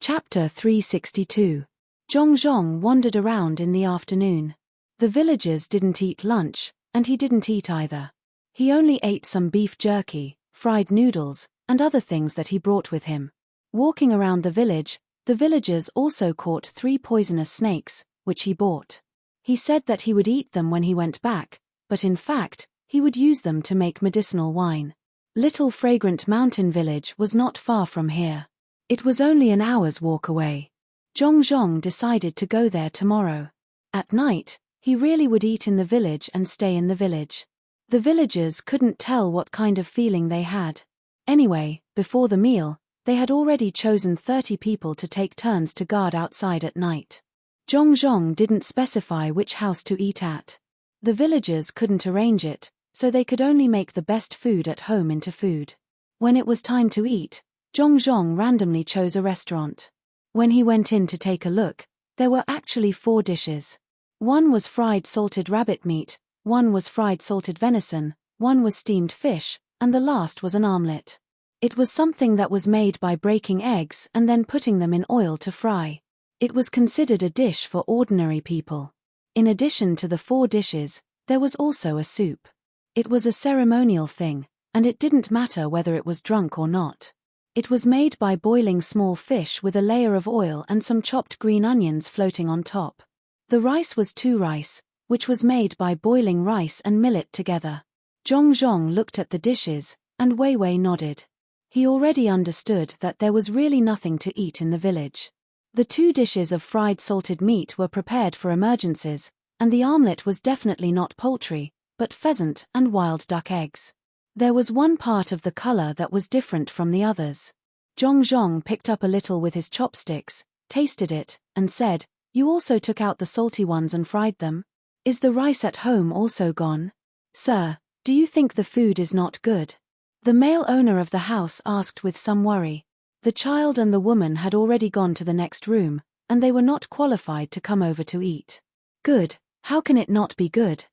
Chapter 362. Zhong wandered around in the afternoon. The villagers didn't eat lunch, and he didn't eat either. He only ate some beef jerky, fried noodles, and other things that he brought with him. Walking around the village, the villagers also caught 3 poisonous snakes, which he bought. He said that he would eat them when he went back, but in fact, he would use them to make medicinal wine. Little fragrant mountain village was not far from here. It was only an hour's walk away. Zhong decided to go there tomorrow. At night, he really would eat in the village and stay in the village. The villagers couldn't tell what kind of feeling they had. Anyway, before the meal, they had already chosen 30 people to take turns to guard outside at night. Zhong didn't specify which house to eat at. The villagers couldn't arrange it, so they could only make the best food at home into food. When it was time to eat, Zhong randomly chose a restaurant. When he went in to take a look, there were actually 4 dishes. One was fried salted rabbit meat, one was fried salted venison, one was steamed fish, and the last was an omelette. It was something that was made by breaking eggs and then putting them in oil to fry. It was considered a dish for ordinary people. In addition to the 4 dishes, there was also a soup. It was a ceremonial thing, and it didn't matter whether it was drunk or not. It was made by boiling small fish with a layer of oil and some chopped green onions floating on top. The rice was 2 rice, which was made by boiling rice and millet together. Zhong looked at the dishes, and Wei nodded. He already understood that there was really nothing to eat in the village. The 2 dishes of fried salted meat were prepared for emergencies, and the omelette was definitely not poultry, but pheasant and wild duck eggs. There was one part of the color that was different from the others. Zhong picked up a little with his chopsticks, tasted it, and said, "You also took out the salty ones and fried them? Is the rice at home also gone? Sir, do you think the food is not good?" The male owner of the house asked with some worry. The child and the woman had already gone to the next room, and they were not qualified to come over to eat. Good, how can it not be good?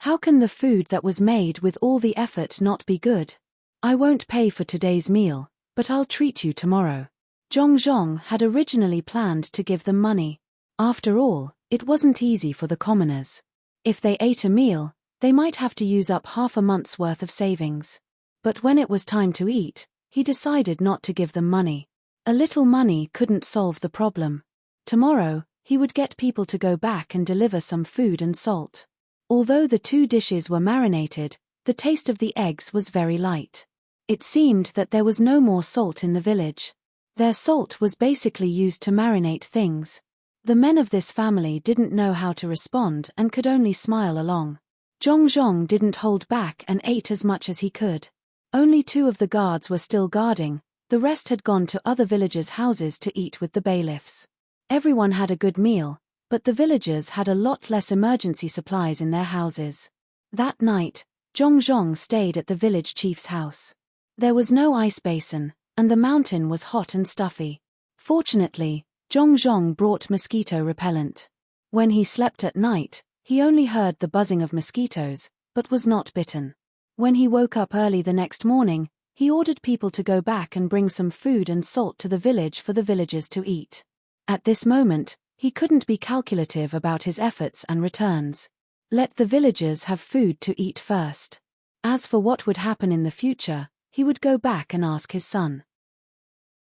How can the food that was made with all the effort not be good? I won't pay for today's meal, but I'll treat you tomorrow. Zhong had originally planned to give them money. After all, it wasn't easy for the commoners. If they ate a meal, they might have to use up half a month's worth of savings. But when it was time to eat, he decided not to give them money. A little money couldn't solve the problem. Tomorrow, he would get people to go back and deliver some food and salt. Although the 2 dishes were marinated, the taste of the eggs was very light. It seemed that there was no more salt in the village. Their salt was basically used to marinate things. The men of this family didn't know how to respond and could only smile along. Zhong didn't hold back and ate as much as he could. Only 2 of the guards were still guarding, the rest had gone to other villagers' houses to eat with the bailiffs. Everyone had a good meal, but the villagers had a lot less emergency supplies in their houses. That night, Zhong stayed at the village chief's house. There was no ice basin, and the mountain was hot and stuffy. Fortunately, Zhong brought mosquito repellent. When he slept at night, he only heard the buzzing of mosquitoes, but was not bitten. When he woke up early the next morning, he ordered people to go back and bring some food and salt to the village for the villagers to eat. At this moment, he couldn't be calculative about his efforts and returns. Let the villagers have food to eat first. As for what would happen in the future, he would go back and ask his son.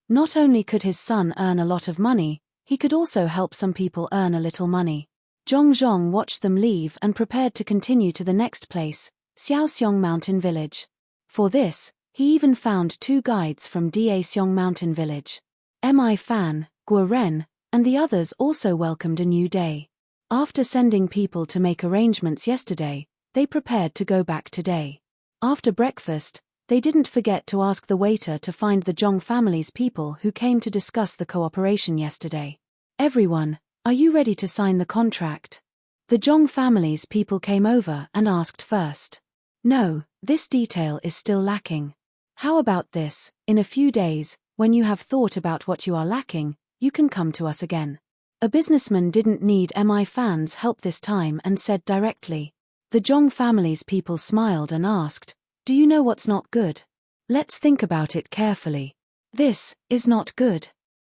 Not only could his son earn a lot of money, he could also help some people earn a little money. Zhong watched them leave and prepared to continue to the next place, Xiaoxiong Mountain Village. For this, he even found 2 guides from Daxiong Mountain Village. Mi Fan, Guo Ren, and the others also welcomed a new day. After sending people to make arrangements yesterday, they prepared to go back today. After breakfast, they didn't forget to ask the waiter to find the Zhong family's people who came to discuss the cooperation yesterday. "Everyone, are you ready to sign the contract?" The Zhong family's people came over and asked first. "No, this detail is still lacking." "How about this, in a few days, when you have thought about what you are lacking, you can come to us again." A businessman didn't need Mi Fan's help this time and said directly. The Zhong family's people smiled and asked, "Do you know what's not good? Let's think about it carefully." "This is not good."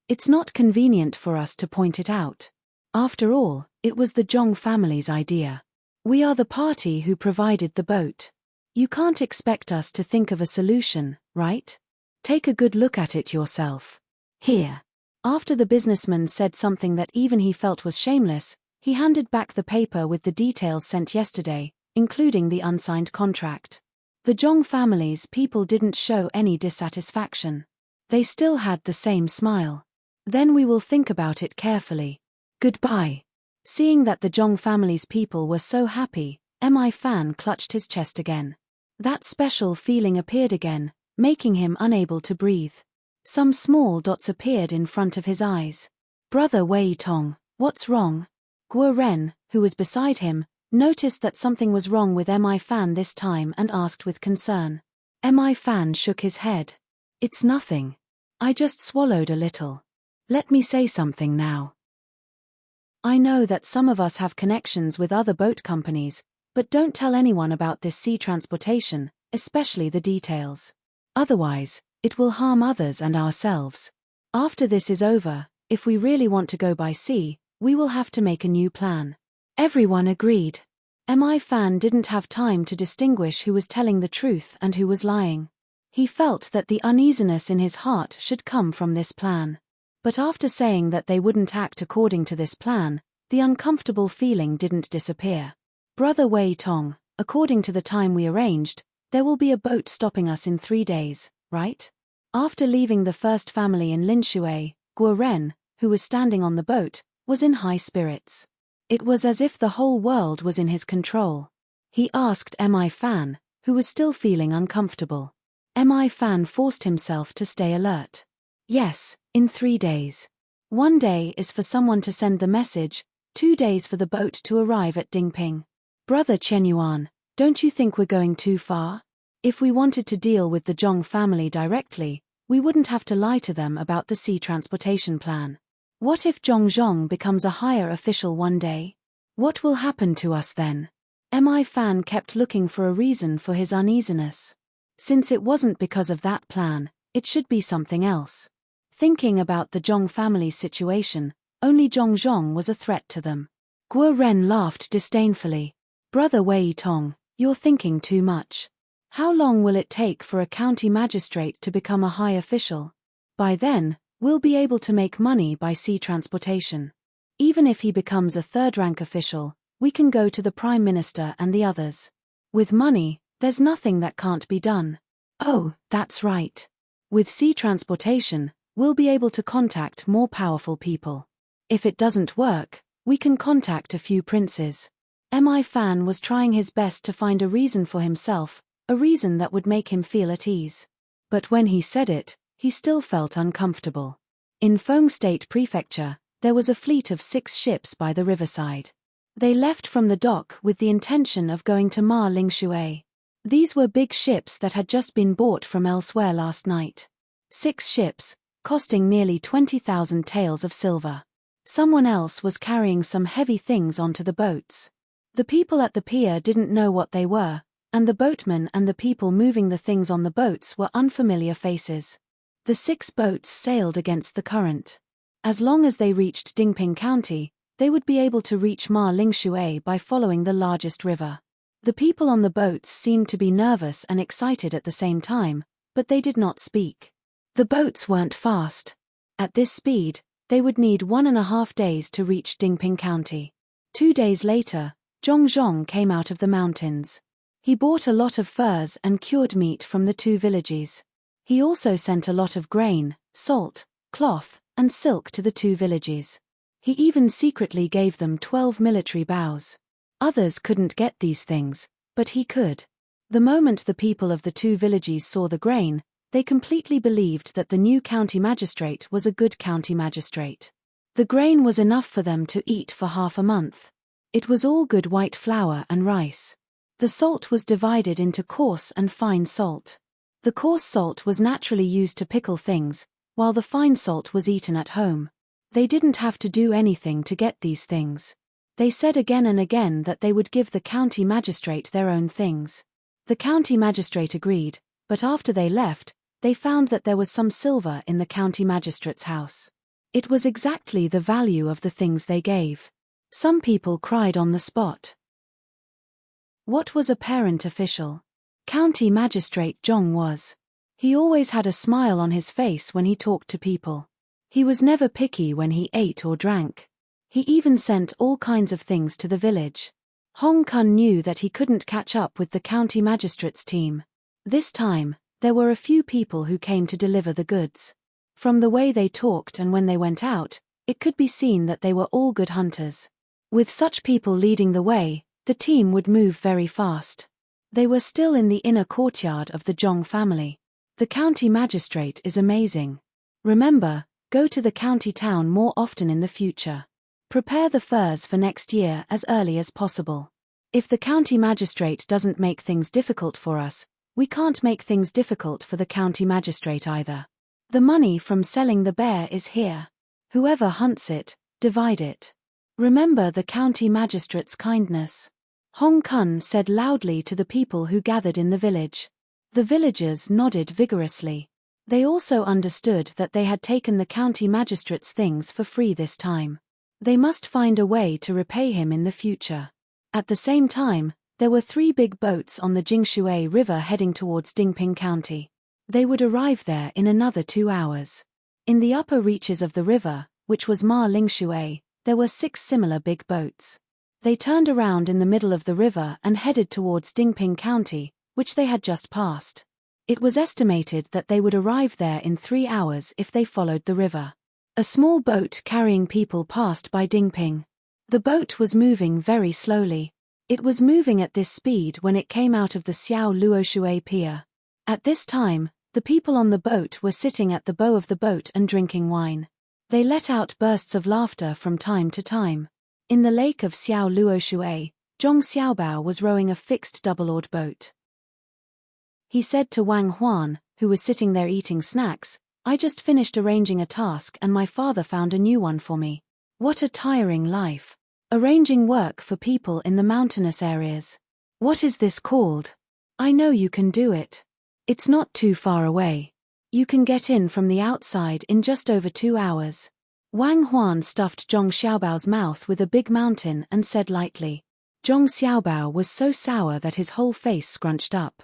It's not convenient for us to point it out. After all, it was the Zhong family's idea. We are the party who provided the boat. You can't expect us to think of a solution, right? Take a good look at it yourself. Here. After the businessman said something that even he felt was shameless, he handed back the paper with the details sent yesterday, including the unsigned contract. The Zhong family's people didn't show any dissatisfaction. They still had the same smile. Then we will think about it carefully. Goodbye. Seeing that the Zhong family's people were so happy, Mi Fan clutched his chest again. That special feeling appeared again, making him unable to breathe. Some small dots appeared in front of his eyes. Brother Wei Tong, what's wrong? Guo Ren, who was beside him, noticed that something was wrong with Mi Fan this time and asked with concern. Mi Fan shook his head. It's nothing. I just swallowed a little. Let me say something now. I know that some of us have connections with other boat companies, but don't tell anyone about this sea transportation, especially the details. Otherwise, it will harm others and ourselves. After this is over, if we really want to go by sea, we will have to make a new plan. Everyone agreed. Mi Fan didn't have time to distinguish who was telling the truth and who was lying. He felt that the uneasiness in his heart should come from this plan. But after saying that they wouldn't act according to this plan, the uncomfortable feeling didn't disappear. Brother Wei Tong, according to the time we arranged, there will be a boat stopping us in 3 days, right? After leaving the first family in Linshui, Guo Ren, who was standing on the boat, was in high spirits. It was as if the whole world was in his control. He asked Mi Fan, who was still feeling uncomfortable. Mi Fan forced himself to stay alert. Yes, in 3 days. 1 day is for someone to send the message, 2 days for the boat to arrive at Dingping. Brother Chen Yuan, don't you think we're going too far? If we wanted to deal with the Zhong family directly, we wouldn't have to lie to them about the sea transportation plan. What if Zhong becomes a higher official one day? What will happen to us then? Mi Fan kept looking for a reason for his uneasiness. Since it wasn't because of that plan, it should be something else. Thinking about the Zhong family's situation, only Zhong was a threat to them. Guo Ren laughed disdainfully. Brother Wei Tong, you're thinking too much. How long will it take for a county magistrate to become a high official? By then, we'll be able to make money by sea transportation. Even if he becomes a third-rank official, we can go to the Prime Minister and the others. With money, there's nothing that can't be done. Oh, that's right. With sea transportation, we'll be able to contact more powerful people. If it doesn't work, we can contact a few princes. Mi Fan was trying his best to find a reason for himself, a reason that would make him feel at ease. But when he said it, he still felt uncomfortable. In Feng State Prefecture, there was a fleet of 6 ships by the riverside. They left from the dock with the intention of going to Ma Lingshui. These were big ships that had just been bought from elsewhere last night. 6 ships, costing nearly 20,000 taels of silver. Someone else was carrying some heavy things onto the boats. The people at the pier didn't know what they were, and the boatmen and the people moving the things on the boats were unfamiliar faces. The 6 boats sailed against the current. As long as they reached Dingping County, they would be able to reach Ma Lingshui by following the largest river. The people on the boats seemed to be nervous and excited at the same time, but they did not speak. The boats weren't fast. At this speed, they would need 1.5 days to reach Dingping County. 2 days later, Zhong came out of the mountains. He bought a lot of furs and cured meat from the 2 villages. He also sent a lot of grain, salt, cloth, and silk to the 2 villages. He even secretly gave them 12 military bows. Others couldn't get these things, but he could. The moment the people of the 2 villages saw the grain, they completely believed that the new county magistrate was a good county magistrate. The grain was enough for them to eat for half a month. It was all good white flour and rice. The salt was divided into coarse and fine salt. The coarse salt was naturally used to pickle things, while the fine salt was eaten at home. They didn't have to do anything to get these things. They said again and again that they would give the county magistrate their own things. The county magistrate agreed, but after they left, they found that there was some silver in the county magistrate's house. It was exactly the value of the things they gave. Some people cried on the spot. What was a parent official? County Magistrate Zhong was. He always had a smile on his face when he talked to people. He was never picky when he ate or drank. He even sent all kinds of things to the village. Hong Kun knew that he couldn't catch up with the county magistrate's team. This time, there were a few people who came to deliver the goods. From the way they talked and when they went out, it could be seen that they were all good hunters. With such people leading the way, the team would move very fast. They were still in the inner courtyard of the Zhong family. The county magistrate is amazing. Remember, go to the county town more often in the future. Prepare the furs for next year as early as possible. If the county magistrate doesn't make things difficult for us, we can't make things difficult for the county magistrate either. The money from selling the bear is here. Whoever hunts it, divide it. Remember the county magistrate's kindness. Hong Kun said loudly to the people who gathered in the village. The villagers nodded vigorously. They also understood that they had taken the county magistrate's things for free this time. They must find a way to repay him in the future. At the same time, there were 3 big boats on the Jingshui River heading towards Dingping County. They would arrive there in another 2 hours. In the upper reaches of the river, which was Ma Lingshui, there were 6 similar big boats. They turned around in the middle of the river and headed towards Dingping County, which they had just passed. It was estimated that they would arrive there in 3 hours if they followed the river. A small boat carrying people passed by Dingping. The boat was moving very slowly. It was moving at this speed when it came out of the Xiao Luoshui pier. At this time, the people on the boat were sitting at the bow of the boat and drinking wine. They let out bursts of laughter from time to time. In the lake of Xiao Luoshui, Zhong Xiaobao was rowing a fixed double-oared boat. He said to Wang Huan, who was sitting there eating snacks, "I just finished arranging a task and my father found a new one for me. What a tiring life. Arranging work for people in the mountainous areas. What is this called? I know you can do it. It's not too far away. You can get in from the outside in just over 2 hours." Wang Huan stuffed Zhong Xiaobao's mouth with a big mountain and said lightly. Zhong Xiaobao was so sour that his whole face scrunched up.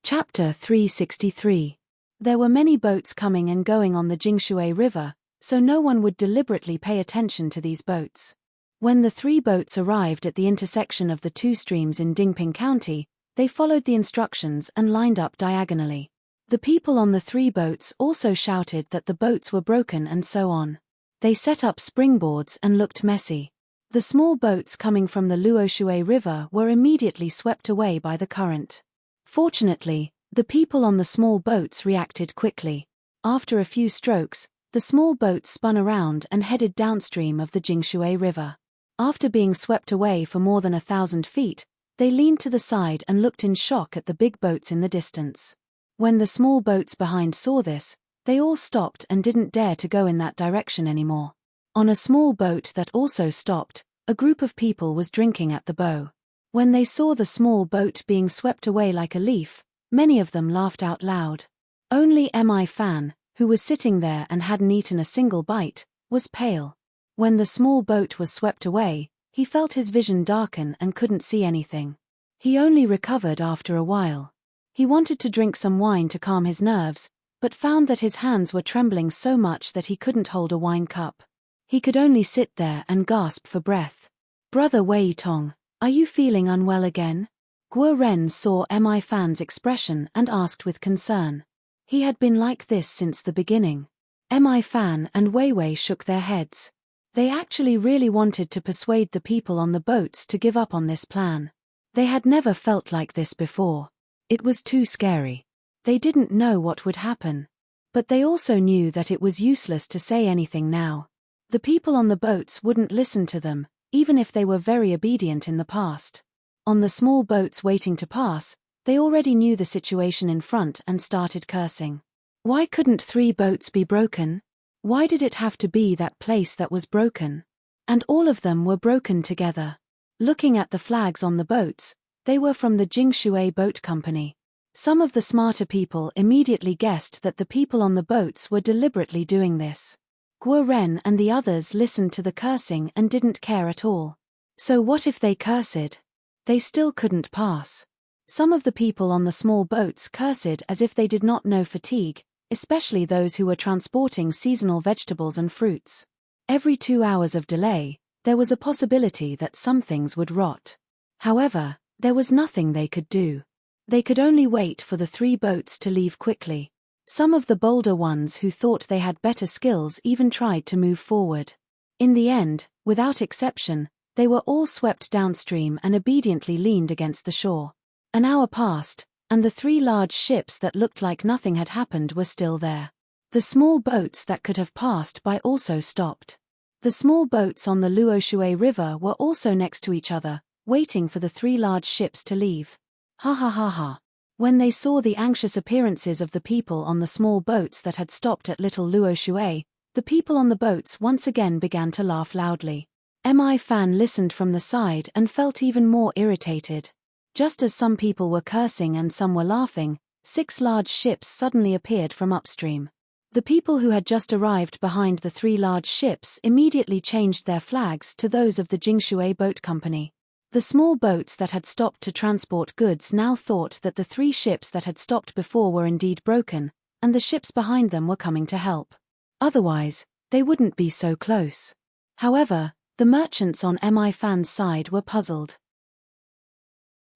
Chapter 363. There were many boats coming and going on the Jingshui River, so no one would deliberately pay attention to these boats. When the 3 boats arrived at the intersection of the 2 streams in Dingping County, they followed the instructions and lined up diagonally. The people on the 3 boats also shouted that the boats were broken and so on. They set up springboards and looked messy. The small boats coming from the Luoshui River were immediately swept away by the current. Fortunately, the people on the small boats reacted quickly. After a few strokes, the small boats spun around and headed downstream of the Jingshui River. After being swept away for more than 1,000 feet, they leaned to the side and looked in shock at the big boats in the distance. When the small boats behind saw this, they all stopped and didn't dare to go in that direction anymore. On a small boat that also stopped, a group of people was drinking at the bow. When they saw the small boat being swept away like a leaf, many of them laughed out loud. Only Mi Fan, who was sitting there and hadn't eaten a single bite, was pale. When the small boat was swept away, he felt his vision darken and couldn't see anything. He only recovered after a while. He wanted to drink some wine to calm his nerves, but found that his hands were trembling so much that he couldn't hold a wine cup. He could only sit there and gasp for breath. "Brother Wei Tong, are you feeling unwell again?" Guo Ren saw Mi Fan's expression and asked with concern. He had been like this since the beginning. Mi Fan and Wei Wei shook their heads. They actually really wanted to persuade the people on the boats to give up on this plan. They had never felt like this before. It was too scary. They didn't know what would happen. But they also knew that it was useless to say anything now. The people on the boats wouldn't listen to them, even if they were very obedient in the past. On the small boats waiting to pass, they already knew the situation in front and started cursing. Why couldn't 3 boats be broken? Why did it have to be that place that was broken? And all of them were broken together. Looking at the flags on the boats, they were from the Jingshui Boat Company. Some of the smarter people immediately guessed that the people on the boats were deliberately doing this. Guo Ren and the others listened to the cursing and didn't care at all. So what if they cursed? They still couldn't pass. Some of the people on the small boats cursed as if they did not know fatigue, especially those who were transporting seasonal vegetables and fruits. Every 2 hours of delay, there was a possibility that some things would rot. However, there was nothing they could do. They could only wait for the 3 boats to leave quickly. Some of the bolder ones who thought they had better skills even tried to move forward. In the end, without exception, they were all swept downstream and obediently leaned against the shore. An hour passed, and the 3 large ships that looked like nothing had happened were still there. The small boats that could have passed by also stopped. The small boats on the Luoshui River were also next to each other, waiting for the 3 large ships to leave. Ha ha ha ha. When they saw the anxious appearances of the people on the small boats that had stopped at Little Luoshui, the people on the boats once again began to laugh loudly. Mi Fan listened from the side and felt even more irritated. Just as some people were cursing and some were laughing, 6 large ships suddenly appeared from upstream. The people who had just arrived behind the 3 large ships immediately changed their flags to those of the Jingshui Boat Company. The small boats that had stopped to transport goods now thought that the 3 ships that had stopped before were indeed broken, and the ships behind them were coming to help. Otherwise, they wouldn't be so close. However, the merchants on Mi Fan's side were puzzled.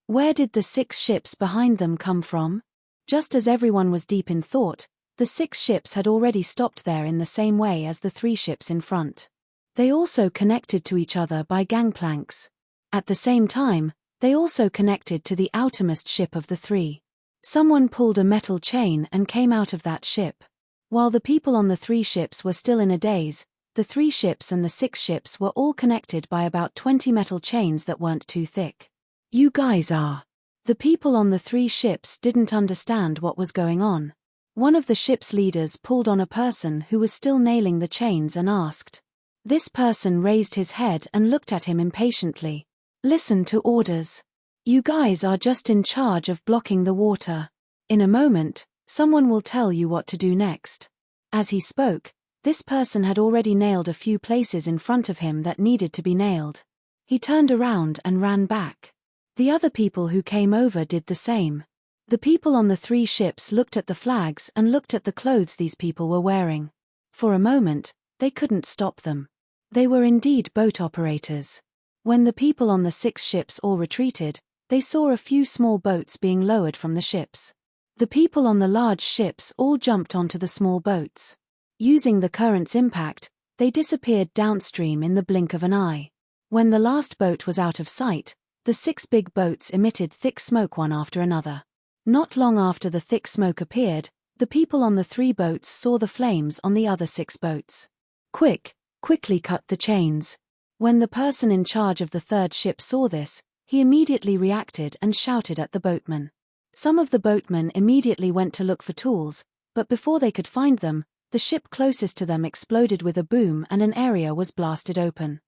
Where did the 6 ships behind them come from? Just as everyone was deep in thought, the 6 ships had already stopped there in the same way as the 3 ships in front. They also connected to each other by gangplanks. At the same time, they also connected to the outermost ship of the 3. Someone pulled a metal chain and came out of that ship. While the people on the 3 ships were still in a daze, the 3 ships and the 6 ships were all connected by about 20 metal chains that weren't too thick. You guys are. The people on the 3 ships didn't understand what was going on. One of the ship's leaders pulled on a person who was still nailing the chains and asked. This person raised his head and looked at him impatiently. Listen to orders. You guys are just in charge of blocking the water. In a moment, someone will tell you what to do next. As he spoke, this person had already nailed a few places in front of him that needed to be nailed. He turned around and ran back. The other people who came over did the same. The people on the 3 ships looked at the flags and looked at the clothes these people were wearing. For a moment, they couldn't stop them. They were indeed boat operators. When the people on the 6 ships all retreated, they saw a few small boats being lowered from the ships. The people on the large ships all jumped onto the small boats. Using the current's impact, they disappeared downstream in the blink of an eye. When the last boat was out of sight, the 6 big boats emitted thick smoke one after another. Not long after the thick smoke appeared, the people on the 3 boats saw the flames on the other 6 boats. Quickly cut the chains. When the person in charge of the 3rd ship saw this, he immediately reacted and shouted at the boatmen. Some of the boatmen immediately went to look for tools, but before they could find them, the ship closest to them exploded with a boom and an area was blasted open.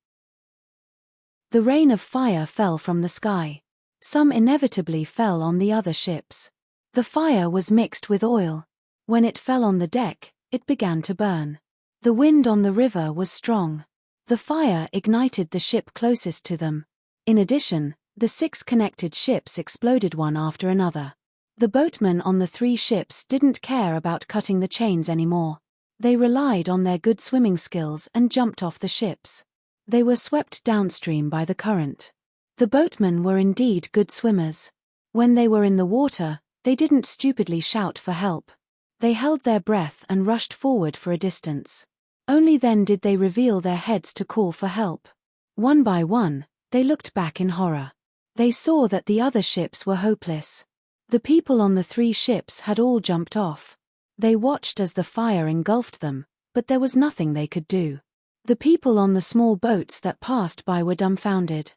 The rain of fire fell from the sky. Some inevitably fell on the other ships. The fire was mixed with oil. When it fell on the deck, it began to burn. The wind on the river was strong. The fire ignited the ship closest to them. In addition, the 6 connected ships exploded one after another. The boatmen on the 3 ships didn't care about cutting the chains anymore. They relied on their good swimming skills and jumped off the ships. They were swept downstream by the current. The boatmen were indeed good swimmers. When they were in the water, they didn't stupidly shout for help. They held their breath and rushed forward for a distance. Only then did they reveal their heads to call for help. One by one, they looked back in horror. They saw that the other ships were hopeless. The people on the 3 ships had all jumped off. They watched as the fire engulfed them, but there was nothing they could do. The people on the small boats that passed by were dumbfounded.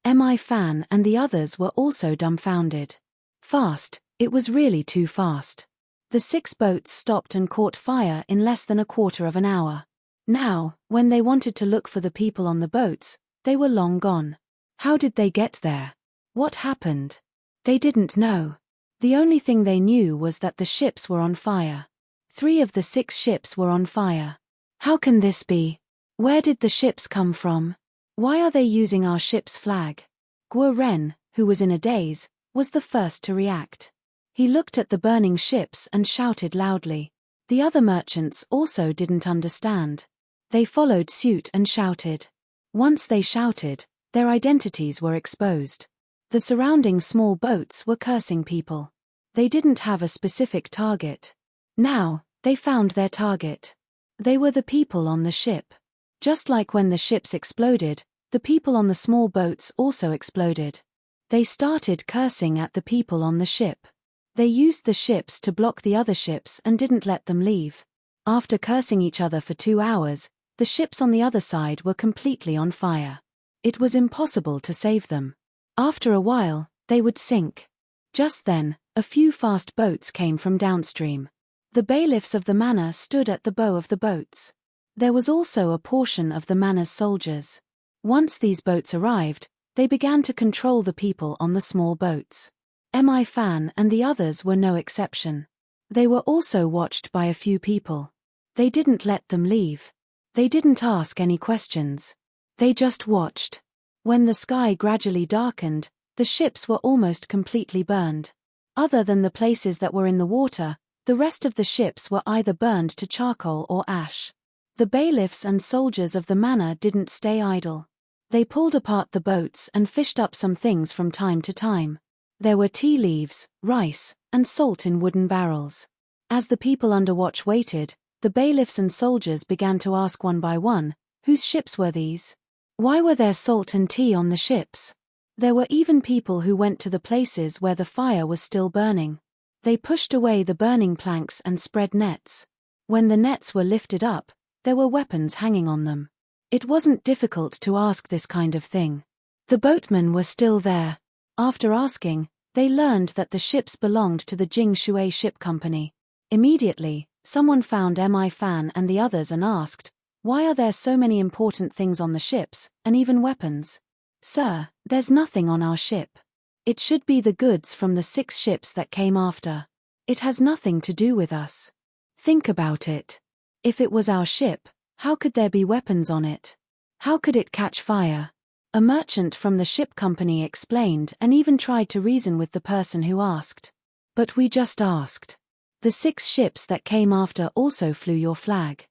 Mi Fan and the others were also dumbfounded. Fast, it was really too fast. The 6 boats stopped and caught fire in less than a quarter of an hour. Now, when they wanted to look for the people on the boats, they were long gone. How did they get there? What happened? They didn't know. The only thing they knew was that the ships were on fire. 3 of the 6 ships were on fire. How can this be? Where did the ships come from? Why are they using our ship's flag? Guo Ren, who was in a daze, was the first to react. He looked at the burning ships and shouted loudly. The other merchants also didn't understand. They followed suit and shouted. Once they shouted, their identities were exposed. The surrounding small boats were cursing people. They didn't have a specific target. Now, they found their target. They were the people on the ship. Just like when the ships exploded, the people on the small boats also exploded. They started cursing at the people on the ship. They used the ships to block the other ships and didn't let them leave. After cursing each other for 2 hours, the ships on the other side were completely on fire. It was impossible to save them. After a while, they would sink. Just then, a few fast boats came from downstream. The bailiffs of the manor stood at the bow of the boats. There was also a portion of the manor's soldiers. Once these boats arrived, they began to control the people on the small boats. Mi Fan and the others were no exception. They were also watched by a few people. They didn't let them leave. They didn't ask any questions. They just watched. When the sky gradually darkened, the ships were almost completely burned. Other than the places that were in the water, the rest of the ships were either burned to charcoal or ash. The bailiffs and soldiers of the manor didn't stay idle. They pulled apart the boats and fished up some things from time to time. There were tea leaves, rice, and salt in wooden barrels. As the people under watch waited, the bailiffs and soldiers began to ask one by one, whose ships were these? Why were there salt and tea on the ships? There were even people who went to the places where the fire was still burning. They pushed away the burning planks and spread nets. When the nets were lifted up, there were weapons hanging on them. It wasn't difficult to ask this kind of thing. The boatmen were still there. After asking, they learned that the ships belonged to the Jing Shui Ship Company. Immediately, someone found Mi Fan and the others and asked, "Why are there so many important things on the ships, and even weapons?" "Sir, there's nothing on our ship. It should be the goods from the 6 ships that came after. It has nothing to do with us. Think about it. If it was our ship, how could there be weapons on it? How could it catch fire?" A merchant from the ship company explained and even tried to reason with the person who asked. "But we just asked. The 6 ships that came after also flew your flag.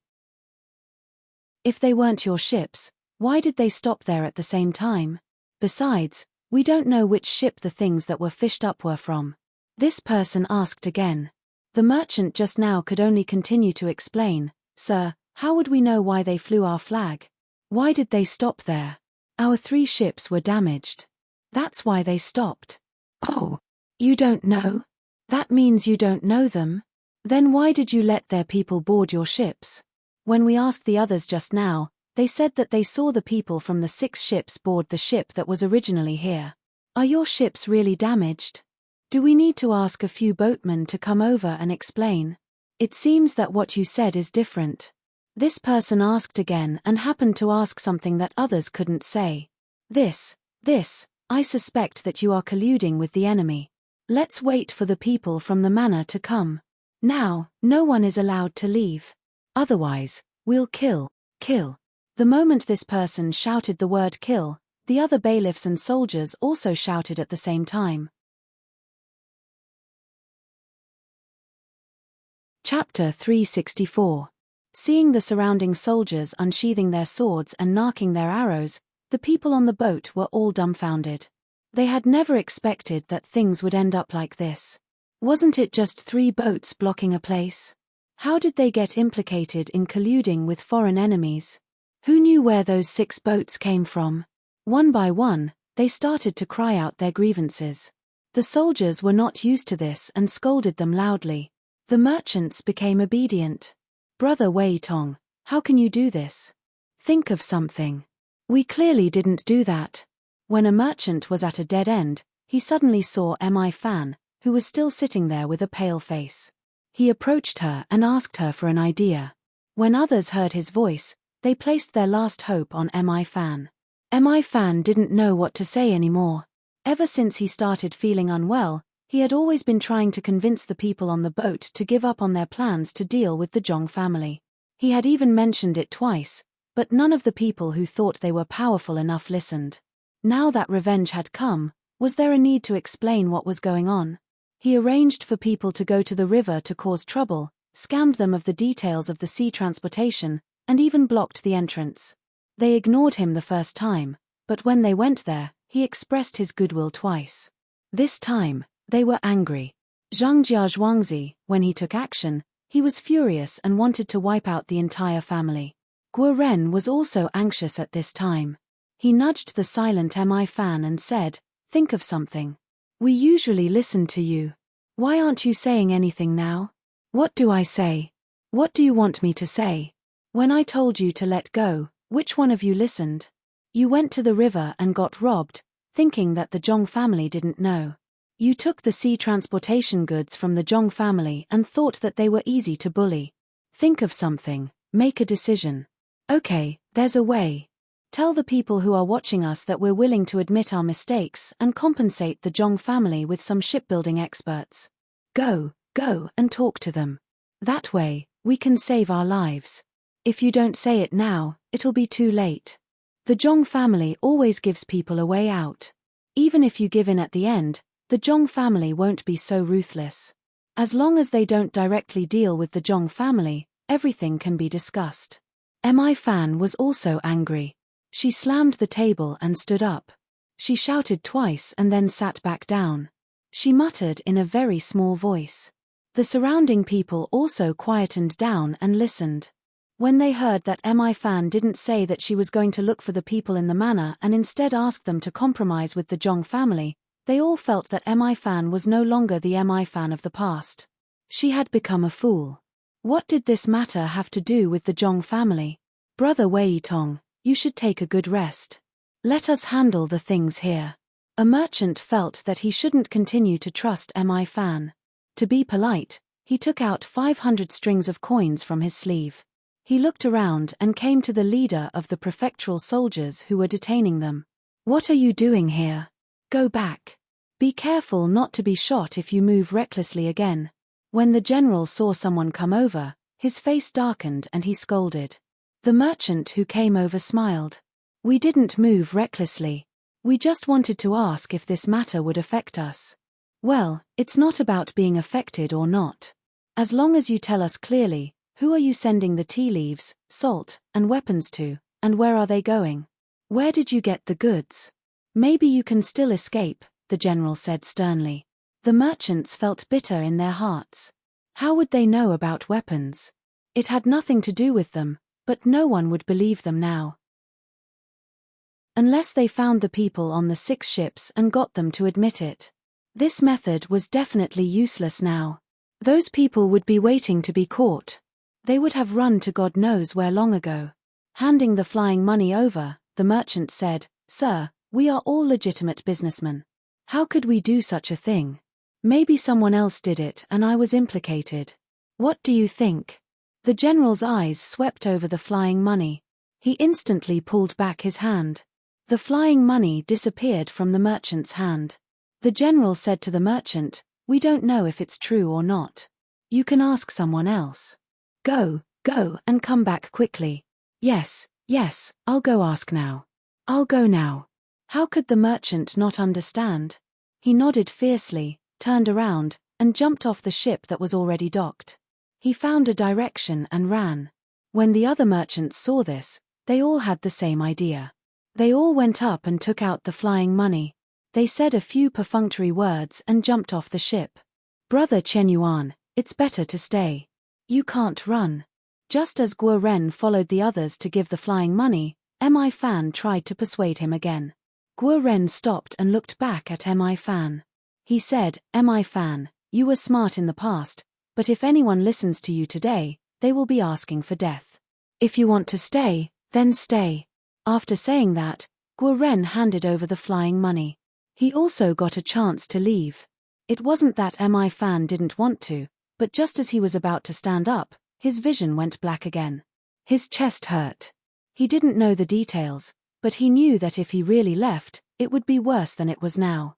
If they weren't your ships, why did they stop there at the same time? Besides, we don't know which ship the things that were fished up were from." This person asked again. The merchant just now could only continue to explain, "Sir, how would we know why they flew our flag? Why did they stop there? Our 3 ships were damaged. That's why they stopped." "Oh, you don't know? That means you don't know them? Then why did you let their people board your ships?" When we asked the others just now, they said that they saw the people from the 6 ships board the ship that was originally here. Are your ships really damaged? Do we need to ask a few boatmen to come over and explain? It seems that what you said is different. This person asked again and happened to ask something that others couldn't say. This, I suspect that you are colluding with the enemy. Let's wait for the people from the manor to come. Now, no one is allowed to leave. Otherwise, we'll kill. The moment this person shouted the word kill, the other bailiffs and soldiers also shouted at the same time. Chapter 364. Seeing the surrounding soldiers unsheathing their swords and knocking their arrows, the people on the boat were all dumbfounded. They had never expected that things would end up like this. Wasn't it just 3 boats blocking a place? How did they get implicated in colluding with foreign enemies? Who knew where those 6 boats came from? One by one, they started to cry out their grievances. The soldiers were not used to this and scolded them loudly. The merchants became obedient. "Brother Wei Tong, how can you do this? Think of something. We clearly didn't do that." When a merchant was at a dead end, he suddenly saw Mi Fan, who was still sitting there with a pale face. He approached her and asked her for an idea. When others heard his voice, they placed their last hope on Mi Fan. Mi Fan didn't know what to say anymore. Ever since he started feeling unwell, He had always been trying to convince the people on the boat to give up on their plans to deal with the Zhong family. He had even mentioned it twice, but none of the people who thought they were powerful enough listened. Now that revenge had come, was there a need to explain what was going on? He arranged for people to go to the river to cause trouble, scammed them of the details of the sea transportation, and even blocked the entrance. They ignored him the first time, but when they went there, he expressed his goodwill twice. This time, they were angry. Zhang Jiazhuangzi, when he took action, he was furious and wanted to wipe out the entire family. Guo Ren was also anxious at this time. He nudged the silent Mi Fan and said, "Think of something. We usually listen to you. Why aren't you saying anything now?" "What do I say? What do you want me to say? When I told you to let go, which one of you listened? You went to the river and got robbed, thinking that the Zhong family didn't know. You took the sea transportation goods from the Zhong family and thought that they were easy to bully. Think of something, make a decision. Okay, there's a way. Tell the people who are watching us that we're willing to admit our mistakes and compensate the Zhong family with some shipbuilding experts. Go and talk to them. That way, we can save our lives. If you don't say it now, it'll be too late. The Zhong family always gives people a way out. Even if you give in at the end, the Zhong family won't be so ruthless. As long as they don't directly deal with the Zhong family, everything can be discussed." Mi Fan was also angry. She slammed the table and stood up. She shouted twice and then sat back down. She muttered in a very small voice. The surrounding people also quietened down and listened. When they heard that Mi Fan didn't say that she was going to look for the people in the manor and instead asked them to compromise with the Zhong family, they all felt that Mi Fan was no longer the Mi Fan of the past. She had become a fool. What did this matter have to do with the Zhong family? "Brother Wei Tong, you should take a good rest. Let us handle the things here." A merchant felt that he shouldn't continue to trust Mi Fan. To be polite, he took out 500 strings of coins from his sleeve. He looked around and came to the leader of the prefectural soldiers who were detaining them. "What are you doing here? Go back. Be careful not to be shot if you move recklessly again." When the general saw someone come over, his face darkened and he scolded. The merchant who came over smiled. "We didn't move recklessly. We just wanted to ask if this matter would affect us." "Well, it's not about being affected or not. As long as you tell us clearly, who are you sending the tea leaves, salt, and weapons to, and where are they going? Where did you get the goods? Maybe you can still escape," the general said sternly. The merchants felt bitter in their hearts. How would they know about weapons? It had nothing to do with them, but no one would believe them now. Unless they found the people on the 6 ships and got them to admit it. This method was definitely useless now. Those people would be waiting to be caught. They would have run to God knows where long ago. Handing the flying money over, the merchant said, "Sir, we are all legitimate businessmen. How could we do such a thing? Maybe someone else did it and I was implicated. What do you think?" The general's eyes swept over the flying money. He instantly pulled back his hand. The flying money disappeared from the merchant's hand. The general said to the merchant, "We don't know if it's true or not. You can ask someone else. Go and come back quickly." Yes, I'll go ask now. I'll go now." How could the merchant not understand? He nodded fiercely, turned around, and jumped off the ship that was already docked. He found a direction and ran. When the other merchants saw this, they all had the same idea. They all went up and took out the flying money. They said a few perfunctory words and jumped off the ship. "Brother Chen Yuan, it's better to stay. You can't run." Just as Guo Ren followed the others to give the flying money, Mi Fan tried to persuade him again. Guo Ren stopped and looked back at Mi Fan. He said, "Mi Fan, you were smart in the past, but if anyone listens to you today, they will be asking for death. If you want to stay, then stay." After saying that, Guo Ren handed over the flying money. He also got a chance to leave. It wasn't that Mi Fan didn't want to, but just as he was about to stand up, his vision went black again. His chest hurt. He didn't know the details, but he knew that if he really left, it would be worse than it was now.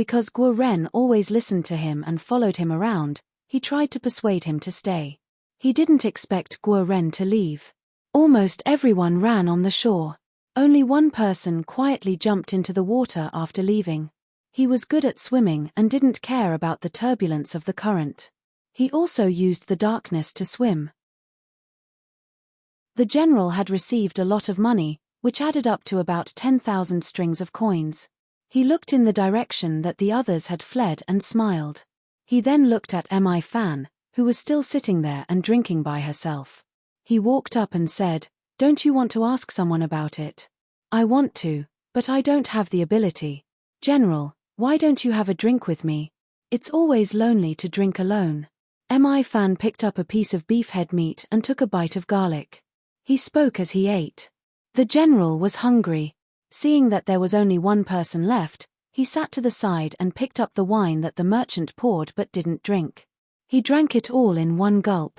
because Guo Ren always listened to him and followed him around, he tried to persuade him to stay. He didn't expect Guo Ren to leave. Almost everyone ran on the shore. Only one person quietly jumped into the water after leaving. He was good at swimming and didn't care about the turbulence of the current. He also used the darkness to swim. The general had received a lot of money, which added up to about 10,000 strings of coins. He looked in the direction that the others had fled and smiled. He then looked at Mi Fan, who was still sitting there and drinking by herself. He walked up and said, "Don't you want to ask someone about it?" "I want to, but I don't have the ability." "General, why don't you have a drink with me? It's always lonely to drink alone." Mi Fan picked up a piece of beef head meat and took a bite of garlic. He spoke as he ate. The general was hungry. Seeing that there was only one person left, he sat to the side and picked up the wine that the merchant poured but didn't drink. He drank it all in one gulp.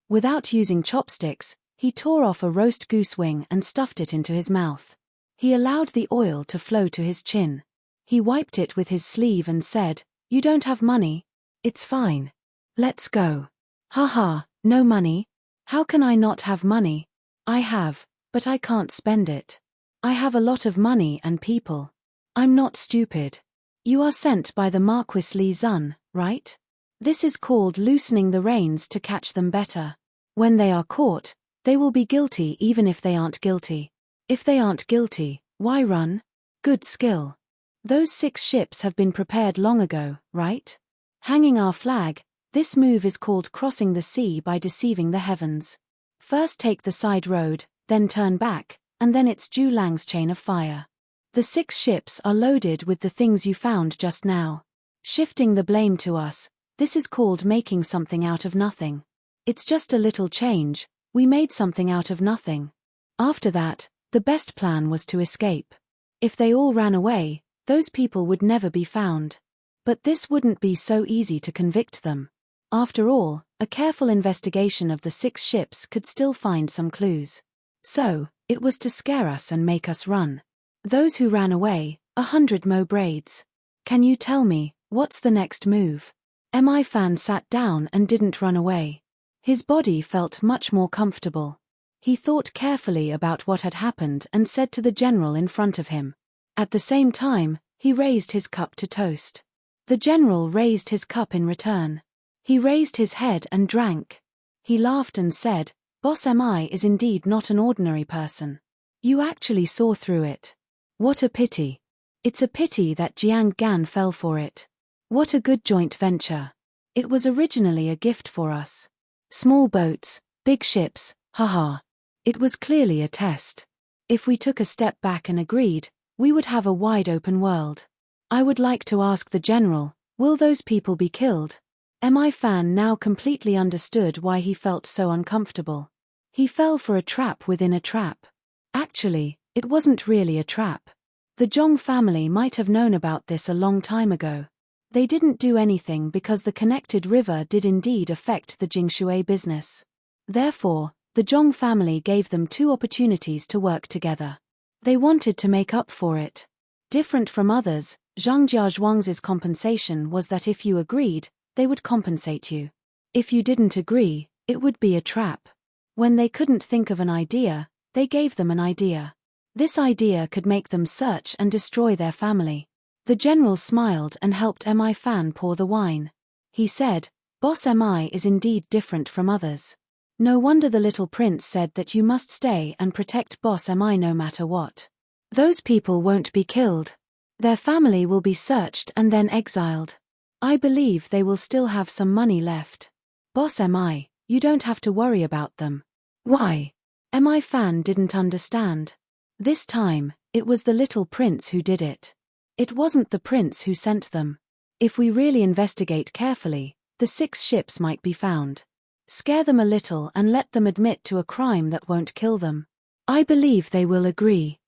Without using chopsticks, he tore off a roast goose wing and stuffed it into his mouth. He allowed the oil to flow to his chin. He wiped it with his sleeve and said, "You don't have money? It's fine. Let's go." "Haha, no money? How can I not have money? I have, but I can't spend it. I have a lot of money and people. I'm not stupid." "You are sent by the Marquis Li Zun, right? This is called loosening the reins to catch them better. When they are caught, they will be guilty even if they aren't guilty. If they aren't guilty, why run? Good skill. Those 6 ships have been prepared long ago, right? Hanging our flag, this move is called crossing the sea by deceiving the heavens. First take the side road, then turn back, and then it's Zhu Lang's chain of fire. The 6 ships are loaded with the things you found just now. Shifting the blame to us, this is called making something out of nothing. It's just a little change, we made something out of nothing. After that, the best plan was to escape. If they all ran away, those people would never be found. But this wouldn't be so easy to convict them. After all, a careful investigation of the 6 ships could still find some clues. So, it was to scare us and make us run. Those who ran away, 100 mo braids. Can you tell me, what's the next move?" Mi Fan sat down and didn't run away. His body felt much more comfortable. He thought carefully about what had happened and said to the general in front of him. At the same time, he raised his cup to toast. The general raised his cup in return. He raised his head and drank. He laughed and said, "Boss Mi is indeed not an ordinary person. You actually saw through it. What a pity. It's a pity that Jiang Gan fell for it. What a good joint venture. It was originally a gift for us. Small boats, big ships, haha. It was clearly a test. If we took a step back and agreed, we would have a wide open world. I would like to ask the general, will those people be killed?" Mi Fan now completely understood why he felt so uncomfortable. He fell for a trap within a trap. Actually, it wasn't really a trap. The Zhong family might have known about this a long time ago. They didn't do anything because the connected river did indeed affect the Jingshui business. Therefore, the Zhong family gave them 2 opportunities to work together. They wanted to make up for it. Different from others, Zhang Jiazhuang's compensation was that if you agreed, they would compensate you. If you didn't agree, it would be a trap. When they couldn't think of an idea, they gave them an idea. This idea could make them search and destroy their family. The general smiled and helped Mi Fan pour the wine. He said, "Boss Mi is indeed different from others. No wonder the little prince said that you must stay and protect Boss Mi no matter what. Those people won't be killed. Their family will be searched and then exiled. I believe they will still have some money left. Boss Mi, you don't have to worry about them." "Why?" Mi Fan didn't understand. This time, it was the little prince who did it. It wasn't the prince who sent them. If we really investigate carefully, the 6 ships might be found. Scare them a little and let them admit to a crime that won't kill them. I believe they will agree.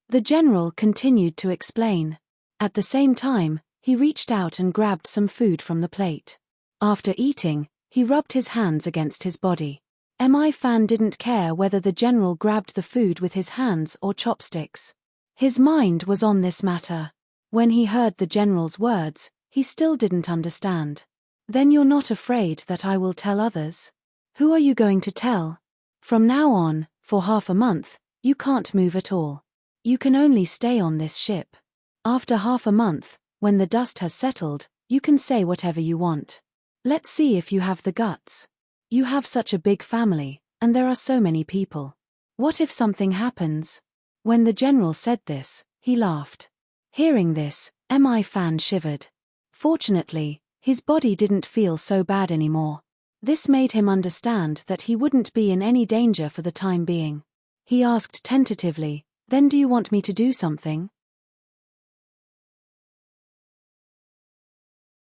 The general continued to explain. At the same time, he reached out and grabbed some food from the plate. After eating, he rubbed his hands against his body. Mi Fan didn't care whether the general grabbed the food with his hands or chopsticks. His mind was on this matter. When he heard the general's words, he still didn't understand. Then you're not afraid that I will tell others? Who are you going to tell? From now on, for half a month, you can't move at all. You can only stay on this ship. After half a month, when the dust has settled, you can say whatever you want. Let's see if you have the guts. You have such a big family, and there are so many people. What if something happens? When the general said this, he laughed. Hearing this, Mi Fan shivered. Fortunately, his body didn't feel so bad anymore. This made him understand that he wouldn't be in any danger for the time being. He asked tentatively, "Then do you want me to do something?"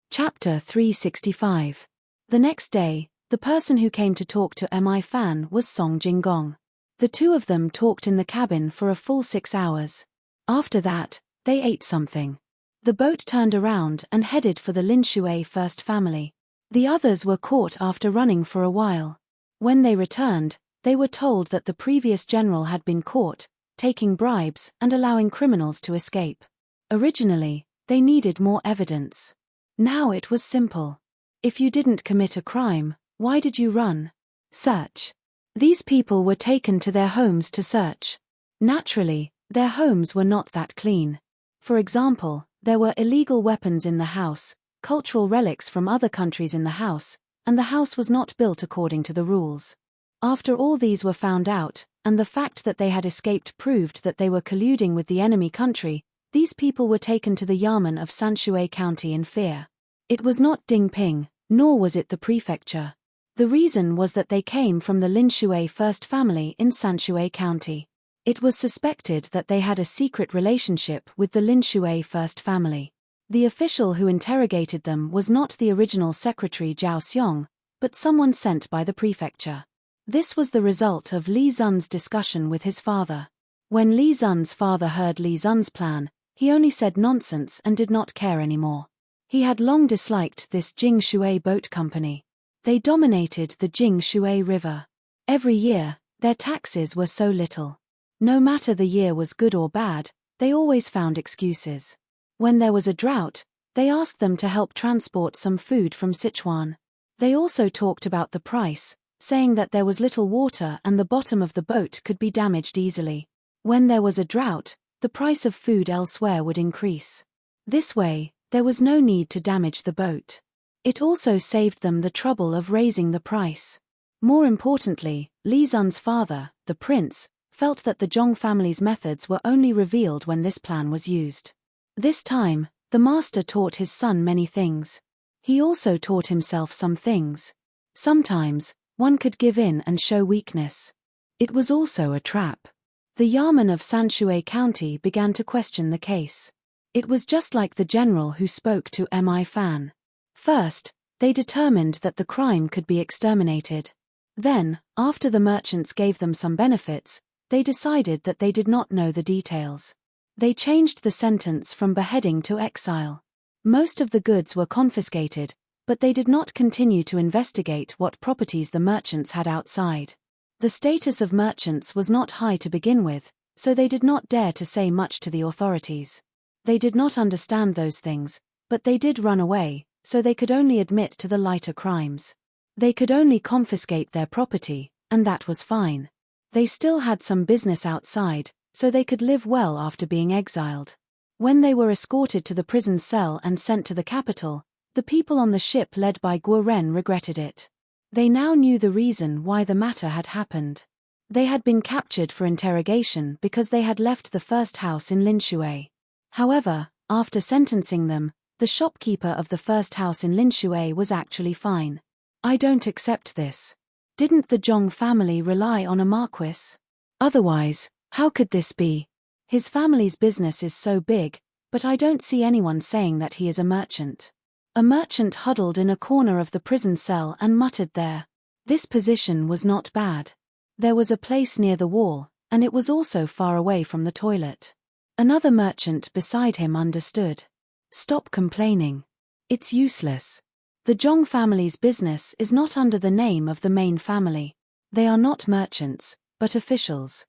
Chapter 365. The next day, the person who came to talk to Mi Fan was Song Jinggong. The two of them talked in the cabin for a full 6 hours. After that, they ate something. The boat turned around and headed for the Lin Shui first family. The others were caught after running for a while. When they returned, they were told that the previous general had been caught, taking bribes and allowing criminals to escape. Originally, they needed more evidence. Now it was simple. If you didn't commit a crime, why did you run? Search. These people were taken to their homes to search. Naturally, their homes were not that clean. For example, there were illegal weapons in the house, cultural relics from other countries in the house, and the house was not built according to the rules. After all these were found out, and the fact that they had escaped proved that they were colluding with the enemy country, these people were taken to the Yamen of Sanshui County in fear. It was not Dingping, nor was it the prefecture. The reason was that they came from the Lin Shui first family in Sanshui County. It was suspected that they had a secret relationship with the Lin Shui first family. The official who interrogated them was not the original secretary Zhao Xiong, but someone sent by the prefecture. This was the result of Li Zun's discussion with his father. When Li Zun's father heard Li Zun's plan, he only said nonsense and did not care anymore. He had long disliked this Jing Shui boat company. They dominated the Jing Shui River. Every year, their taxes were so little. No matter the year was good or bad, they always found excuses. When there was a drought, they asked them to help transport some food from Sichuan. They also talked about the price, saying that there was little water and the bottom of the boat could be damaged easily. When there was a drought, the price of food elsewhere would increase. This way, there was no need to damage the boat. It also saved them the trouble of raising the price. More importantly, Li Zun's father, the prince, felt that the Zhong family's methods were only revealed when this plan was used. This time, the master taught his son many things. He also taught himself some things. Sometimes, one could give in and show weakness. It was also a trap. The Yamen of Sanshui County began to question the case. It was just like the general who spoke to Mi Fan. First, they determined that the crime could be exterminated. Then, after the merchants gave them some benefits, they decided that they did not know the details. They changed the sentence from beheading to exile. Most of the goods were confiscated, but they did not continue to investigate what properties the merchants had outside. The status of merchants was not high to begin with, so they did not dare to say much to the authorities. They did not understand those things, but they did run away, so they could only admit to the lighter crimes. They could only confiscate their property, and that was fine. They still had some business outside, so they could live well after being exiled. When they were escorted to the prison cell and sent to the capital, the people on the ship led by Guo Ren regretted it. They now knew the reason why the matter had happened. They had been captured for interrogation because they had left the first house in Lin Shui. However, after sentencing them, the shopkeeper of the first house in Lin Shui was actually fine. "I don't accept this. Didn't the Zhong family rely on a marquis? Otherwise, how could this be? His family's business is so big, but I don't see anyone saying that he is a merchant." A merchant huddled in a corner of the prison cell and muttered there. This position was not bad. There was a place near the wall, and it was also far away from the toilet. Another merchant beside him understood. "Stop complaining. It's useless. The Zhong family's business is not under the name of the main family. They are not merchants, but officials.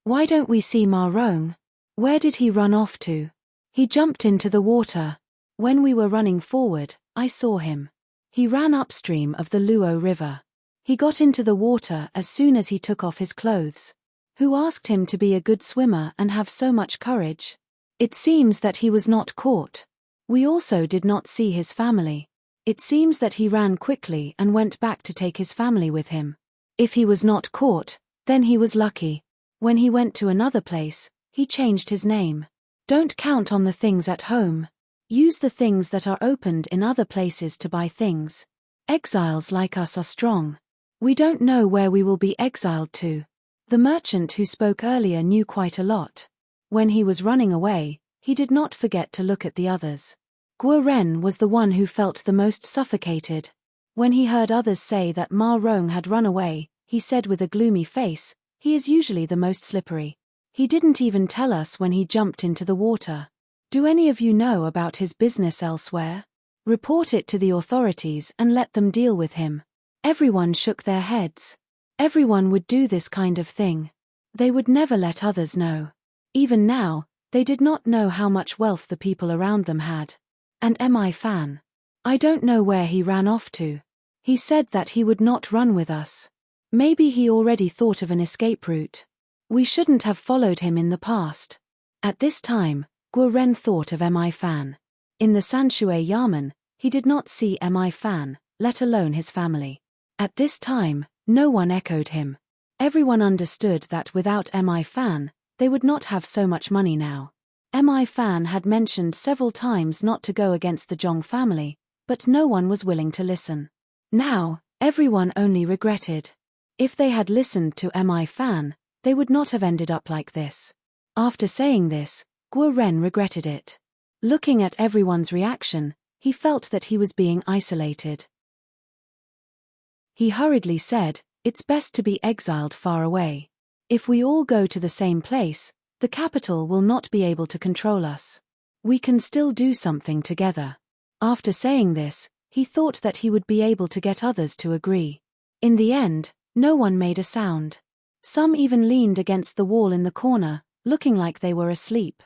Why don't we see Ma Rong? Where did he run off to? He jumped into the water. When we were running forward, I saw him. He ran upstream of the Luo River. He got into the water as soon as he took off his clothes. Who asked him to be a good swimmer and have so much courage? It seems that he was not caught. We also did not see his family. It seems that he ran quickly and went back to take his family with him. If he was not caught, then he was lucky. When he went to another place, he changed his name. Don't count on the things at home. Use the things that are opened in other places to buy things. Exiles like us are strong. We don't know where we will be exiled to. The merchant who spoke earlier knew quite a lot. When he was running away, he did not forget to look at the others. Guo Ren was the one who felt the most suffocated. When he heard others say that Ma Rong had run away, he said with a gloomy face, "He is usually the most slippery. He didn't even tell us when he jumped into the water. Do any of you know about his business elsewhere? Report it to the authorities and let them deal with him." Everyone shook their heads. Everyone would do this kind of thing. They would never let others know. Even now, they did not know how much wealth the people around them had. And Mi Fan? I don't know where he ran off to. He said that he would not run with us. Maybe he already thought of an escape route. We shouldn't have followed him in the past. At this time, Guo Ren thought of Mi Fan. In the Sanshui Yamen, he did not see Mi Fan, let alone his family. At this time, no one echoed him. Everyone understood that without Mi Fan, they would not have so much money now. Mi Fan had mentioned several times not to go against the Zhong family, but no one was willing to listen. Now, everyone only regretted. If they had listened to Mi Fan, they would not have ended up like this. After saying this, Guo Ren regretted it. Looking at everyone's reaction, he felt that he was being isolated. He hurriedly said, "It's best to be exiled far away. If we all go to the same place, the capital will not be able to control us. We can still do something together." After saying this, he thought that he would be able to get others to agree. In the end, no one made a sound. Some even leaned against the wall in the corner, looking like they were asleep.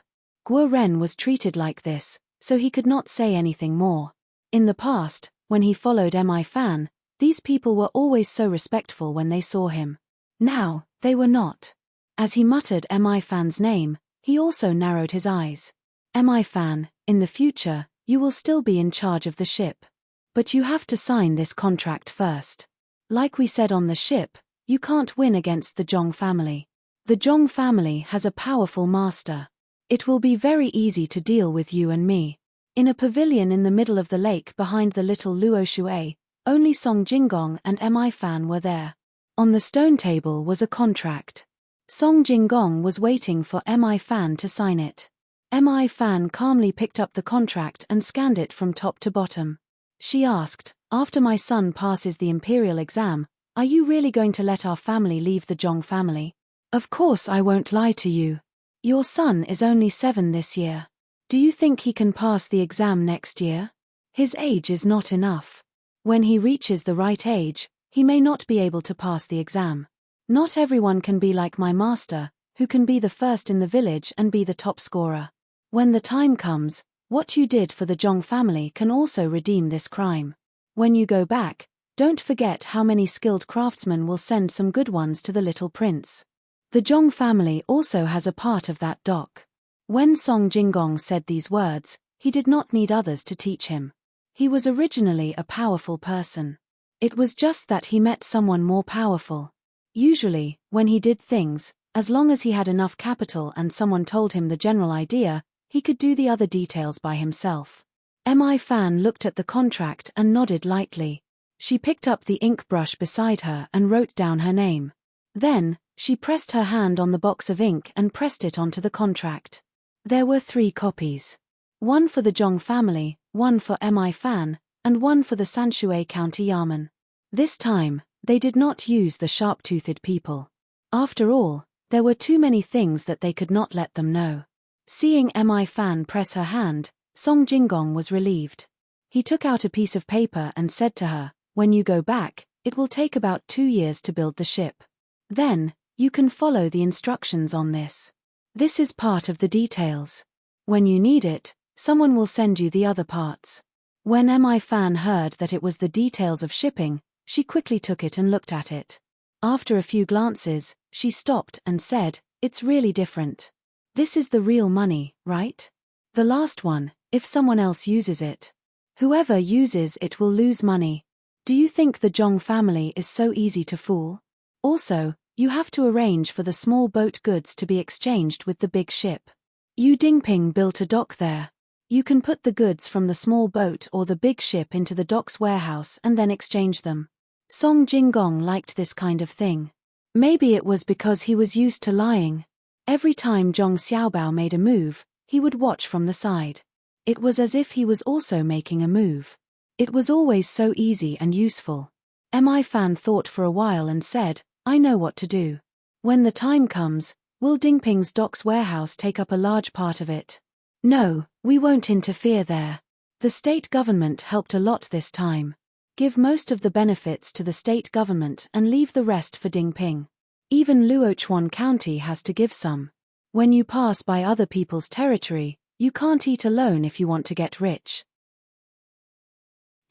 Guo Ren was treated like this, so he could not say anything more. In the past, when he followed Mi Fan, these people were always so respectful when they saw him. Now, they were not. As he muttered Mi Fan's name, he also narrowed his eyes. "Mi Fan, in the future, you will still be in charge of the ship. But you have to sign this contract first. Like we said on the ship, you can't win against the Zhong family. The Zhong family has a powerful master. It will be very easy to deal with you and me." In a pavilion in the middle of the lake behind the little Luo Shui, only Song Jingong and Mi Fan were there. On the stone table was a contract. Song Jingong was waiting for Mi Fan to sign it. Mi Fan calmly picked up the contract and scanned it from top to bottom. She asked, "After my son passes the imperial exam, are you really going to let our family leave the Zhong family?" "Of course I won't lie to you. Your son is only 7 this year. Do you think he can pass the exam next year? His age is not enough. When he reaches the right age, he may not be able to pass the exam. Not everyone can be like my master, who can be the first in the village and be the top scorer. When the time comes, what you did for the Zhong family can also redeem this crime. When you go back, don't forget how many skilled craftsmen will send some good ones to the little prince. The Zhong family also has a part of that dock." When Song Jingong said these words, he did not need others to teach him. He was originally a powerful person. It was just that he met someone more powerful. Usually, when he did things, as long as he had enough capital and someone told him the general idea, he could do the other details by himself. Mi Fan looked at the contract and nodded lightly. She picked up the ink brush beside her and wrote down her name. Then, she pressed her hand on the box of ink and pressed it onto the contract. There were 3 copies. One for the Zhong family, one for Mi Fan, and one for the Sanshui County Yamen. This time, they did not use the sharp-toothed people. After all, there were too many things that they could not let them know. Seeing Mi Fan press her hand, Song Jingong was relieved. He took out a piece of paper and said to her, "When you go back, it will take about 2 years to build the ship. Then, you can follow the instructions on this. This is part of the details. When you need it, someone will send you the other parts. When Mi Fan heard that it was the details of shipping, she quickly took it and looked at it. After a few glances, she stopped and said, "It's really different. This is the real money, right? The last one, if someone else uses it. Whoever uses it will lose money. Do you think the Zhong family is so easy to fool? Also, you have to arrange for the small boat goods to be exchanged with the big ship. Yu Dingping built a dock there. You can put the goods from the small boat or the big ship into the dock's warehouse and then exchange them." Song Jinggong liked this kind of thing. Maybe it was because he was used to lying. Every time Zhong Xiaobao made a move, he would watch from the side. It was as if he was also making a move. It was always so easy and useful. Mi Fan thought for a while and said, "I know what to do. When the time comes, will Dingping's dock's warehouse take up a large part of it? No, we won't interfere there. The state government helped a lot this time. Give most of the benefits to the state government and leave the rest for Dingping. Even Luochuan County has to give some. When you pass by other people's territory, you can't eat alone if you want to get rich.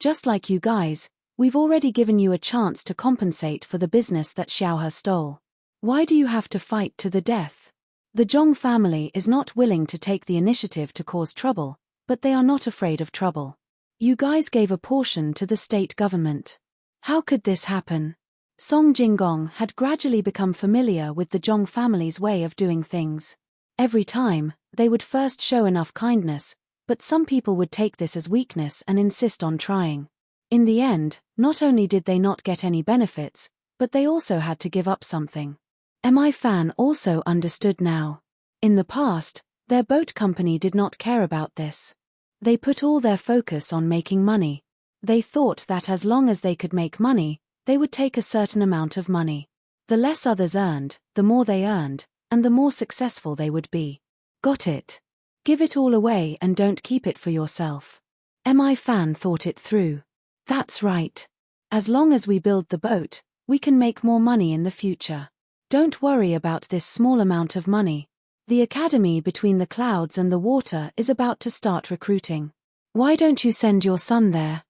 Just like you guys, we've already given you a chance to compensate for the business that Xiaohe stole. Why do you have to fight to the death? The Zhong family is not willing to take the initiative to cause trouble, but they are not afraid of trouble. You guys gave a portion to the state government. How could this happen?" Song Jinggong had gradually become familiar with the Zhong family's way of doing things. Every time, they would first show enough kindness, but some people would take this as weakness and insist on trying. In the end, not only did they not get any benefits, but they also had to give up something. Mi Fan also understood now. In the past, their boat company did not care about this. They put all their focus on making money. They thought that as long as they could make money, they would take a certain amount of money. The less others earned, the more they earned, and the more successful they would be. Got it? Give it all away and don't keep it for yourself. Mi Fan thought it through. That's right. As long as we build the boat, we can make more money in the future. Don't worry about this small amount of money. The academy between the clouds and the water is about to start recruiting. Why don't you send your son there?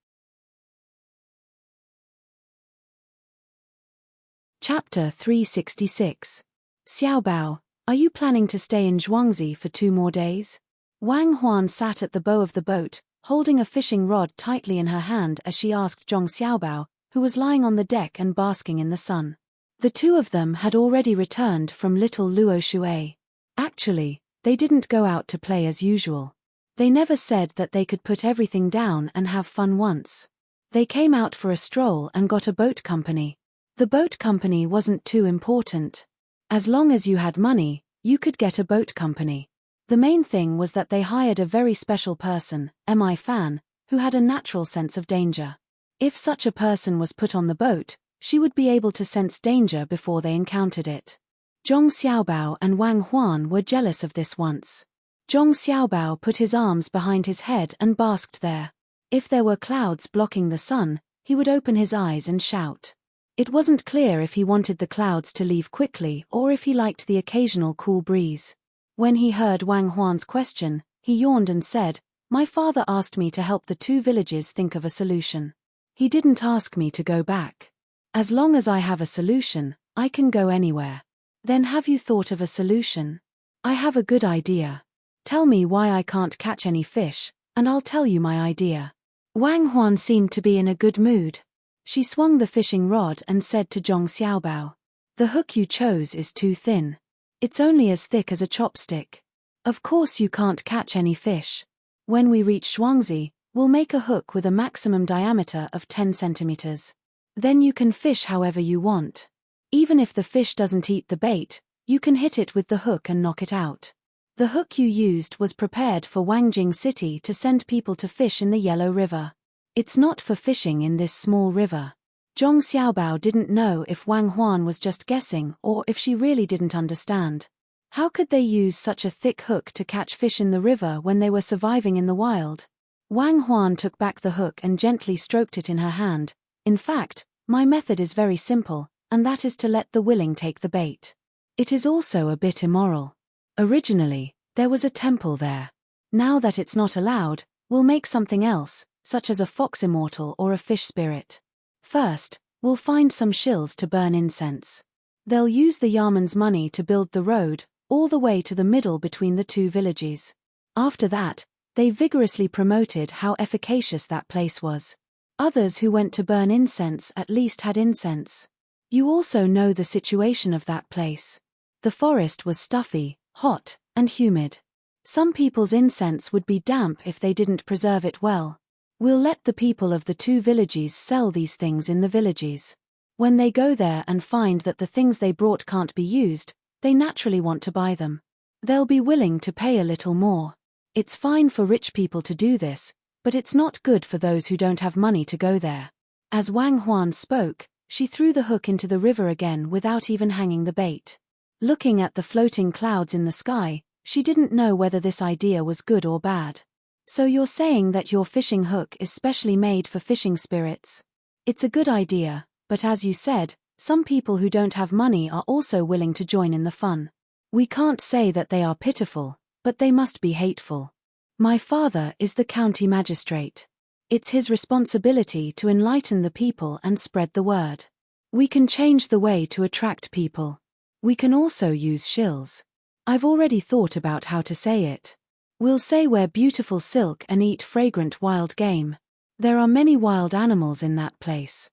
Chapter 366. Xiaobao, are you planning to stay in Zhuangzi for 2 more days? Wang Huan sat at the bow of the boat, holding a fishing rod tightly in her hand as she asked Zhong Xiaobao, who was lying on the deck and basking in the sun. The two of them had already returned from Little Luo Shui. Actually, they didn't go out to play as usual. They never said that they could put everything down and have fun once. They came out for a stroll and got a boat company. The boat company wasn't too important. As long as you had money, you could get a boat company. The main thing was that they hired a very special person, Mi Fan, who had a natural sense of danger. If such a person was put on the boat, she would be able to sense danger before they encountered it. Zhong Xiaobao and Wang Huan were jealous of this once. Zhong Xiaobao put his arms behind his head and basked there. If there were clouds blocking the sun, he would open his eyes and shout. It wasn't clear if he wanted the clouds to leave quickly or if he liked the occasional cool breeze. When he heard Wang Huan's question, he yawned and said, "My father asked me to help the 2 villages think of a solution. He didn't ask me to go back. As long as I have a solution, I can go anywhere." "Then have you thought of a solution?" "I have a good idea. Tell me why I can't catch any fish, and I'll tell you my idea." Wang Huan seemed to be in a good mood. She swung the fishing rod and said to Zhong Xiaobao, "The hook you chose is too thin. It's only as thick as a chopstick. Of course you can't catch any fish. When we reach Zhuangzi, we'll make a hook with a maximum diameter of 10 centimeters. Then you can fish however you want. Even if the fish doesn't eat the bait, you can hit it with the hook and knock it out. The hook you used was prepared for Wangjing City to send people to fish in the Yellow River. It's not for fishing in this small river." Zhong Xiaobao didn't know if Wang Huan was just guessing or if she really didn't understand. How could they use such a thick hook to catch fish in the river when they were surviving in the wild? Wang Huan took back the hook and gently stroked it in her hand. "In fact, my method is very simple, and that is to let the willing take the bait. It is also a bit immoral." Originally, there was a temple there. Now that it's not allowed, we'll make something else, such as a fox immortal or a fish spirit. First, we'll find some shills to burn incense. They'll use the Yaman's money to build the road, all the way to the middle between the two villages. After that, they vigorously promoted how efficacious that place was. Others who went to burn incense at least had incense. You also know the situation of that place. The forest was stuffy, hot, and humid. Some people's incense would be damp if they didn't preserve it well. We'll let the people of the two villages sell these things in the villages. When they go there and find that the things they brought can't be used, they naturally want to buy them. They'll be willing to pay a little more. It's fine for rich people to do this, but it's not good for those who don't have money to go there. As Wang Huan spoke, she threw the hook into the river again without even hanging the bait. Looking at the floating clouds in the sky, she didn't know whether this idea was good or bad. So you're saying that your fishing hook is specially made for fishing spirits? It's a good idea, but as you said, some people who don't have money are also willing to join in the fun. We can't say that they are pitiful, but they must be hateful. My father is the county magistrate. It's his responsibility to enlighten the people and spread the word. We can change the way to attract people. We can also use shills. I've already thought about how to say it. We'll say wear beautiful silk and eat fragrant wild game. There are many wild animals in that place.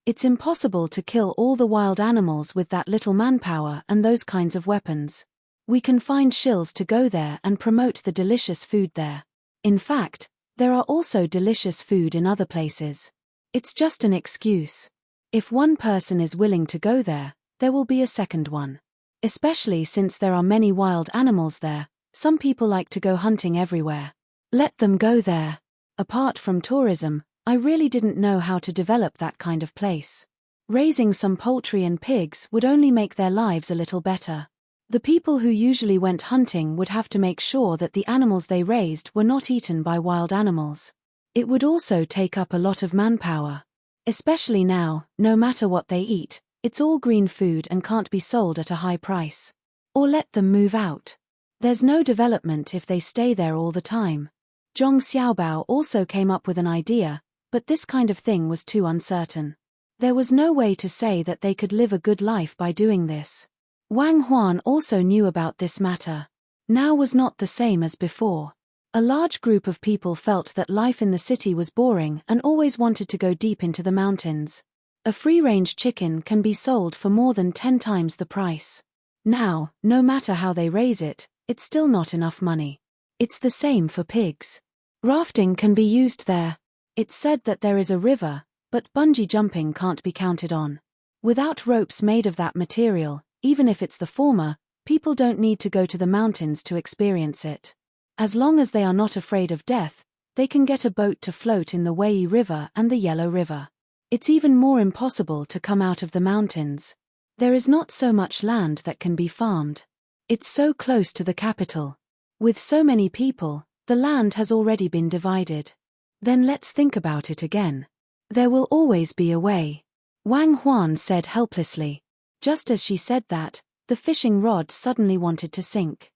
It's impossible to kill all the wild animals with that little manpower and those kinds of weapons. We can find shills to go there and promote the delicious food there. In fact, there are also delicious food in other places. It's just an excuse. If one person is willing to go there, there will be a second one. Especially since there are many wild animals there, some people like to go hunting everywhere. Let them go there. Apart from tourism, I really didn't know how to develop that kind of place. Raising some poultry and pigs would only make their lives a little better. The people who usually went hunting would have to make sure that the animals they raised were not eaten by wild animals. It would also take up a lot of manpower. Especially now, no matter what they eat, it's all green food and can't be sold at a high price. Or let them move out. There's no development if they stay there all the time. Zhong Xiaobao also came up with an idea, but this kind of thing was too uncertain. There was no way to say that they could live a good life by doing this. Wang Huan also knew about this matter. Now was not the same as before. A large group of people felt that life in the city was boring and always wanted to go deep into the mountains. A free-range chicken can be sold for more than 10 times the price. Now, no matter how they raise it, it's still not enough money. It's the same for pigs. Rafting can be used there. It's said that there is a river, but bungee jumping can't be counted on. Without ropes made of that material, even if it's the former, people don't need to go to the mountains to experience it. As long as they are not afraid of death, they can get a boat to float in the Wei River and the Yellow River. It's even more impossible to come out of the mountains. There is not so much land that can be farmed. It's so close to the capital. With so many people, the land has already been divided. Then let's think about it again. There will always be a way. Wang Huan said helplessly. Just as she said that, the fishing rod suddenly wanted to sink.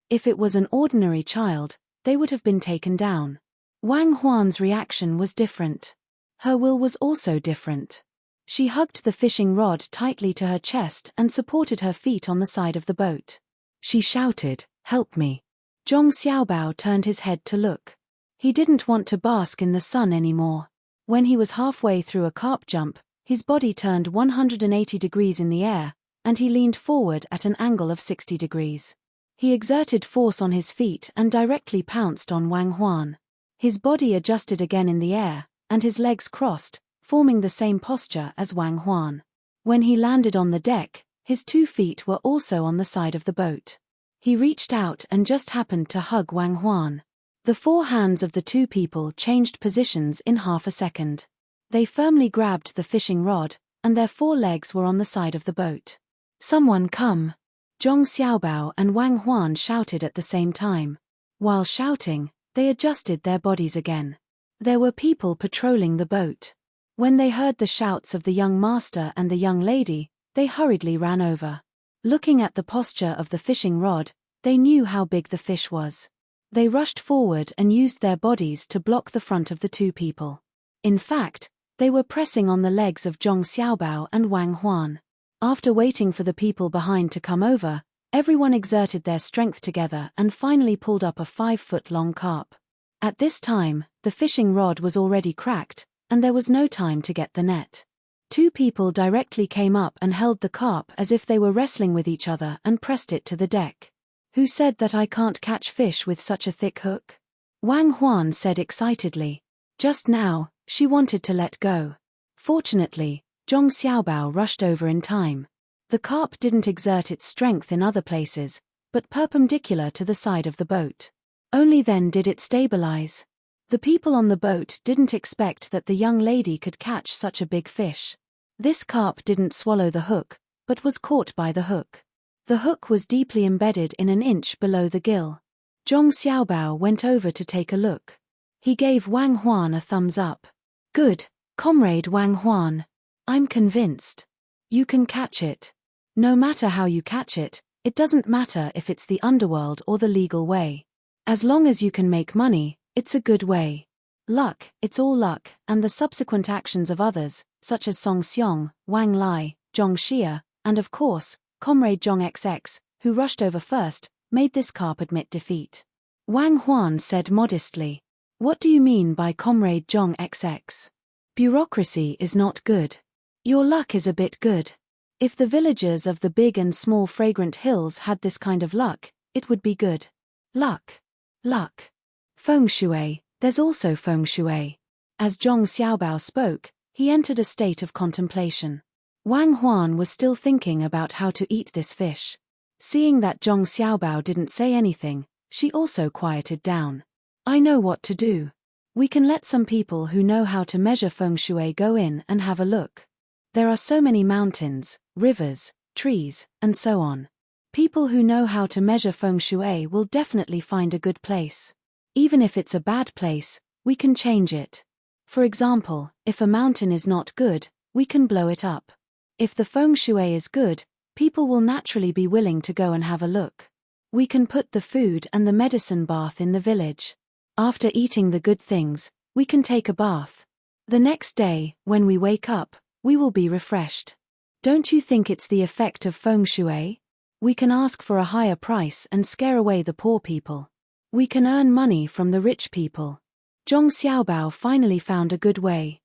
If it was an ordinary child, they would have been taken down. Wang Huan's reaction was different. Her will was also different. She hugged the fishing rod tightly to her chest and supported her feet on the side of the boat. She shouted, "Help me." Zhong Xiaobao turned his head to look. He didn't want to bask in the sun anymore. When he was halfway through a carp jump, his body turned 180 degrees in the air, and he leaned forward at an angle of 60 degrees. He exerted force on his feet and directly pounced on Wang Huan. His body adjusted again in the air, and his legs crossed, forming the same posture as Wang Huan. When he landed on the deck, his 2 feet were also on the side of the boat. He reached out and just happened to hug Wang Huan. The 4 hands of the 2 people changed positions in half a second. They firmly grabbed the fishing rod, and their 4 legs were on the side of the boat. "Someone come!" Zhong Xiaobao and Wang Huan shouted at the same time. While shouting, they adjusted their bodies again. There were people patrolling the boat. When they heard the shouts of the young master and the young lady, they hurriedly ran over. Looking at the posture of the fishing rod, they knew how big the fish was. They rushed forward and used their bodies to block the front of the two people. In fact, they were pressing on the legs of Zhong Xiaobao and Wang Huan. After waiting for the people behind to come over, everyone exerted their strength together and finally pulled up a 5-foot-long carp. At this time, the fishing rod was already cracked, and there was no time to get the net. Two people directly came up and held the carp as if they were wrestling with each other and pressed it to the deck. "Who said that I can't catch fish with such a thick hook?" Wang Huan said excitedly. Just now, she wanted to let go. Fortunately, Zhong Xiaobao rushed over in time. The carp didn't exert its strength in other places, but perpendicular to the side of the boat. Only then did it stabilize. The people on the boat didn't expect that the young lady could catch such a big fish. This carp didn't swallow the hook, but was caught by the hook. The hook was deeply embedded in an inch below the gill. Zhong Xiaobao went over to take a look. He gave Wang Huan a thumbs up. "Good, comrade Wang Huan. I'm convinced. You can catch it. No matter how you catch it, it doesn't matter if it's the underworld or the legal way. As long as you can make money, it's a good way. Luck, it's all luck, and the subsequent actions of others, such as Song Xiong, Wang Lai, Zhong Xia, and of course, Comrade Zhong XX, who rushed over first, made this carp admit defeat." Wang Huan said modestly. "What do you mean by Comrade Zhong XX? Bureaucracy is not good. Your luck is a bit good. If the villagers of the big and small fragrant hills had this kind of luck, it would be good. Luck. Luck. Feng Shui, there's also Feng Shui." As Zhong Xiaobao spoke, he entered a state of contemplation. Wang Huan was still thinking about how to eat this fish. Seeing that Zhong Xiaobao didn't say anything, she also quieted down. "I know what to do. We can let some people who know how to measure Feng Shui go in and have a look. There are so many mountains, rivers, trees, and so on. People who know how to measure Feng Shui will definitely find a good place. Even if it's a bad place, we can change it. For example, if a mountain is not good, we can blow it up. If the Feng Shui is good, people will naturally be willing to go and have a look. We can put the food and the medicine bath in the village. After eating the good things, we can take a bath. The next day, when we wake up, we will be refreshed. Don't you think it's the effect of Feng Shui? We can ask for a higher price and scare away the poor people. We can earn money from the rich people." Zhong Xiaobao finally found a good way.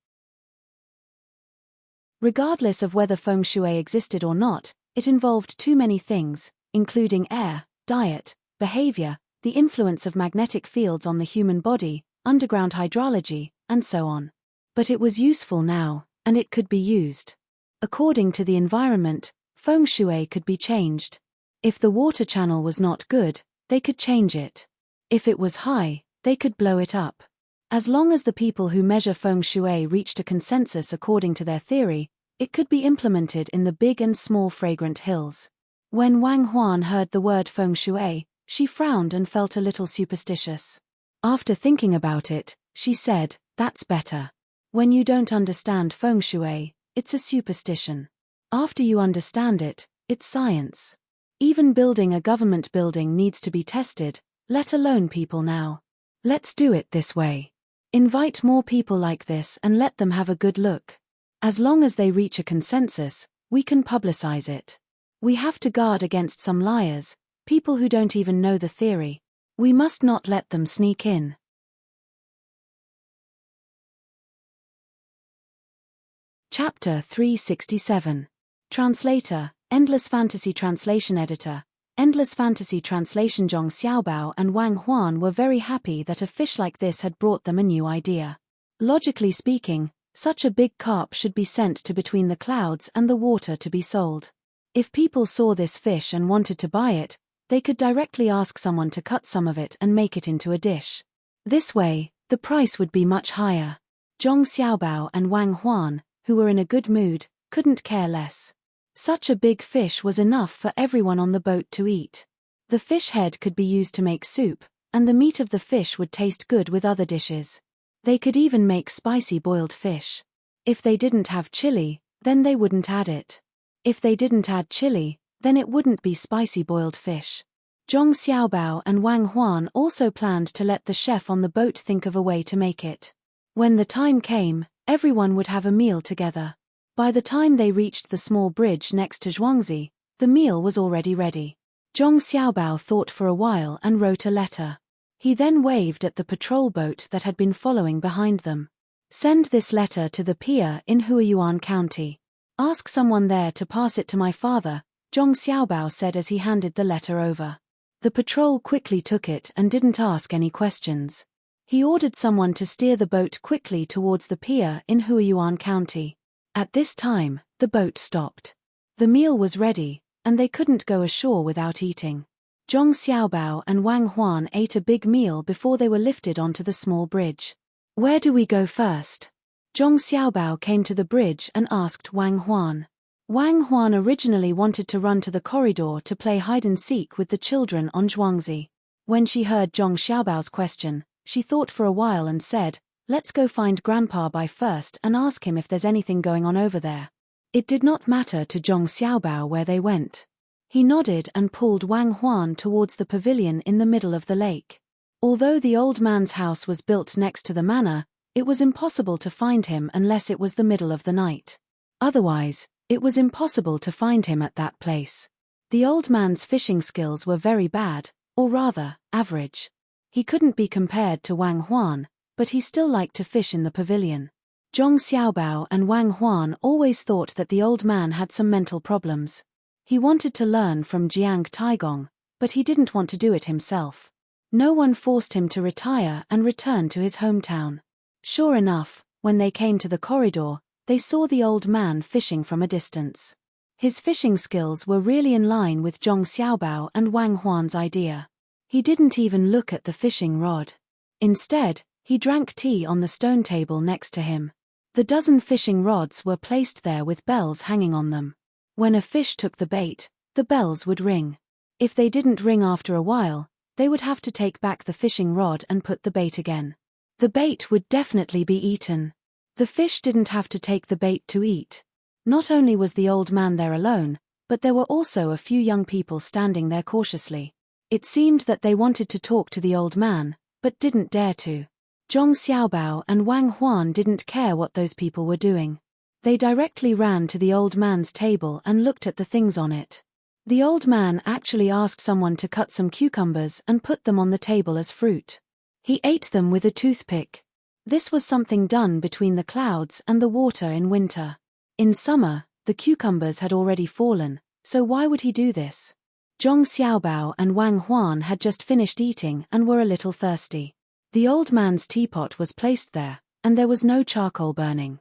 Regardless of whether Feng Shui existed or not, it involved too many things, including air, diet, behavior, the influence of magnetic fields on the human body, underground hydrology, and so on. But it was useful now, and it could be used. According to the environment, Feng Shui could be changed. If the water channel was not good, they could change it. If it was high, they could blow it up. As long as the people who measure Feng Shui reached a consensus according to their theory, it could be implemented in the big and small fragrant hills. When Wang Huan heard the word Feng Shui, she frowned and felt a little superstitious. After thinking about it, she said, "That's better. When you don't understand Feng Shui, it's a superstition. After you understand it, it's science. Even building a government building needs to be tested, let alone people now. Let's do it this way. Invite more people like this and let them have a good look. As long as they reach a consensus, we can publicize it. We have to guard against some liars, people who don't even know the theory. We must not let them sneak in." Chapter 367. Translator, Endless Fantasy Translation Editor. Endless Fantasy Translation. Zhong Xiaobao and Wang Huan were very happy that a fish like this had brought them a new idea. Logically speaking, such a big carp should be sent to between the clouds and the water to be sold. If people saw this fish and wanted to buy it, they could directly ask someone to cut some of it and make it into a dish. This way, the price would be much higher. Zhong Xiaobao and Wang Huan, who were in a good mood, couldn't care less. Such a big fish was enough for everyone on the boat to eat. The fish head could be used to make soup, and the meat of the fish would taste good with other dishes. They could even make spicy boiled fish. If they didn't have chili, then they wouldn't add it. If they didn't add chili, then it wouldn't be spicy boiled fish. Zhong Xiaobao and Wang Huan also planned to let the chef on the boat think of a way to make it. When the time came, everyone would have a meal together. By the time they reached the small bridge next to Zhuangzi, the meal was already ready. Zhong Xiaobao thought for a while and wrote a letter. He then waved at the patrol boat that had been following behind them. Send this letter to the pier in Huayuan County. Ask someone there to pass it to my father, Zhong Xiaobao said as he handed the letter over. The patrol quickly took it and didn't ask any questions. He ordered someone to steer the boat quickly towards the pier in Huayuan County. At this time, the boat stopped. The meal was ready, and they couldn't go ashore without eating. Zhong Xiaobao and Wang Huan ate a big meal before they were lifted onto the small bridge. Where do we go first? Zhong Xiaobao came to the bridge and asked Wang Huan. Wang Huan originally wanted to run to the corridor to play hide-and-seek with the children on Zhuangzi. When she heard Zhong Xiaobao's question, she thought for a while and said, "Let's go find Grandpa Bai first and ask him if there's anything going on over there." It did not matter to Zhong Xiaobao where they went. He nodded and pulled Wang Huan towards the pavilion in the middle of the lake. Although the old man's house was built next to the manor, it was impossible to find him unless it was the middle of the night. Otherwise, it was impossible to find him at that place. The old man's fishing skills were very bad, or rather, average. He couldn't be compared to Wang Huan, but he still liked to fish in the pavilion. Zhong Xiaobao and Wang Huan always thought that the old man had some mental problems. He wanted to learn from Jiang Taigong, but he didn't want to do it himself. No one forced him to retire and return to his hometown. Sure enough, when they came to the corridor, they saw the old man fishing from a distance. His fishing skills were really in line with Zhong Xiaobao and Wang Huan's idea. He didn't even look at the fishing rod. Instead, he drank tea on the stone table next to him. The dozen fishing rods were placed there with bells hanging on them. When a fish took the bait, the bells would ring. If they didn't ring after a while, they would have to take back the fishing rod and put the bait again. The bait would definitely be eaten. The fish didn't have to take the bait to eat. Not only was the old man there alone, but there were also a few young people standing there cautiously. It seemed that they wanted to talk to the old man, but didn't dare to. Zhong Xiaobao and Wang Huan didn't care what those people were doing. They directly ran to the old man's table and looked at the things on it. The old man actually asked someone to cut some cucumbers and put them on the table as fruit. He ate them with a toothpick. This was something done between the clouds and the water in winter. In summer, the cucumbers had already fallen, so why would he do this? Zhong Xiaobao and Wang Huan had just finished eating and were a little thirsty. The old man's teapot was placed there, and there was no charcoal burning.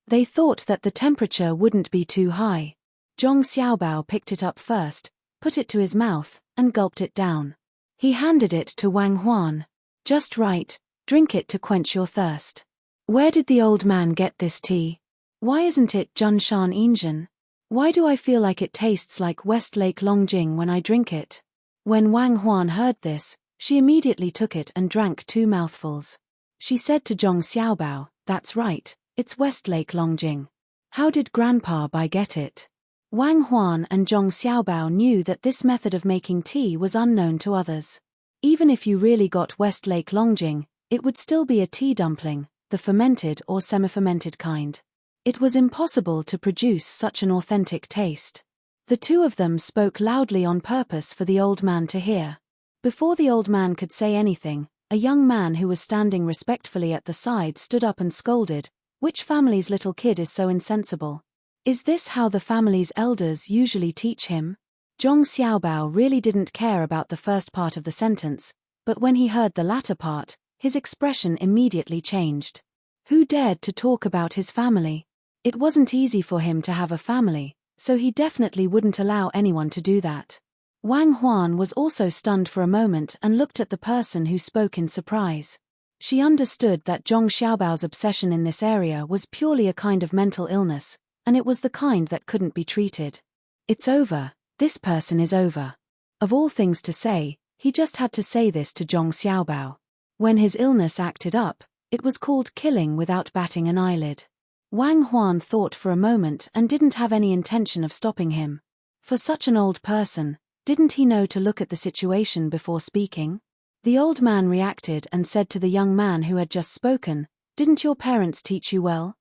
They thought that the temperature wouldn't be too high. Zhong Xiaobao picked it up first, put it to his mouth, and gulped it down. He handed it to Wang Huan. "Just right, drink it to quench your thirst." "Where did the old man get this tea? Why isn't it Junshan Injin? Why do I feel like it tastes like Westlake Longjing when I drink it?" When Wang Huan heard this, she immediately took it and drank 2 mouthfuls. She said to Zhong Xiaobao, "That's right, it's Westlake Longjing. How did Grandpa Bai get it?" Wang Huan and Zhong Xiaobao knew that this method of making tea was unknown to others. Even if you really got Westlake Longjing, it would still be a tea dumpling, the fermented or semi-fermented kind. It was impossible to produce such an authentic taste. The two of them spoke loudly on purpose for the old man to hear. Before the old man could say anything, a young man who was standing respectfully at the side stood up and scolded, "Which family's little kid is so insensible? Is this how the family's elders usually teach him?" Zhong Xiaobao really didn't care about the first part of the sentence, but when he heard the latter part, his expression immediately changed. Who dared to talk about his family? It wasn't easy for him to have a family, so he definitely wouldn't allow anyone to do that. Wang Huan was also stunned for a moment and looked at the person who spoke in surprise. She understood that Zhong Xiaobao's obsession in this area was purely a kind of mental illness, and it was the kind that couldn't be treated. "It's over, this person is over." Of all things to say, he just had to say this to Zhong Xiaobao. When his illness acted up, it was called killing without batting an eyelid. Wang Huan thought for a moment and didn't have any intention of stopping him. For such an old person, didn't he know to look at the situation before speaking? The old man reacted and said to the young man who had just spoken, "Didn't your parents teach you well?"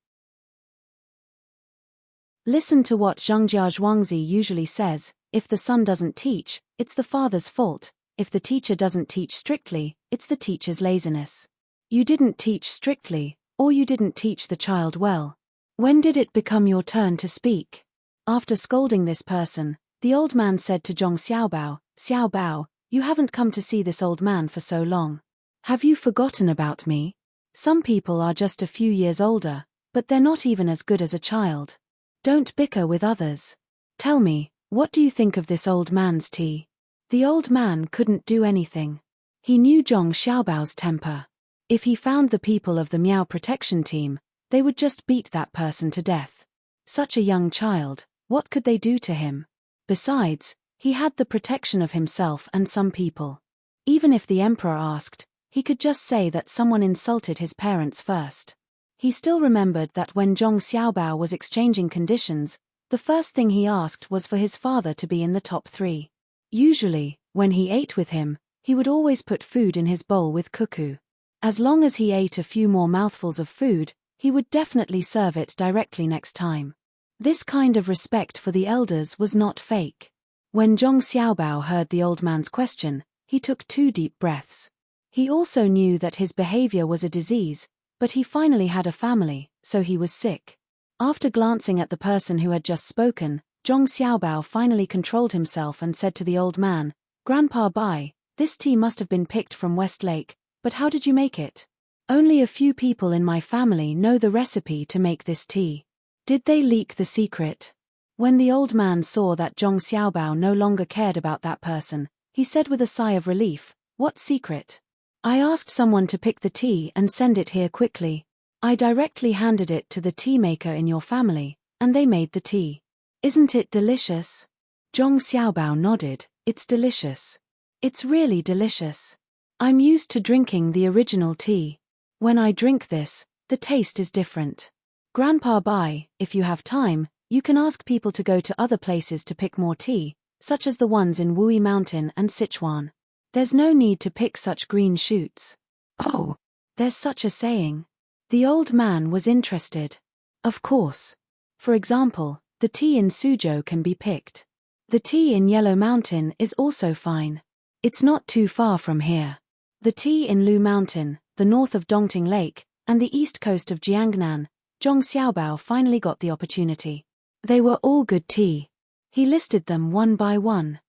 Listen to what Zhengjia Zhuangzi usually says: if the son doesn't teach, it's the father's fault. If the teacher doesn't teach strictly, it's the teacher's laziness. You didn't teach strictly, or you didn't teach the child well. When did it become your turn to speak? After scolding this person, the old man said to Zhong Xiaobao, "Xiaobao, you haven't come to see this old man for so long. Have you forgotten about me? Some people are just a few years older, but they're not even as good as a child. Don't bicker with others. Tell me, what do you think of this old man's tea?" The old man couldn't do anything. He knew Zhong Xiaobao's temper. If he found the people of the Miao protection team, they would just beat that person to death. Such a young child, what could they do to him? Besides, he had the protection of himself and some people. Even if the emperor asked, he could just say that someone insulted his parents first. He still remembered that when Zhong Xiaobao was exchanging conditions, the first thing he asked was for his father to be in the top 3. Usually, when he ate with him, he would always put food in his bowl with cuckoo. As long as he ate a few more mouthfuls of food, he would definitely serve it directly next time. This kind of respect for the elders was not fake. When Zhong Xiaobao heard the old man's question, he took 2 deep breaths. He also knew that his behavior was a disease, but he finally had a family, so he was sick. After glancing at the person who had just spoken, Zhong Xiaobao finally controlled himself and said to the old man, "Grandpa Bai, this tea must have been picked from West Lake, but how did you make it? Only a few people in my family know the recipe to make this tea. Did they leak the secret?" When the old man saw that Zhong Xiaobao no longer cared about that person, he said with a sigh of relief, "What secret? I asked someone to pick the tea and send it here quickly. I directly handed it to the tea maker in your family, and they made the tea. Isn't it delicious?" Zhong Xiaobao nodded. "It's delicious. It's really delicious. I'm used to drinking the original tea. When I drink this, the taste is different. Grandpa Bai, if you have time, you can ask people to go to other places to pick more tea, such as the ones in Wui Mountain and Sichuan. There's no need to pick such green shoots." "Oh, there's such a saying." The old man was interested. "Of course. For example, the tea in Suzhou can be picked. The tea in Yellow Mountain is also fine. It's not too far from here. The tea in Lu Mountain, the north of Dongting Lake, and the east coast of Jiangnan." Zhong Xiaobao finally got the opportunity. They were all good tea. He listed them one by one.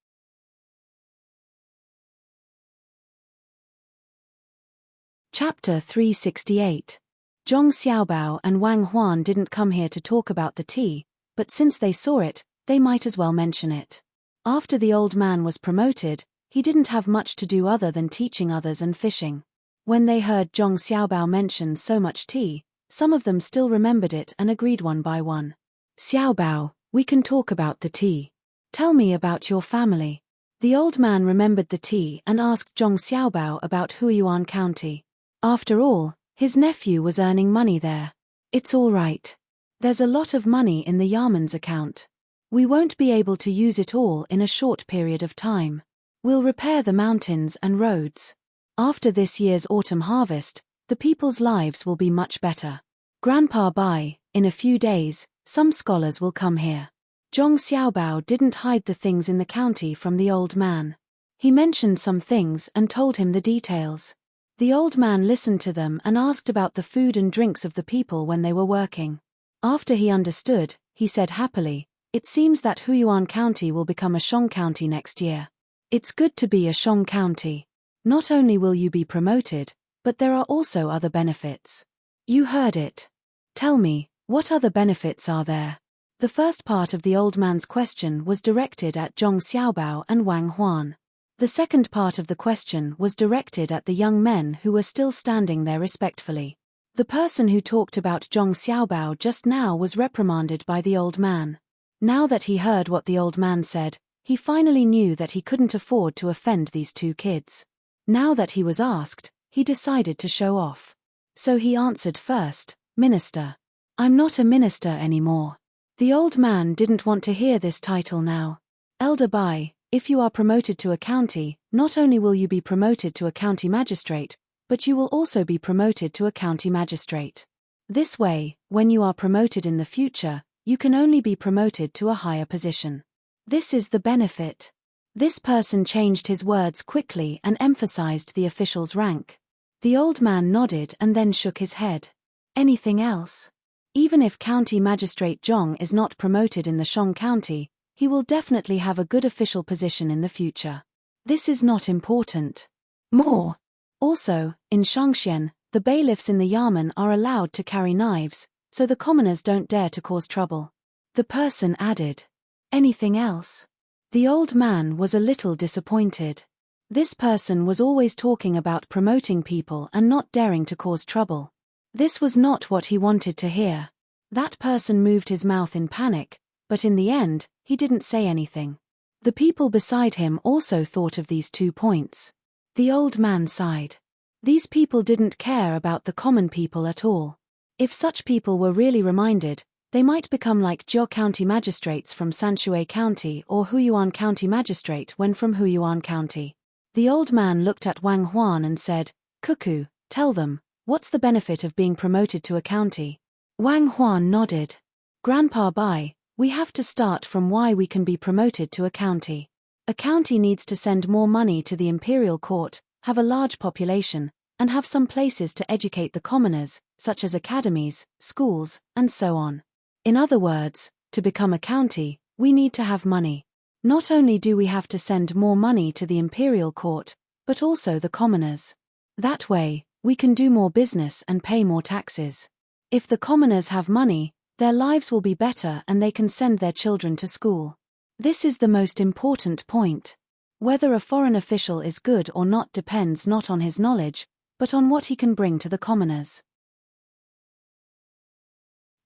Chapter 368. Zhong Xiaobao and Wang Huan didn't come here to talk about the tea, but since they saw it, they might as well mention it. After the old man was promoted, he didn't have much to do other than teaching others and fishing. When they heard Zhong Xiaobao mention so much tea, some of them still remembered it and agreed one by one. "Xiaobao, we can talk about the tea. Tell me about your family." The old man remembered the tea and asked Zhong Xiaobao about Huiyuan County. After all, his nephew was earning money there. "It's all right. There's a lot of money in the Yarman's account. We won't be able to use it all in a short period of time. We'll repair the mountains and roads. After this year's autumn harvest, the people's lives will be much better. Grandpa Bai, in a few days, some scholars will come here." Zhong Xiaobao didn't hide the things in the county from the old man. He mentioned some things and told him the details. The old man listened to them and asked about the food and drinks of the people when they were working. After he understood, he said happily, "It seems that Huiyuan County will become a Shong County next year. It's good to be a Shong County. Not only will you be promoted, but there are also other benefits." "You heard it. Tell me, what other benefits are there?" The first part of the old man's question was directed at Zhong Xiaobao and Wang Huan. The second part of the question was directed at the young men who were still standing there respectfully. The person who talked about Zhong Xiaobao just now was reprimanded by the old man. Now that he heard what the old man said, he finally knew that he couldn't afford to offend these 2 kids. Now that he was asked, he decided to show off. So he answered first, "Minister." I'm not a minister anymore. The old man didn't want to hear this title now. Elder Bai, if you are promoted to a county, not only will you be promoted to a county magistrate, but you will also be promoted to a county magistrate. This way, when you are promoted in the future, you can only be promoted to a higher position. This is the benefit. This person changed his words quickly and emphasized the official's rank. The old man nodded and then shook his head. Anything else? Even if County Magistrate Zhong is not promoted in the Shong County, he will definitely have a good official position in the future. This is not important. More. Also, in Shangxian, the bailiffs in the yamen are allowed to carry knives, so the commoners don't dare to cause trouble. The person added. Anything else? The old man was a little disappointed. This person was always talking about promoting people and not daring to cause trouble. This was not what he wanted to hear. That person moved his mouth in panic, but in the end, he didn't say anything. The people beside him also thought of these 2 points. The old man sighed. These people didn't care about the common people at all. If such people were really reminded, they might become like Zhou County magistrates from Sanshui County or Huyuan County magistrate when from Huyuan County. The old man looked at Wang Huan and said, Cuckoo, tell them, what's the benefit of being promoted to a county? Wang Huan nodded. Grandpa Bai, we have to start from why we can be promoted to a county. A county needs to send more money to the imperial court, have a large population, and have some places to educate the commoners, such as academies, schools, and so on. In other words, to become a county, we need to have money. Not only do we have to send more money to the imperial court, but also the commoners. That way, we can do more business and pay more taxes. If the commoners have money, their lives will be better and they can send their children to school. This is the most important point. Whether a foreign official is good or not depends not on his knowledge, but on what he can bring to the commoners.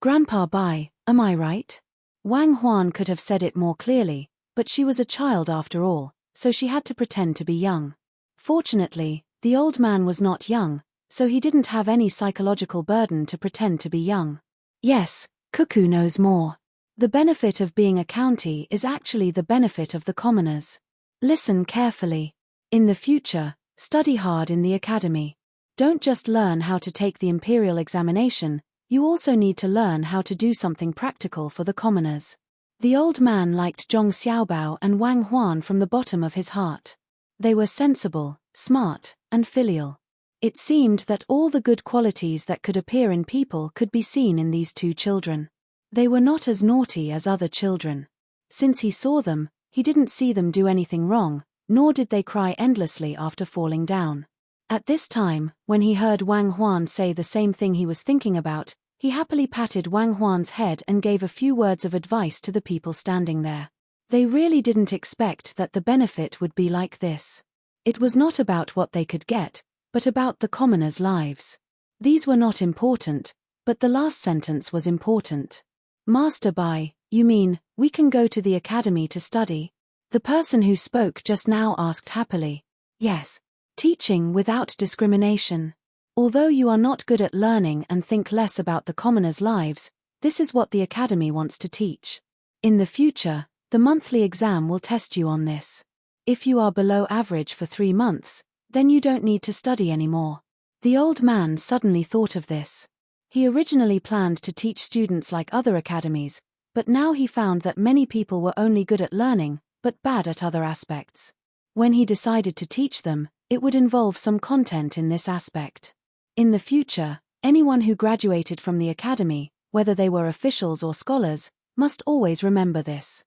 Grandpa Bai, am I right? Wang Huan could have said it more clearly, but she was a child after all, so she had to pretend to be young. Fortunately, the old man was not young, so he didn't have any psychological burden to pretend to be young. Yes, Cuckoo knows more. The benefit of being a county is actually the benefit of the commoners. Listen carefully. In the future, study hard in the academy. Don't just learn how to take the imperial examination, you also need to learn how to do something practical for the commoners. The old man liked Zhong Xiaobao and Wang Huan from the bottom of his heart. They were sensible, smart, and filial. It seemed that all the good qualities that could appear in people could be seen in these 2 children. They were not as naughty as other children. Since he saw them, he didn't see them do anything wrong, nor did they cry endlessly after falling down. At this time, when he heard Wang Huan say the same thing he was thinking about, he happily patted Wang Huan's head and gave a few words of advice to the people standing there. They really didn't expect that the benefit would be like this. It was not about what they could get, but about the commoners' lives. These were not important, but the last sentence was important. Master Bai, you mean, we can go to the academy to study? The person who spoke just now asked happily. Yes. Teaching without discrimination. Although you are not good at learning and think less about the commoners' lives, this is what the academy wants to teach. In the future, the monthly exam will test you on this. If you are below average for 3 months, then you don't need to study anymore. The old man suddenly thought of this. He originally planned to teach students like other academies, but now he found that many people were only good at learning, but bad at other aspects. When he decided to teach them, it would involve some content in this aspect. In the future, anyone who graduated from the academy, whether they were officials or scholars, must always remember this.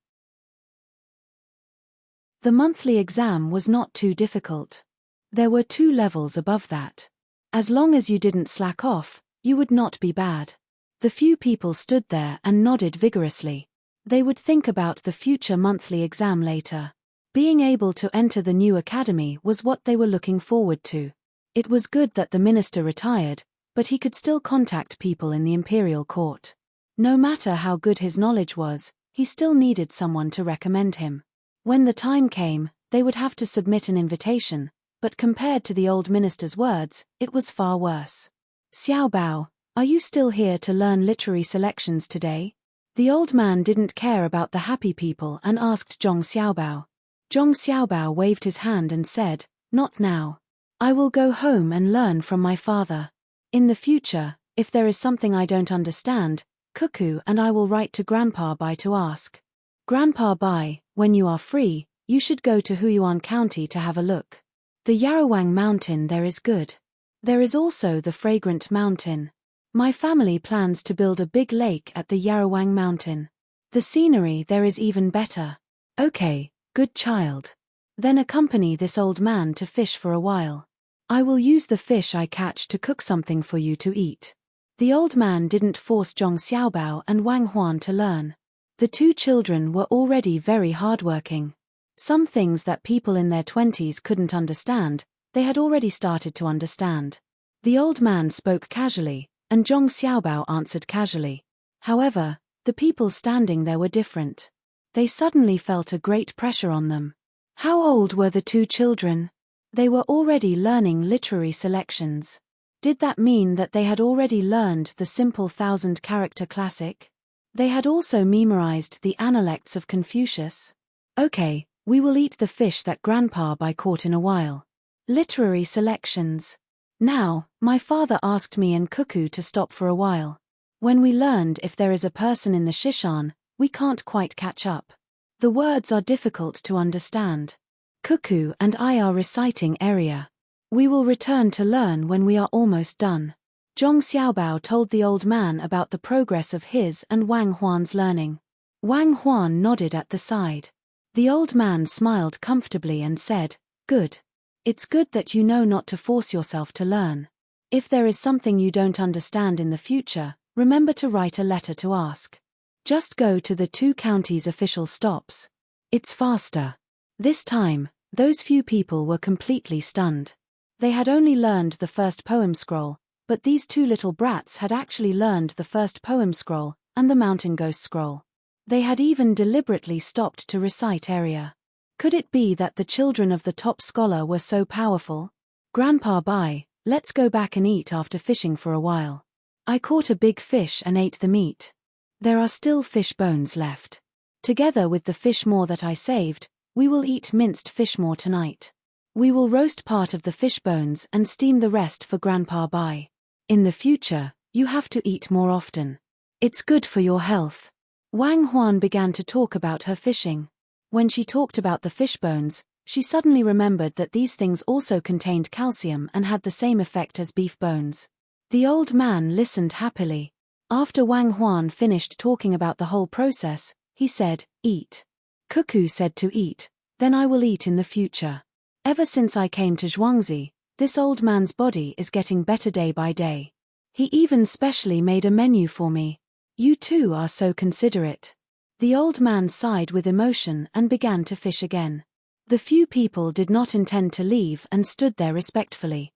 The monthly exam was not too difficult. There were 2 levels above that. As long as you didn't slack off, you would not be bad. The few people stood there and nodded vigorously. They would think about the future monthly exam later. Being able to enter the new academy was what they were looking forward to. It was good that the minister retired, but he could still contact people in the imperial court. No matter how good his knowledge was, he still needed someone to recommend him. When the time came, they would have to submit an invitation, but compared to the old minister's words, it was far worse. Xiaobao, Are you still here to learn literary selections today? The old man didn't care about the happy people and asked Zhong Xiaobao. Zhong Xiaobao waved his hand and said, "Not now. I will go home and learn from my father. In the future, if there is something I don't understand, Cuckoo and I will write to Grandpa Bai to ask. Grandpa Bai, when you are free, you should go to Huiyuan County to have a look. The Yarawang Mountain there is good. There is also the Fragrant Mountain. My family plans to build a big lake at the Yarawang Mountain. The scenery there is even better." "Okay, good child. Then accompany this old man to fish for a while. I will use the fish I catch to cook something for you to eat." The old man didn't force Zhong Xiaobao and Wang Huan to learn. The two children were already very hardworking. Some things that people in their 20s couldn't understand, they had already started to understand. The old man spoke casually, and Zhong Xiaobao answered casually. However, the people standing there were different. They suddenly felt a great pressure on them. How old were the two children? They were already learning literary selections. Did that mean that they had already learned the simple 1,000-character classic? They had also memorized the Analects of Confucius? "Okay, we will eat the fish that Grandpa Bai caught in a while." Literary selections. Now, my father asked me and Cuckoo to stop for a while. When we learned if there is a person in the Shishan, we can't quite catch up. The words are difficult to understand. Cuckoo and I are reciting area. We will return to learn when we are almost done. Zhong Xiaobao told the old man about the progress of his and Wang Huan's learning. Wang Huan nodded at the side. The old man smiled comfortably and said, "Good. It's good that you know not to force yourself to learn. If there is something you don't understand in the future, remember to write a letter to ask. Just go to the two counties' official stops. It's faster." This time, those few people were completely stunned. They had only learned the first poem scroll, but these two little brats had actually learned the first poem scroll and the Mountain Ghost scroll. They had even deliberately stopped to recite area. Could it be that the children of the top scholar were so powerful? "Grandpa Bai, let's go back and eat after fishing for a while. I caught a big fish and ate the meat. There are still fish bones left. Together with the fish more that I saved, we will eat minced fish more tonight. We will roast part of the fish bones and steam the rest for Grandpa Bai. In the future, you have to eat more often. It's good for your health." Wang Huan began to talk about her fishing. When she talked about the fish bones, she suddenly remembered that these things also contained calcium and had the same effect as beef bones. The old man listened happily. After Wang Huan finished talking about the whole process, he said, "Eat." Cuckoo said to eat, "Then I will eat in the future. Ever since I came to Zhuangzi, this old man's body is getting better day by day. He even specially made a menu for me. You two are so considerate." The old man sighed with emotion and began to fish again. The few people did not intend to leave and stood there respectfully.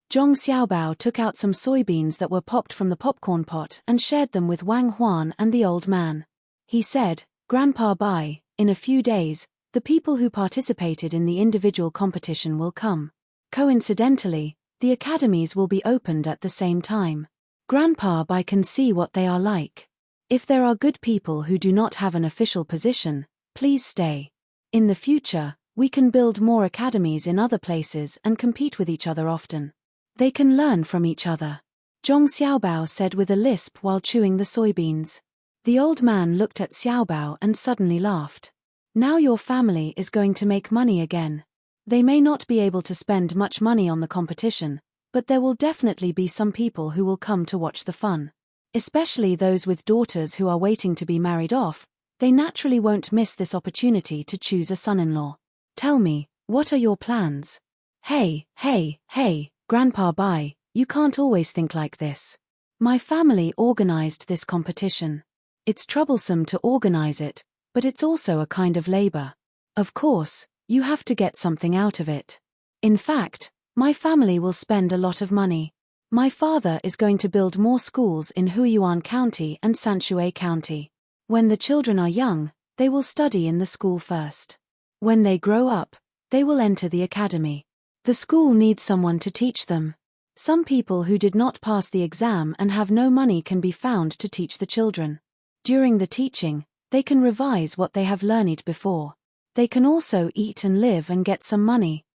Zhong Xiaobao took out some soybeans that were popped from the popcorn pot and shared them with Wang Huan and the old man. He said, "Grandpa Bai, in a few days, the people who participated in the individual competition will come. Coincidentally, the academies will be opened at the same time. Grandpa Bai can see what they are like. If there are good people who do not have an official position, please stay. In the future, we can build more academies in other places and compete with each other often. They can learn from each other." Zhong Xiaobao said with a lisp while chewing the soybeans. The old man looked at Xiaobao and suddenly laughed. "Now your family is going to make money again. They may not be able to spend much money on the competition, but there will definitely be some people who will come to watch the fun. Especially those with daughters who are waiting to be married off, they naturally won't miss this opportunity to choose a son-in-law. Tell me, what are your plans?" Hey, Grandpa Bai, you can't always think like this. My family organized this competition. It's troublesome to organize it, but it's also a kind of labor. Of course, you have to get something out of it. In fact, my family will spend a lot of money. My father is going to build more schools in Huiyuan County and Sanshui County. When the children are young, they will study in the school first. When they grow up, they will enter the academy. The school needs someone to teach them. Some people who did not pass the exam and have no money can be found to teach the children. During the teaching, they can revise what they have learned before. They can also eat and live and get some money.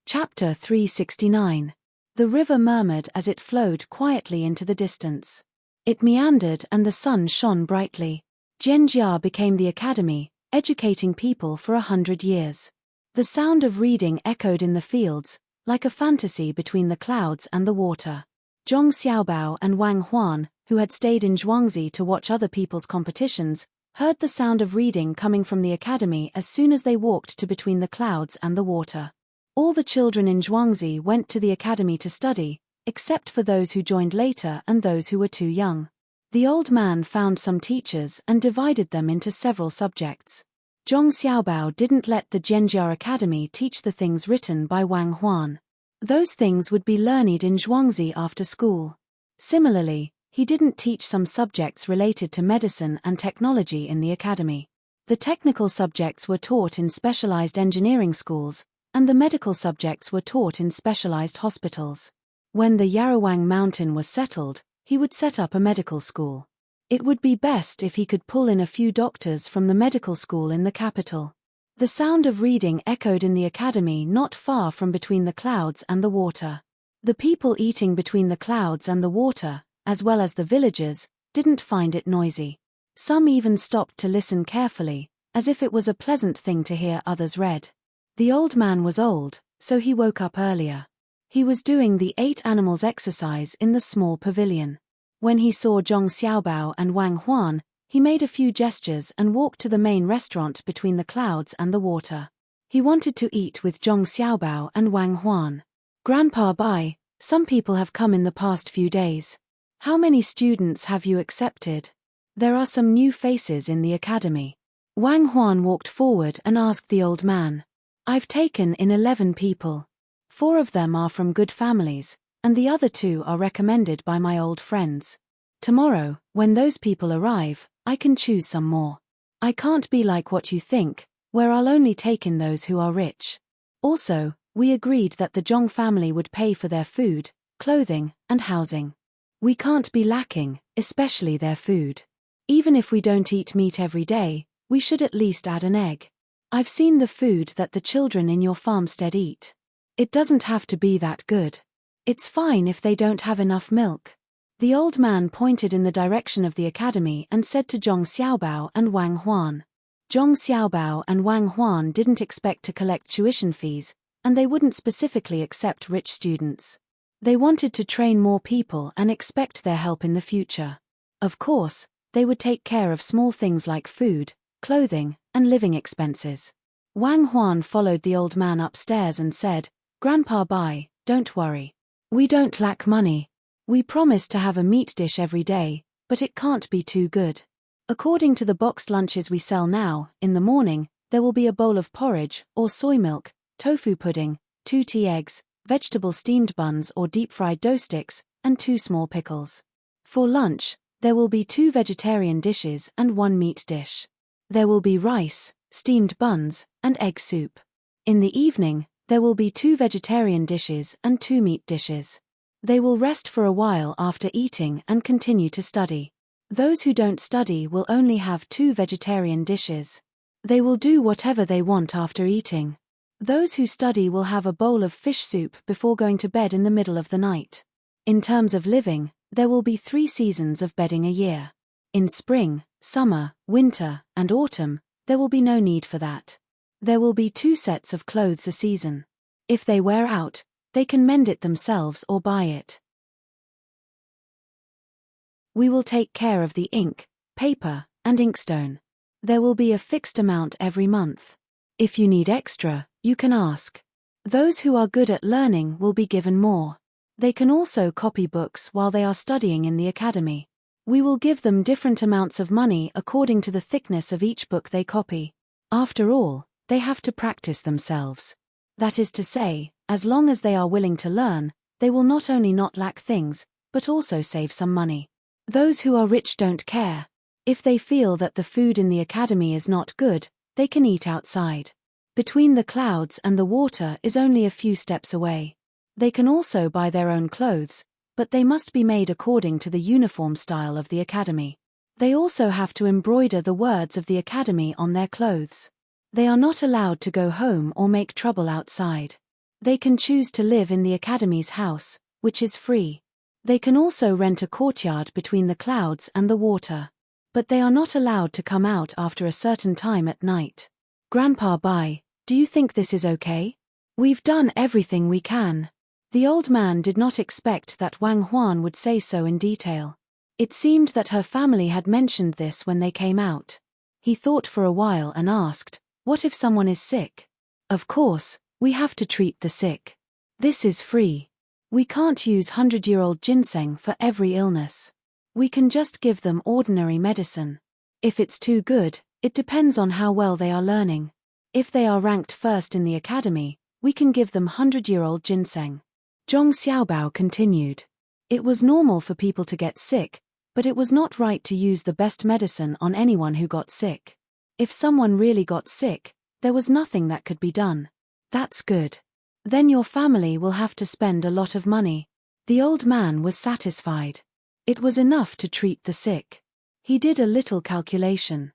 Chapter 369. The river murmured as it flowed quietly into the distance. It meandered and the sun shone brightly. Jianjia became the academy, educating people for 100 years. The sound of reading echoed in the fields, like a fantasy between the clouds and the water. Zhong Xiaobao and Wang Huan, who had stayed in Zhuangzi to watch other people's competitions, heard the sound of reading coming from the academy as soon as they walked to between the clouds and the water. All the children in Zhuangzi went to the academy to study, except for those who joined later and those who were too young. The old man found some teachers and divided them into several subjects. Zhong Xiaobao didn't let the Jianjia Academy teach the things written by Wang Huan. Those things would be learned in Zhuangzi after school. Similarly, he didn't teach some subjects related to medicine and technology in the academy. The technical subjects were taught in specialized engineering schools, and the medical subjects were taught in specialized hospitals. When the Yarawang mountain was settled, he would set up a medical school. It would be best if he could pull in a few doctors from the medical school in the capital. The sound of reading echoed in the academy not far from between the clouds and the water. The people eating between the clouds and the water, as well as the villagers, didn't find it noisy. Some even stopped to listen carefully, as if it was a pleasant thing to hear others read. The old man was old, so he woke up earlier. He was doing the 8 animals exercise in the small pavilion. When he saw Zhong Xiaobao and Wang Huan, he made a few gestures and walked to the main restaurant between the clouds and the water. He wanted to eat with Zhong Xiaobao and Wang Huan. Grandpa Bai, some people have come in the past few days. How many students have you accepted? There are some new faces in the academy. Wang Huan walked forward and asked the old man. I've taken in 11 people. 4 of them are from good families, and the other 2 are recommended by my old friends. Tomorrow, when those people arrive, I can choose some more. I can't be like what you think, where I'll only take in those who are rich. Also, we agreed that the Zhong family would pay for their food, clothing, and housing. We can't be lacking, especially their food. Even if we don't eat meat every day, we should at least add an egg. I've seen the food that the children in your farmstead eat. It doesn't have to be that good. It's fine if they don't have enough milk. The old man pointed in the direction of the academy and said to Zhong Xiaobao and Wang Huan. Zhong Xiaobao and Wang Huan didn't expect to collect tuition fees, and they wouldn't specifically accept rich students. They wanted to train more people and expect their help in the future. Of course, they would take care of small things like food, clothing, and living expenses. Wang Huan followed the old man upstairs and said, Grandpa Bai, don't worry. We don't lack money. We promise to have a meat dish every day, but it can't be too good. According to the boxed lunches we sell now, in the morning, there will be a bowl of porridge, or soy milk, tofu pudding, 2 tea eggs, vegetable steamed buns or deep-fried dough sticks, and 2 small pickles. For lunch, there will be 2 vegetarian dishes and 1 meat dish. There will be rice, steamed buns, and egg soup. In the evening, there will be 2 vegetarian dishes and 2 meat dishes. They will rest for a while after eating and continue to study. Those who don't study will only have 2 vegetarian dishes. They will do whatever they want after eating. Those who study will have a bowl of fish soup before going to bed in the middle of the night. In terms of living, there will be 3 seasons of bedding a year. In spring, summer, winter, and autumn, there will be no need for that. There will be 2 sets of clothes a season. If they wear out, they can mend it themselves or buy it. We will take care of the ink, paper, and inkstone. There will be a fixed amount every month. If you need extra, you can ask. Those who are good at learning will be given more. They can also copy books while they are studying in the academy. We will give them different amounts of money according to the thickness of each book they copy. After all, they have to practice themselves. That is to say, as long as they are willing to learn, they will not only not lack things, but also save some money. Those who are rich don't care. If they feel that the food in the academy is not good, they can eat outside. Between the clouds and the water is only a few steps away. They can also buy their own clothes, but they must be made according to the uniform style of the academy. They also have to embroider the words of the academy on their clothes. They are not allowed to go home or make trouble outside. They can choose to live in the academy's house, which is free. They can also rent a courtyard between the clouds and the water. But they are not allowed to come out after a certain time at night. Grandpa Bai, do you think this is okay? We've done everything we can. The old man did not expect that Wang Huan would say so in detail. It seemed that her family had mentioned this when they came out. He thought for a while and asked, "What if someone is sick?" "Of course, we have to treat the sick. This is free. We can't use 100-year-old ginseng for every illness. We can just give them ordinary medicine. If it's too good, it depends on how well they are learning. If they are ranked first in the academy, we can give them 100-year-old ginseng." Zhong Xiaobao continued. It was normal for people to get sick, but it was not right to use the best medicine on anyone who got sick. If someone really got sick, there was nothing that could be done. "That's good. Then your family will have to spend a lot of money." The old man was satisfied. It was enough to treat the sick. He did a little calculation.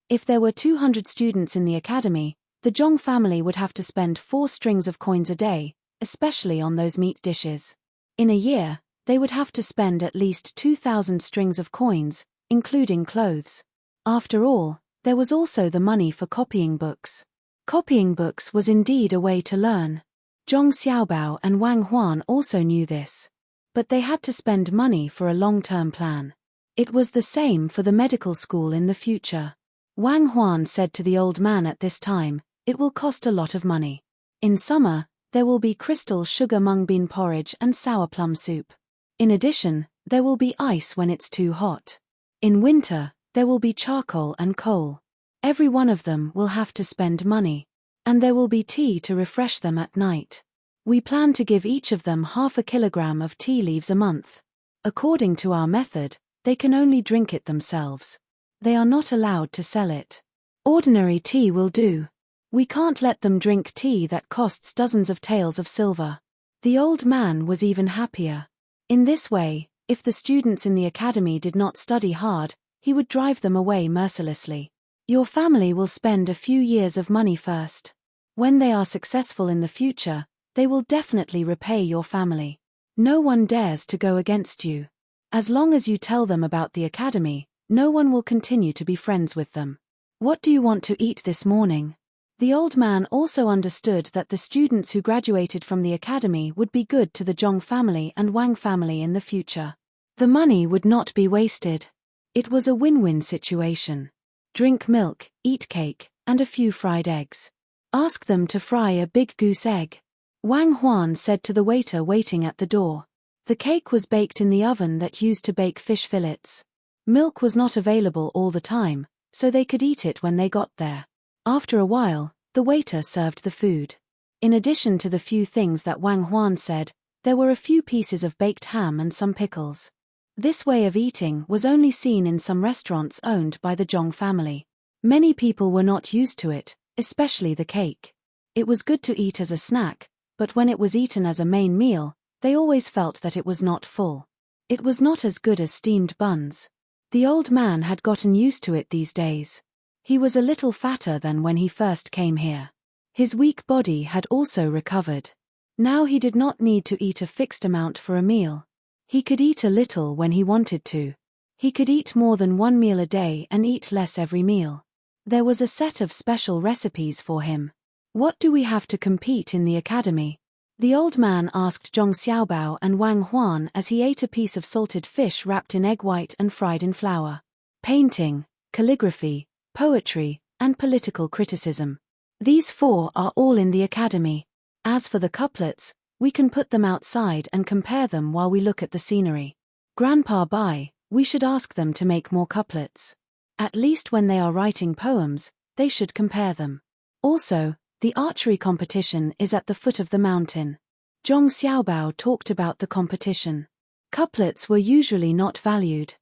If there were 200 students in the academy, the Zhong family would have to spend 4 strings of coins a day, especially on those meat dishes. In a year, they would have to spend at least 2,000 strings of coins, including clothes. After all, there was also the money for copying books. Copying books was indeed a way to learn. Zhong Xiaobao and Wang Huan also knew this. But they had to spend money for a long-term plan. It was the same for the medical school in the future. Wang Huan said to the old man at this time, "It will cost a lot of money. In summer, there will be crystal sugar mung bean porridge and sour plum soup. In addition, there will be ice when it's too hot. In winter, there will be charcoal and coal. Every one of them will have to spend money. And there will be tea to refresh them at night. We plan to give each of them 0.5 kilogram of tea leaves a month. According to our method, they can only drink it themselves. They are not allowed to sell it. Ordinary tea will do. We can't let them drink tea that costs dozens of taels of silver." The old man was even happier. In this way, if the students in the academy did not study hard, he would drive them away mercilessly. "Your family will spend a few years of money first. When they are successful in the future, they will definitely repay your family. No one dares to go against you. As long as you tell them about the academy, no one will continue to be friends with them. What do you want to eat this morning?" The old man also understood that the students who graduated from the academy would be good to the Zhong family and Wang family in the future. The money would not be wasted. It was a win-win situation. Drink milk, eat cake, and a few fried eggs. Ask them to fry a big goose egg. Wang Huan said to the waiter waiting at the door. The cake was baked in the oven that used to bake fish fillets. Milk was not available all the time, so they could eat it when they got there. After a while, the waiter served the food. In addition to the few things that Wang Huan said, there were a few pieces of baked ham and some pickles. This way of eating was only seen in some restaurants owned by the Zhong family. Many people were not used to it, especially the cake. It was good to eat as a snack, but when it was eaten as a main meal, they always felt that it was not full. It was not as good as steamed buns. The old man had gotten used to it these days. He was a little fatter than when he first came here. His weak body had also recovered. Now he did not need to eat a fixed amount for a meal. He could eat a little when he wanted to. He could eat more than 1 meal a day and eat less every meal. There was a set of special recipes for him. "What do we have to compete in the academy?" The old man asked Zhong Xiaobao and Wang Huan as he ate a piece of salted fish wrapped in egg white and fried in flour. "Painting, calligraphy, poetry, and political criticism. These 4 are all in the academy. As for the couplets, we can put them outside and compare them while we look at the scenery. Grandpa Bai, we should ask them to make more couplets. At least when they are writing poems, they should compare them. Also, the archery competition is at the foot of the mountain." Zhong Xiaobao talked about the competition. Couplets were usually not valued.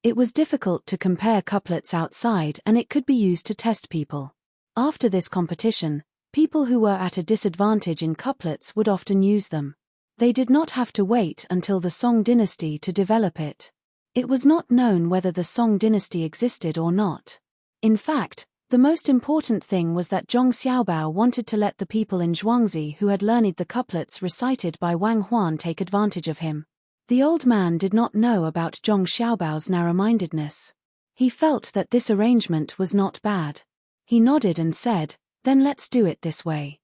It was difficult to compare couplets outside, and it could be used to test people. After this competition, people who were at a disadvantage in couplets would often use them. They did not have to wait until the Song dynasty to develop it. It was not known whether the Song dynasty existed or not. In fact, the most important thing was that Zhong Xiaobao wanted to let the people in Zhuangzi who had learned the couplets recited by Wang Huan take advantage of him. The old man did not know about Zhong Xiaobao's narrow-mindedness. He felt that this arrangement was not bad. He nodded and said, "Then let's do it this way."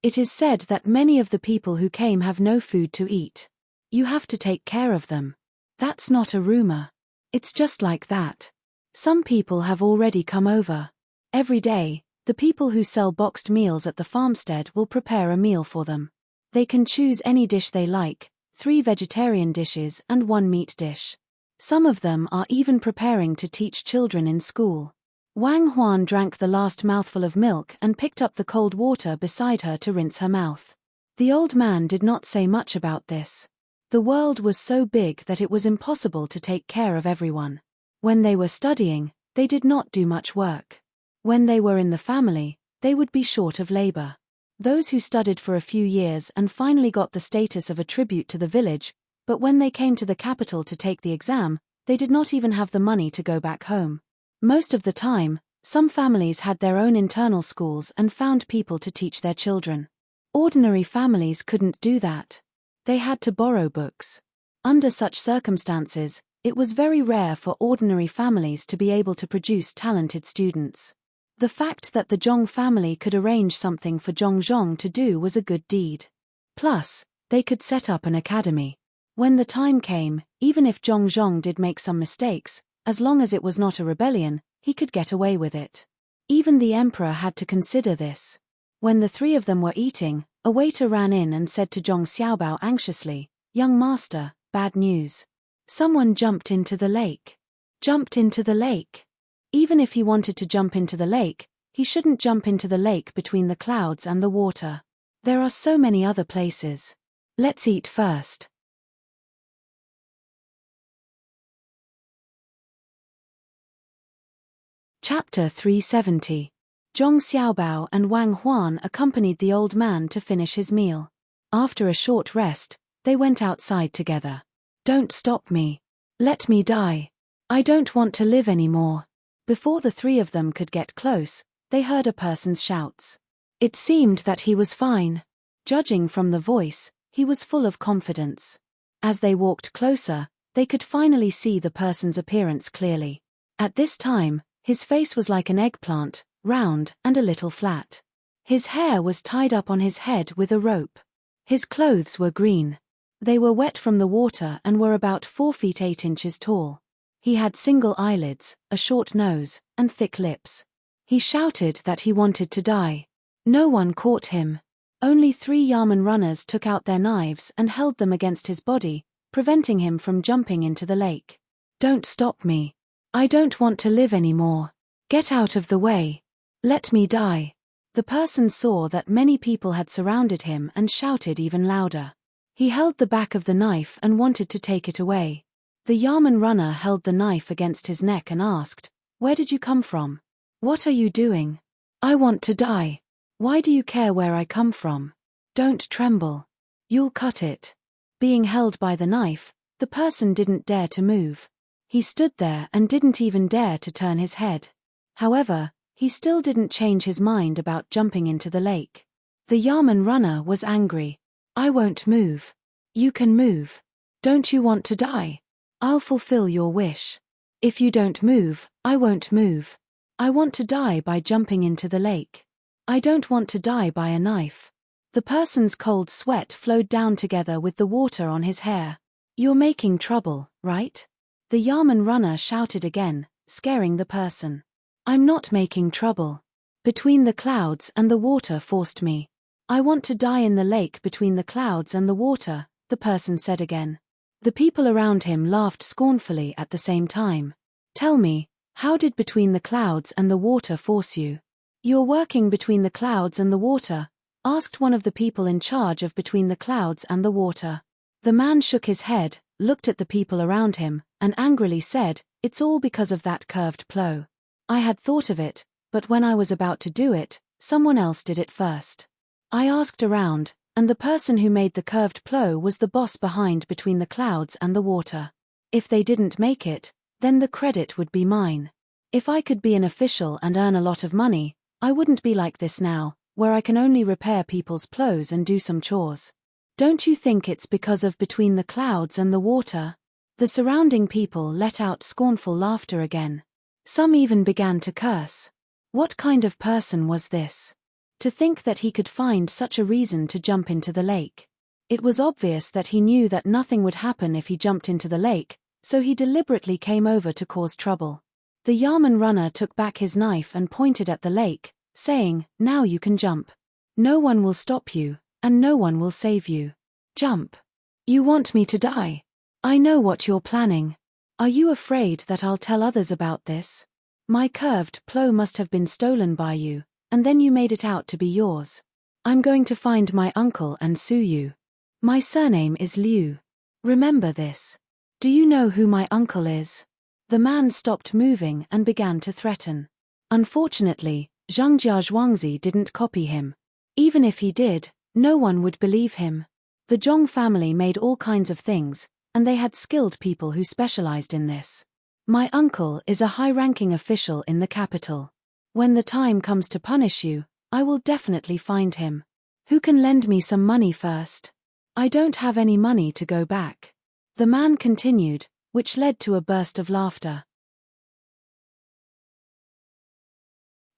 It is said that many of the people who came have no food to eat. You have to take care of them. That's not a rumor. It's just like that. Some people have already come over. Every day, the people who sell boxed meals at the farmstead will prepare a meal for them. They can choose any dish they like, 3 vegetarian dishes and 1 meat dish. Some of them are even preparing to teach children in school. Wang Huan drank the last mouthful of milk and picked up the cold water beside her to rinse her mouth. The old man did not say much about this. The world was so big that it was impossible to take care of everyone. When they were studying, they did not do much work. When they were in the family, they would be short of labor. Those who studied for a few years and finally got the status of a tribute to the village, but when they came to the capital to take the exam, they did not even have the money to go back home. Most of the time, some families had their own internal schools and found people to teach their children. Ordinary families couldn't do that. They had to borrow books. Under such circumstances, it was very rare for ordinary families to be able to produce talented students. The fact that the Zhong family could arrange something for Zhong to do was a good deed. Plus, they could set up an academy. When the time came, even if Zhong did make some mistakes, as long as it was not a rebellion, he could get away with it. Even the emperor had to consider this. When the 3 of them were eating, a waiter ran in and said to Zhong Xiaobao anxiously, "Young master, bad news. Someone jumped into the lake." Jumped into the lake. Even if he wanted to jump into the lake, he shouldn't jump into the lake between the clouds and the water. There are so many other places. Let's eat first. Chapter 370. Zhong Xiaobao and Wang Huan accompanied the old man to finish his meal. After a short rest, they went outside together. "Don't stop me. Let me die. I don't want to live anymore." Before the 3 of them could get close, they heard a person's shouts. It seemed that he was fine. Judging from the voice, he was full of confidence. As they walked closer, they could finally see the person's appearance clearly. At this time, his face was like an eggplant, round and a little flat. His hair was tied up on his head with a rope. His clothes were green. They were wet from the water and were about 4 feet 8 inches tall. He had single eyelids, a short nose, and thick lips. He shouted that he wanted to die. No one caught him. Only 3 Yamen runners took out their knives and held them against his body, preventing him from jumping into the lake. "Don't stop me. I don't want to live anymore. Get out of the way. Let me die." The person saw that many people had surrounded him and shouted even louder. He held the back of the knife and wanted to take it away. The Yamen runner held the knife against his neck and asked, "Where did you come from? What are you doing?" "I want to die. Why do you care where I come from? Don't tremble. You'll cut it." Being held by the knife, the person didn't dare to move. He stood there and didn't even dare to turn his head. However, he still didn't change his mind about jumping into the lake. The Yamen runner was angry. "I won't move. You can move. Don't you want to die? I'll fulfill your wish. If you don't move, I won't move. I want to die by jumping into the lake. I don't want to die by a knife." The person's cold sweat flowed down together with the water on his hair. "You're making trouble, right?" The Yamen runner shouted again, scaring the person. "I'm not making trouble. Between the clouds and the water forced me. I want to die in the lake between the clouds and the water," the person said again. The people around him laughed scornfully at the same time. "Tell me, how did between the clouds and the water force you?" "You're working between the clouds and the water?" asked one of the people in charge of between the clouds and the water. The man shook his head, looked at the people around him, and angrily said, "It's all because of that curved plow. I had thought of it, but when I was about to do it, someone else did it first. I asked around, and the person who made the curved plow was the boss behind between the clouds and the water. If they didn't make it, then the credit would be mine. If I could be an official and earn a lot of money, I wouldn't be like this now, where I can only repair people's plows and do some chores. Don't you think it's because of between the clouds and the water?" The surrounding people let out scornful laughter again. Some even began to curse. What kind of person was this? To think that he could find such a reason to jump into the lake. It was obvious that he knew that nothing would happen if he jumped into the lake, so he deliberately came over to cause trouble. The Yamen runner took back his knife and pointed at the lake, saying, "Now you can jump. No one will stop you, and no one will save you. Jump. You want me to die? I know what you're planning. Are you afraid that I'll tell others about this? My curved plow must have been stolen by you, and then you made it out to be yours. I'm going to find my uncle and sue you. My surname is Liu. Remember this. Do you know who my uncle is?" The man stopped moving and began to threaten. Unfortunately, Zhang Jiazhuangzi didn't copy him. Even if he did, no one would believe him. The Zhong family made all kinds of things, and they had skilled people who specialized in this. My uncle is a high-ranking official in the capital. When the time comes to punish you, I will definitely find him. Who can lend me some money first? I don't have any money to go back. The man continued, which led to a burst of laughter.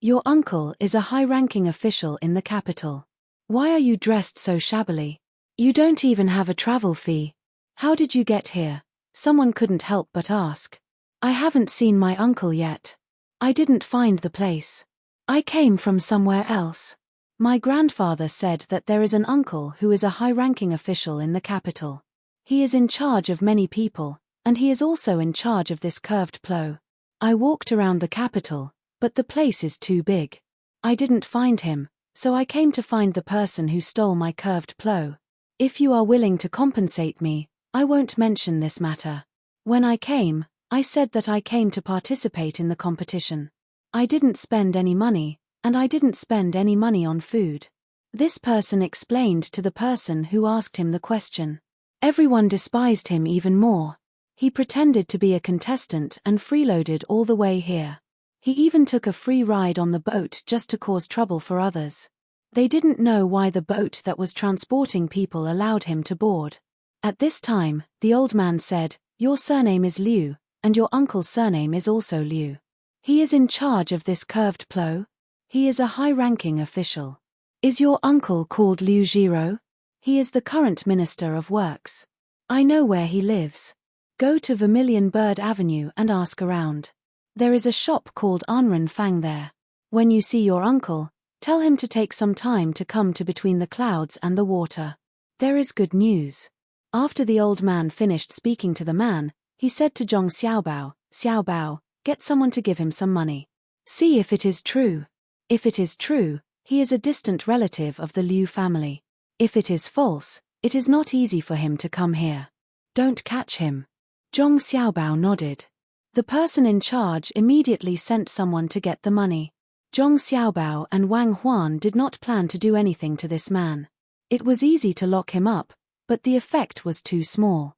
Your uncle is a high-ranking official in the capital. Why are you dressed so shabbily? You don't even have a travel fee. How did you get here? Someone couldn't help but ask. I haven't seen my uncle yet. I didn't find the place. I came from somewhere else. My grandfather said that there is an uncle who is a high-ranking official in the capital. He is in charge of many people, and he is also in charge of this curved plow. I walked around the capital, but the place is too big. I didn't find him, so I came to find the person who stole my curved plow. If you are willing to compensate me, I won't mention this matter. When I came, I said that I came to participate in the competition. I didn't spend any money, and I didn't spend any money on food. This person explained to the person who asked him the question. Everyone despised him even more. He pretended to be a contestant and freeloaded all the way here. He even took a free ride on the boat just to cause trouble for others. They didn't know why the boat that was transporting people allowed him to board. At this time, the old man said, "Your surname is Liu, and your uncle's surname is also Liu. He is in charge of this curved plow. He is a high-ranking official. Is your uncle called Liu Jiro? He is the current Minister of Works. I know where he lives. Go to Vermilion Bird Avenue and ask around. There is a shop called Anren Fang there. When you see your uncle, tell him to take some time to come to between the clouds and the water. There is good news." After the old man finished speaking to the man, he said to Zhong Xiaobao, "Xiaobao, get someone to give him some money. See if it is true. If it is true, he is a distant relative of the Liu family. If it is false, it is not easy for him to come here. Don't catch him." Zhong Xiaobao nodded. The person in charge immediately sent someone to get the money. Zhong Xiaobao and Wang Huan did not plan to do anything to this man. It was easy to lock him up, but the effect was too small.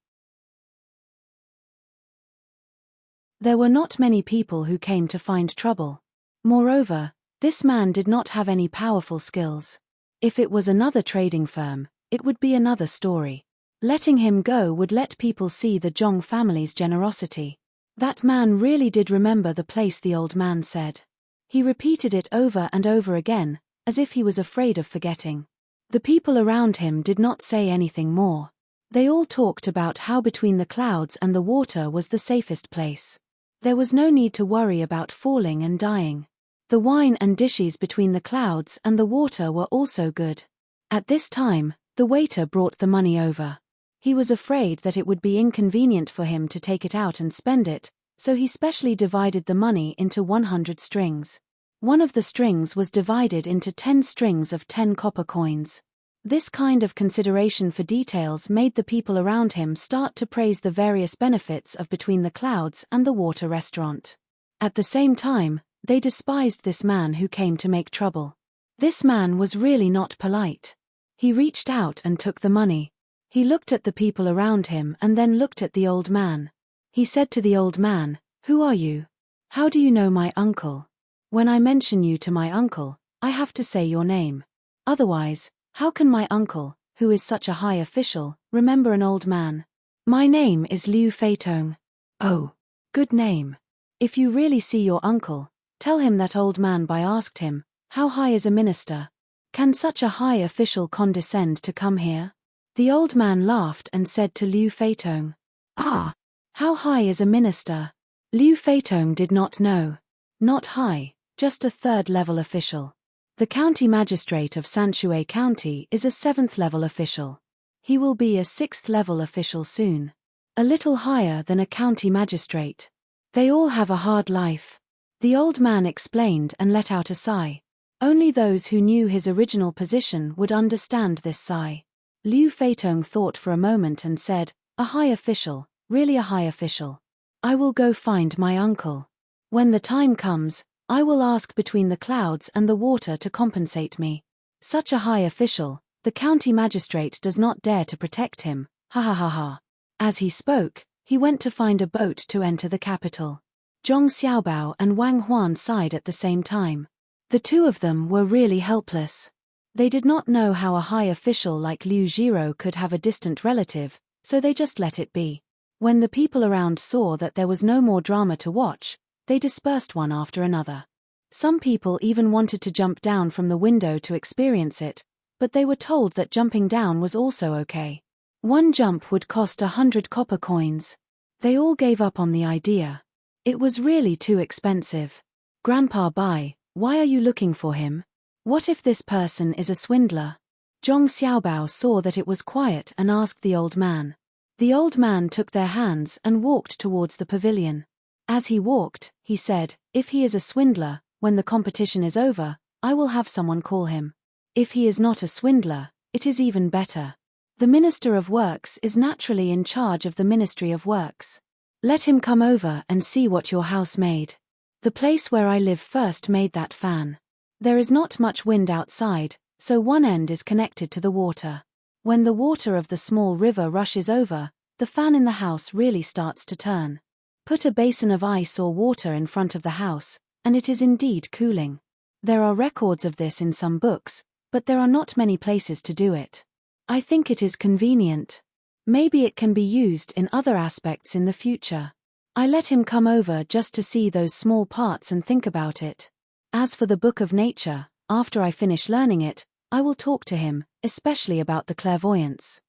There were not many people who came to find trouble. Moreover, this man did not have any powerful skills. If it was another trading firm, it would be another story. Letting him go would let people see the Zhong family's generosity. That man really did remember the place, the old man said. He repeated it over and over again, as if he was afraid of forgetting. The people around him did not say anything more. They all talked about how between the clouds and the water was the safest place. There was no need to worry about falling and dying. The wine and dishes between the clouds and the water were also good. At this time, the waiter brought the money over. He was afraid that it would be inconvenient for him to take it out and spend it, so he specially divided the money into 100 strings. One of the strings was divided into 10 strings of 10 copper coins. This kind of consideration for details made the people around him start to praise the various benefits of Between the Clouds and the Water restaurant. At the same time, they despised this man who came to make trouble. This man was really not polite. He reached out and took the money. He looked at the people around him and then looked at the old man. He said to the old man, "Who are you? How do you know my uncle? When I mention you to my uncle, I have to say your name. Otherwise, how can my uncle, who is such a high official, remember an old man? My name is Liu Feitong." "Oh, good name. If you really see your uncle, tell him that old man by asked him, 'How high is a minister? Can such a high official condescend to come here?'" The old man laughed and said to Liu Feitong, "Ah, how high is a minister?" Liu Feitong did not know. Not high, just a third-level official. The county magistrate of Sanshui County is a seventh-level official. He will be a sixth-level official soon. A little higher than a county magistrate. They all have a hard life. The old man explained and let out a sigh. Only those who knew his original position would understand this sigh. Liu Feitong thought for a moment and said, "A high official, really a high official. I will go find my uncle. When the time comes, I will ask Between the Clouds and the Water to compensate me." Such a high official, the county magistrate does not dare to protect him, ha ha ha ha. As he spoke, he went to find a boat to enter the capital. Zhong Xiaobao and Wang Huan sighed at the same time. The two of them were really helpless. They did not know how a high official like Liu Jiro could have a distant relative, so they just let it be. When the people around saw that there was no more drama to watch, they dispersed one after another. Some people even wanted to jump down from the window to experience it, but they were told that jumping down was also okay. One jump would cost 100 copper coins. They all gave up on the idea. It was really too expensive. "Grandpa Bai, why are you looking for him? What if this person is a swindler?" Zhong Xiaobao saw that it was quiet and asked the old man. The old man took their hands and walked towards the pavilion. As he walked, he said, "If he is a swindler, when the competition is over, I will have someone call him. If he is not a swindler, it is even better. The Minister of Works is naturally in charge of the Ministry of Works. Let him come over and see what your house made. The place where I live first made that fan. There is not much wind outside, so one end is connected to the water. When the water of the small river rushes over, the fan in the house really starts to turn. Put a basin of ice or water in front of the house, and it is indeed cooling. There are records of this in some books, but there are not many places to do it. I think it is convenient. Maybe it can be used in other aspects in the future. I let him come over just to see those small parts and think about it. As for the Book of Nature, after I finish learning it, I will talk to him, especially about the clairvoyance.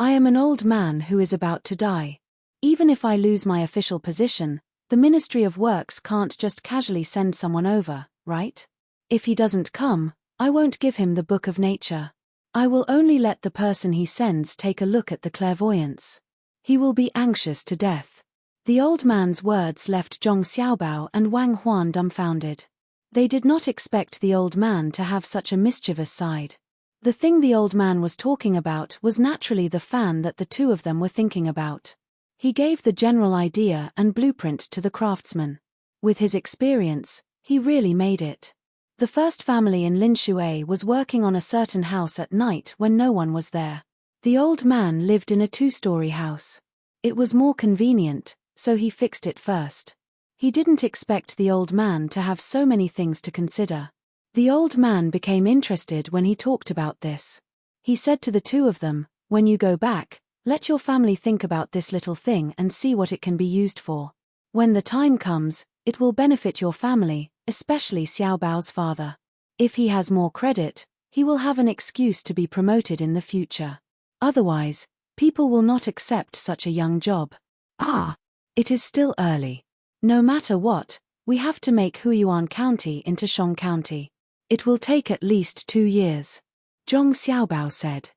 I am an old man who is about to die. Even if I lose my official position, the Ministry of Works can't just casually send someone over, right? If he doesn't come, I won't give him the Book of Nature. I will only let the person he sends take a look at the clairvoyance. He will be anxious to death." The old man's words left Zhong Xiaobao and Wang Huan dumbfounded. They did not expect the old man to have such a mischievous side. The thing the old man was talking about was naturally the fan that the two of them were thinking about. He gave the general idea and blueprint to the craftsman. With his experience, he really made it. The first family in Linshui was working on a certain house at night when no one was there. The old man lived in a 2-story house. It was more convenient, so he fixed it first. He didn't expect the old man to have so many things to consider. The old man became interested when he talked about this. He said to the two of them, "When you go back, let your family think about this little thing and see what it can be used for. When the time comes, it will benefit your family, especially Xiaobao's father. If he has more credit, he will have an excuse to be promoted in the future. Otherwise, people will not accept such a young job." "Ah, it is still early. No matter what, we have to make Huiyuan County into Shong County. It will take at least 2 years. Zhong Xiaobao said.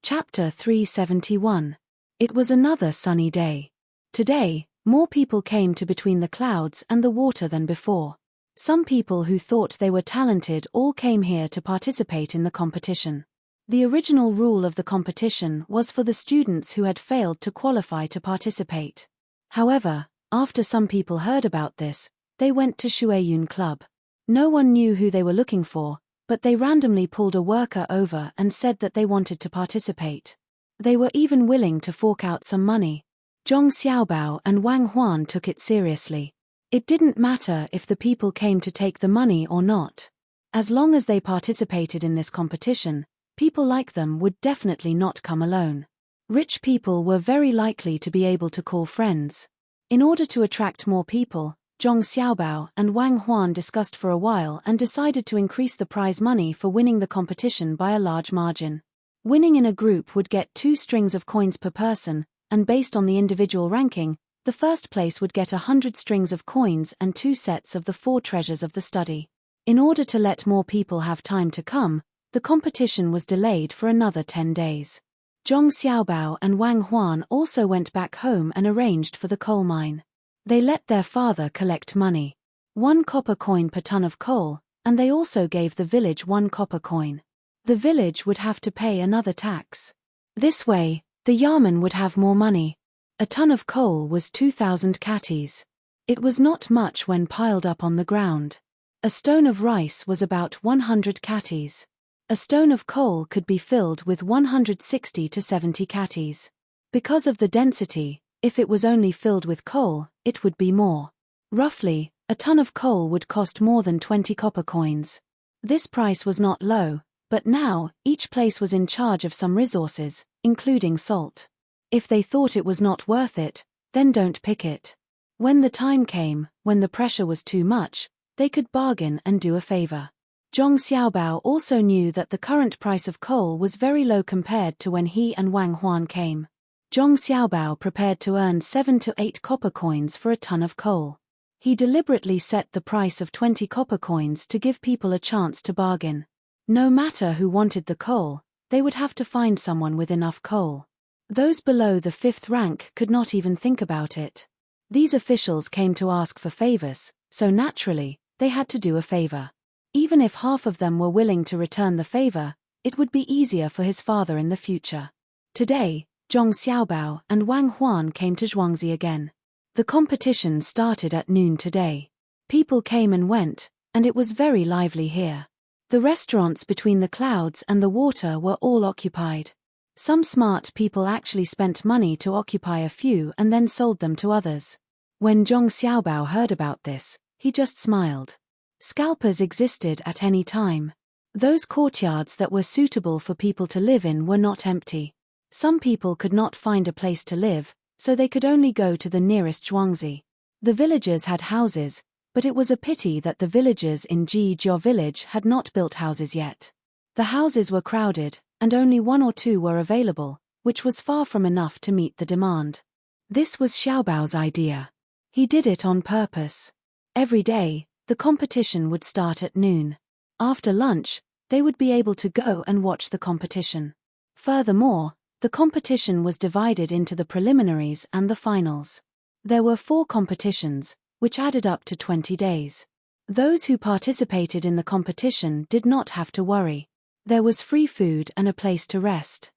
Chapter 371. It was another sunny day. Today, More people came to Between the Clouds and the Water than before. Some people who thought they were talented all came here to participate in the competition. The original rule of the competition was for the students who had failed to qualify to participate. However, after some people heard about this, they went to Shueyun Club. No one knew who they were looking for, but they randomly pulled a worker over and said that they wanted to participate. They were even willing to fork out some money. Zhong Xiaobao and Wang Huan took it seriously. It didn't matter if the people came to take the money or not. As long as they participated in this competition, people like them would definitely not come alone. Rich people were very likely to be able to call friends. In order to attract more people, Zhong Xiaobao and Wang Huan discussed for a while and decided to increase the prize money for winning the competition by a large margin. Winning in a group would get 2 strings of coins per person, and based on the individual ranking, the first place would get 100 strings of coins and 2 sets of the 4 treasures of the study. In order to let more people have time to come, the competition was delayed for another 10 days. Zhong Xiaobao and Wang Huan also went back home and arranged for the coal mine. They let their father collect money. 1 copper coin per ton of coal, and they also gave the village 1 copper coin. The village would have to pay another tax. This way, the Yamen would have more money. A ton of coal was 2,000 catties. It was not much when piled up on the ground. A stone of rice was about 100 catties. A stone of coal could be filled with 160 to 70 catties. Because of the density, if it was only filled with coal, it would be more. Roughly, a ton of coal would cost more than 20 copper coins. This price was not low, but now, each place was in charge of some resources, including salt. If they thought it was not worth it, then don't pick it. When the time came, when the pressure was too much, they could bargain and do a favor. Zhong Xiaobao also knew that the current price of coal was very low compared to when he and Wang Huan came. Zhong Xiaobao prepared to earn 7 to 8 copper coins for a ton of coal. He deliberately set the price of 20 copper coins to give people a chance to bargain. No matter who wanted the coal, they would have to find someone with enough coal. Those below the 5th rank could not even think about it. These officials came to ask for favors, so naturally, they had to do a favor. Even if half of them were willing to return the favor, it would be easier for his father in the future. Today, Zhong Xiaobao and Wang Huan came to Zhuangzi again. The competition started at noon today. People came and went, and it was very lively here. The restaurants Between the Clouds and the Water were all occupied. Some smart people actually spent money to occupy a few and then sold them to others. When Zhong Xiaobao heard about this, he just smiled. Scalpers existed at any time. Those courtyards that were suitable for people to live in were not empty. Some people could not find a place to live, so they could only go to the nearest Zhuangzi. The villagers had houses, but it was a pity that the villagers in Jijiao village had not built houses yet. The houses were crowded, and only 1 or 2 were available, which was far from enough to meet the demand. This was Xiaobao's idea. He did it on purpose. Every day, the competition would start at noon. After lunch, they would be able to go and watch the competition. Furthermore, the competition was divided into the preliminaries and the finals. There were 4 competitions, which added up to 20 days. Those who participated in the competition did not have to worry. There was free food and a place to rest.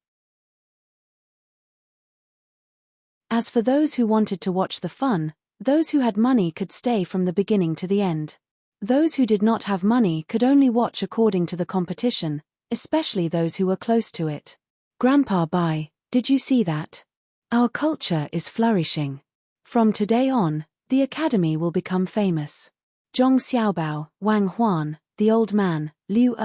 As for those who wanted to watch the fun, those who had money could stay from the beginning to the end. Those who did not have money could only watch according to the competition, especially those who were close to it. Grandpa Bai, did you see that? Our culture is flourishing. From today on, the academy will become famous. Zhong Xiaobao, Wang Huan, the old man, Liu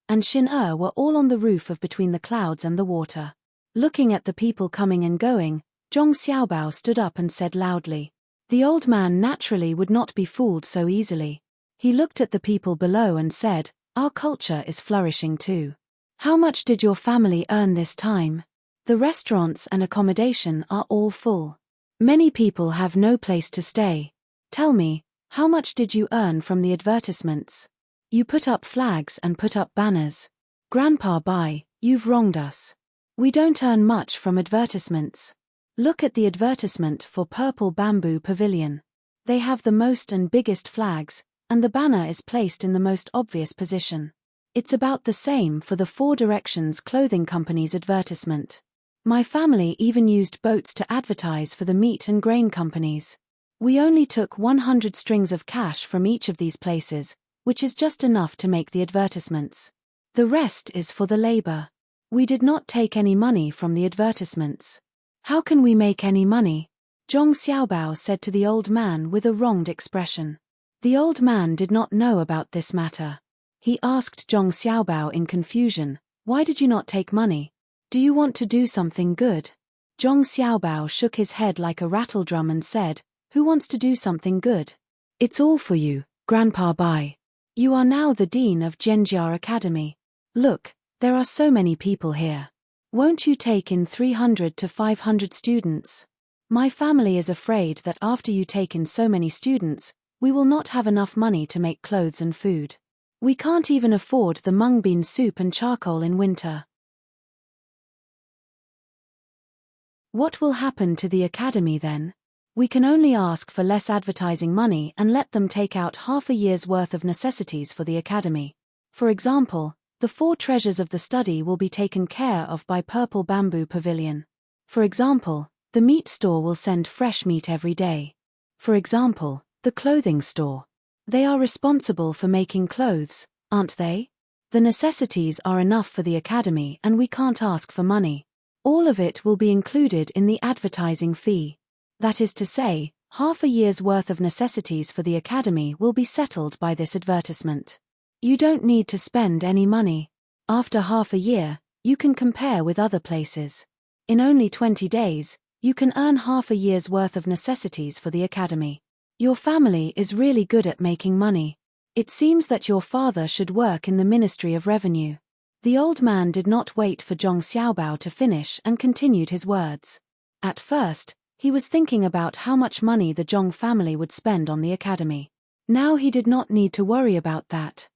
and Xin were all on the roof of Between the Clouds and the Water. Looking at the people coming and going, Zhong Xiaobao stood up and said loudly. The old man naturally would not be fooled so easily. He looked at the people below and said, "Our culture is flourishing too. How much did your family earn this time? The restaurants and accommodation are all full. Many people have no place to stay. Tell me, how much did you earn from the advertisements? You put up flags and put up banners. Grandpa Bai, you've wronged us. We don't earn much from advertisements. Look at the advertisement for Purple Bamboo Pavilion. They have the most and biggest flags, and the banner is placed in the most obvious position. It's about the same for the Four Directions Clothing Company's advertisement. My family even used boats to advertise for the meat and grain companies. We only took 100 strings of cash from each of these places, which is just enough to make the advertisements. The rest is for the labor. We did not take any money from the advertisements. How can we make any money? Zhong Xiaobao said to the old man with a wronged expression. The old man did not know about this matter. He asked Zhong Xiaobao in confusion, "Why did you not take money? Do you want to do something good?" Zhong Xiaobao shook his head like a rattledrum and said, "Who wants to do something good? It's all for you, Grandpa Bai. You are now the dean of Zhenjia Academy. Look, there are so many people here. Won't you take in 300 to 500 students? My family is afraid that after you take in so many students, we will not have enough money to make clothes and food. We can't even afford the mung bean soup and charcoal in winter. What will happen to the academy then? We can only ask for less advertising money and let them take out half a year's worth of necessities for the academy. For example, the 4 treasures of the study will be taken care of by Purple Bamboo Pavilion. For example, the meat store will send fresh meat every day. For example, the clothing store. They are responsible for making clothes, aren't they? The necessities are enough for the academy and we can't ask for money. All of it will be included in the advertising fee. That is to say, half a year's worth of necessities for the academy will be settled by this advertisement. You don't need to spend any money. After half a year, you can compare with other places. In only 20 days, you can earn half a year's worth of necessities for the academy. Your family is really good at making money. It seems that your father should work in the Ministry of Revenue. The old man did not wait for Zhong Xiaobao to finish and continued his words. At first, he was thinking about how much money the Zhong family would spend on the academy. Now he did not need to worry about that.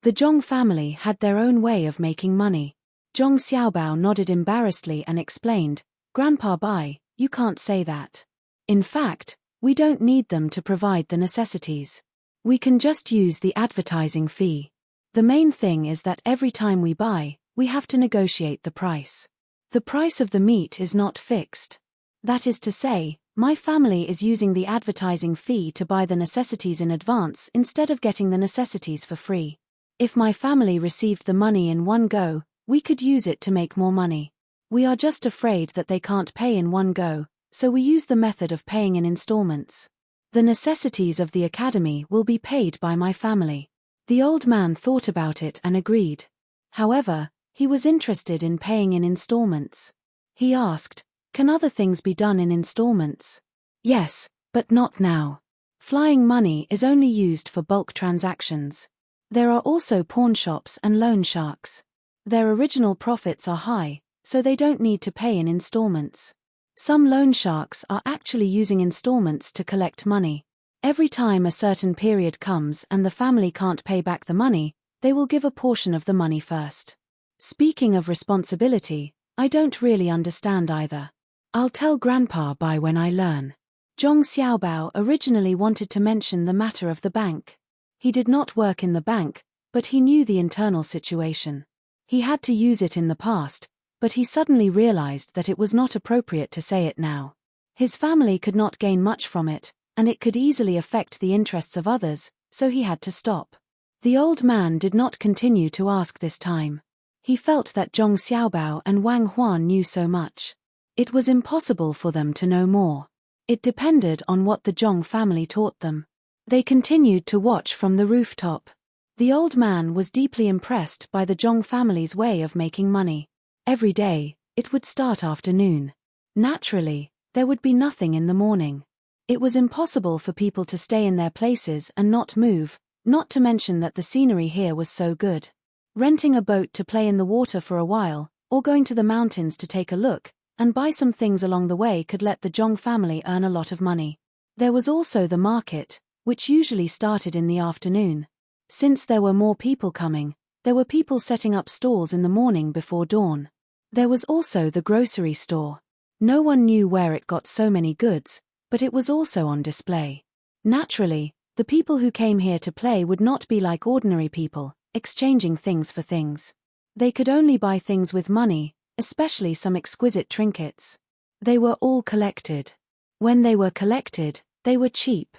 The Zhong family had their own way of making money. Zhong Xiaobao nodded embarrassedly and explained, "Grandpa Bai, you can't say that. In fact, we don't need them to provide the necessities. We can just use the advertising fee. The main thing is that every time we buy, we have to negotiate the price. The price of the meat is not fixed. That is to say, my family is using the advertising fee to buy the necessities in advance instead of getting the necessities for free. If my family received the money in one go, we could use it to make more money. We are just afraid that they can't pay in one go, so we use the method of paying in installments. The necessities of the academy will be paid by my family." The old man thought about it and agreed. However, he was interested in paying in installments. He asked, "Can other things be done in installments?" "Yes, but not now. Flying money is only used for bulk transactions. There are also pawnshops and loan sharks. Their original profits are high, so they don't need to pay in installments. Some loan sharks are actually using installments to collect money. Every time a certain period comes and the family can't pay back the money, they will give a portion of the money first. Speaking of responsibility, I don't really understand either. I'll tell Grandpa Bai when I learn." Zhong Xiaobao originally wanted to mention the matter of the bank. He did not work in the bank, but he knew the internal situation. He had to use it in the past, but he suddenly realized that it was not appropriate to say it now. His family could not gain much from it, and it could easily affect the interests of others, so he had to stop. The old man did not continue to ask this time. He felt that Zhong Xiaobao and Wang Huan knew so much. It was impossible for them to know more. It depended on what the Zhong family taught them. They continued to watch from the rooftop. The old man was deeply impressed by the Zhong family's way of making money. Every day, it would start afternoon. Naturally, there would be nothing in the morning. It was impossible for people to stay in their places and not move, not to mention that the scenery here was so good. Renting a boat to play in the water for a while, or going to the mountains to take a look, and buy some things along the way could let the Zhong family earn a lot of money. There was also the market, which usually started in the afternoon. Since there were more people coming, there were people setting up stalls in the morning before dawn. There was also the grocery store. No one knew where it got so many goods, but it was also on display. Naturally, the people who came here to play would not be like ordinary people, exchanging things for things. They could only buy things with money, especially some exquisite trinkets. They were all collected. When they were collected, they were cheap.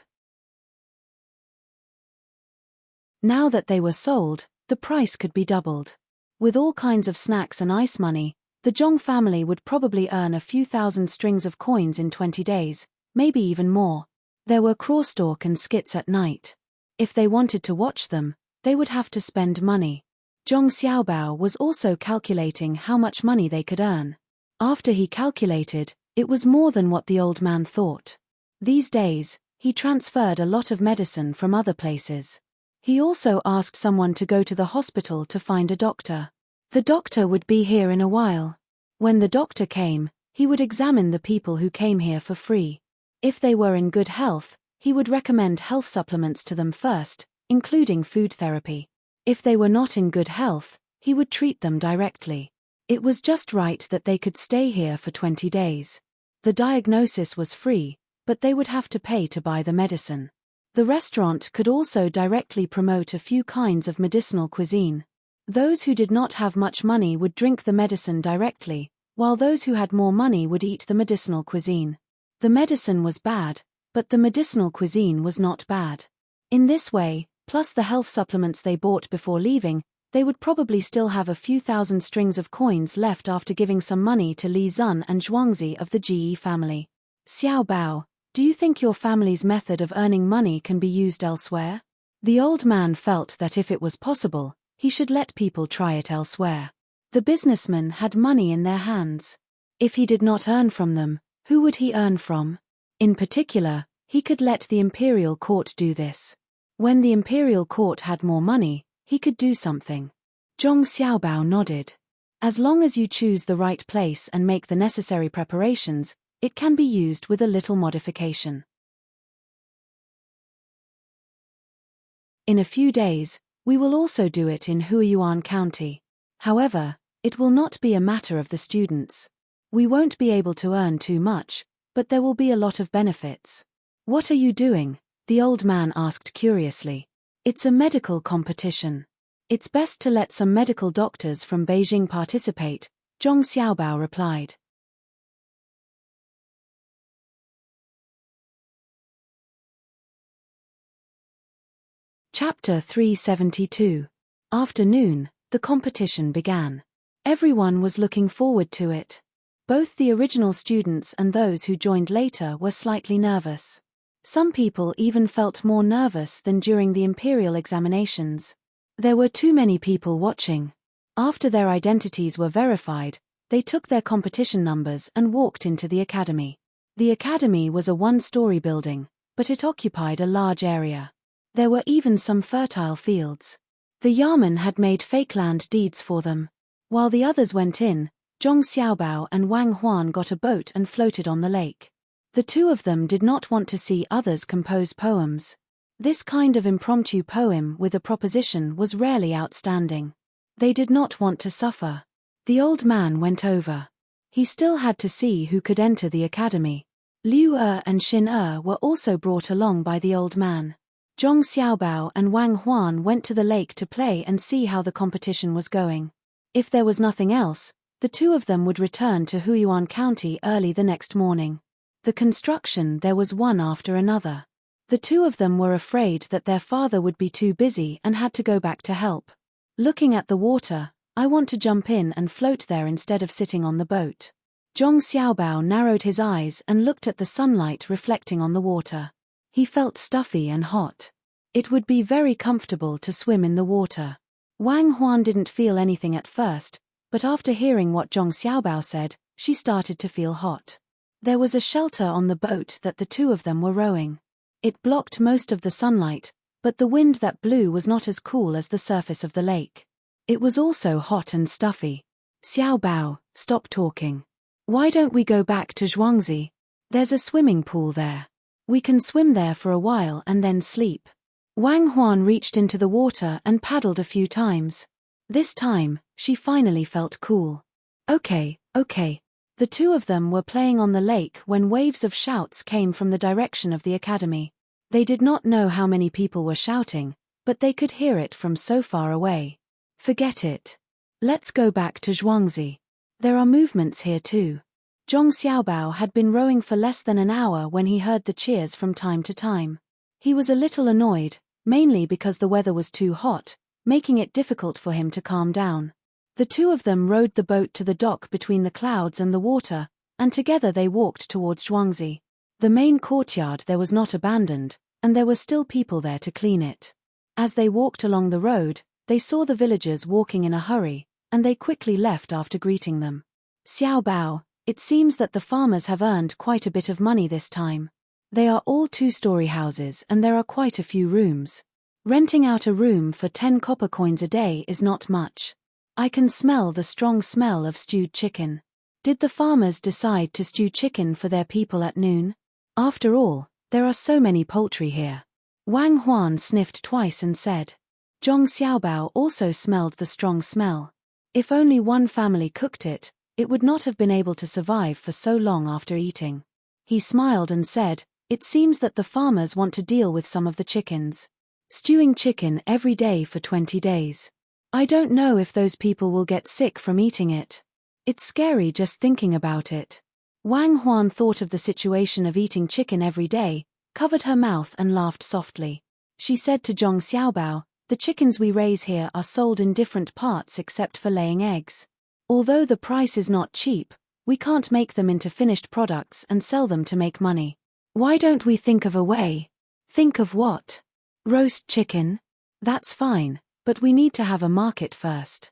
Now that they were sold, the price could be doubled. With all kinds of snacks and ice money, the Zhong family would probably earn a few thousand strings of coins in 20 days, maybe even more. There were crosstalk and skits at night. If they wanted to watch them, they would have to spend money. Zhong Xiaobao was also calculating how much money they could earn. After he calculated, it was more than what the old man thought. These days, he transferred a lot of medicine from other places. He also asked someone to go to the hospital to find a doctor. The doctor would be here in a while. When the doctor came, he would examine the people who came here for free. If they were in good health, he would recommend health supplements to them first, including food therapy. If they were not in good health, he would treat them directly. It was just right that they could stay here for 20 days. The diagnosis was free, but they would have to pay to buy the medicine. The restaurant could also directly promote a few kinds of medicinal cuisine. Those who did not have much money would drink the medicine directly, while those who had more money would eat the medicinal cuisine. The medicine was bad, but the medicinal cuisine was not bad. In this way, plus the health supplements they bought before leaving, they would probably still have a few thousand strings of coins left after giving some money to Li Zun and Zhuangzi of the Ji family. Xiao Bao, do you think your family's method of earning money can be used elsewhere? The old man felt that if it was possible, he should let people try it elsewhere. The businessmen had money in their hands. If he did not earn from them, who would he earn from? In particular, he could let the imperial court do this. When the imperial court had more money, he could do something. Zhong Xiaobao nodded. As long as you choose the right place and make the necessary preparations, it can be used with a little modification. In a few days, we will also do it in Huiyuan County. However, it will not be a matter of the students. We won't be able to earn too much, but there will be a lot of benefits. What are you doing? The old man asked curiously. It's a medical competition. It's best to let some medical doctors from Beijing participate, Zhong Xiaobao replied. Chapter 372. Afternoon, the competition began. Everyone was looking forward to it. Both the original students and those who joined later were slightly nervous. Some people even felt more nervous than during the imperial examinations. There were too many people watching. After their identities were verified, they took their competition numbers and walked into the academy. The academy was a one-story building, but it occupied a large area. There were even some fertile fields. The Yamen had made fake land deeds for them. While the others went in, Zhong Xiaobao and Wang Huan got a boat and floated on the lake. The two of them did not want to see others compose poems. This kind of impromptu poem with a proposition was rarely outstanding. They did not want to suffer. The old man went over. He still had to see who could enter the academy. Liu and Xin were also brought along by the old man. Zhong Xiaobao and Wang Huan went to the lake to play and see how the competition was going. If there was nothing else, the two of them would return to Huiyuan County early the next morning. The construction there was one after another. The two of them were afraid that their father would be too busy and had to go back to help. Looking at the water, I want to jump in and float there instead of sitting on the boat. Zhong Xiaobao narrowed his eyes and looked at the sunlight reflecting on the water. He felt stuffy and hot. It would be very comfortable to swim in the water. Wang Huan didn't feel anything at first, but after hearing what Zhong Xiaobao said, she started to feel hot. There was a shelter on the boat that the two of them were rowing. It blocked most of the sunlight, but the wind that blew was not as cool as the surface of the lake. It was also hot and stuffy. Xiaobao, stop talking. Why don't we go back to Zhuangzi? There's a swimming pool there. We can swim there for a while and then sleep. Wang Huan reached into the water and paddled a few times. This time, she finally felt cool. Okay. The two of them were playing on the lake when waves of shouts came from the direction of the academy. They did not know how many people were shouting, but they could hear it from so far away. Forget it. Let's go back to Zhuangzi. There are movements here too. Zhong Xiaobao had been rowing for less than an hour when he heard the cheers from time to time. He was a little annoyed, mainly because the weather was too hot, making it difficult for him to calm down. The two of them rowed the boat to the dock between the clouds and the water, and together they walked towards Zhuangzi. The main courtyard there was not abandoned, and there were still people there to clean it. As they walked along the road, they saw the villagers walking in a hurry, and they quickly left after greeting them. Xiaobao, it seems that the farmers have earned quite a bit of money this time. They are all two-story houses and there are quite a few rooms. Renting out a room for 10 copper coins a day is not much. I can smell the strong smell of stewed chicken. Did the farmers decide to stew chicken for their people at noon? After all, there are so many poultry here. Wang Huan sniffed twice and said. Zhong Xiaobao also smelled the strong smell. If only one family cooked it, it would not have been able to survive for so long after eating. He smiled and said, it seems that the farmers want to deal with some of the chickens. Stewing chicken every day for 20 days. I don't know if those people will get sick from eating it. It's scary just thinking about it. Wang Huan thought of the situation of eating chicken every day, covered her mouth and laughed softly. She said to Zhong Xiaobao, the chickens we raise here are sold in different parts except for laying eggs. Although the price is not cheap, we can't make them into finished products and sell them to make money. Why don't we think of a way? Think of what? Roast chicken? That's fine, but we need to have a market first.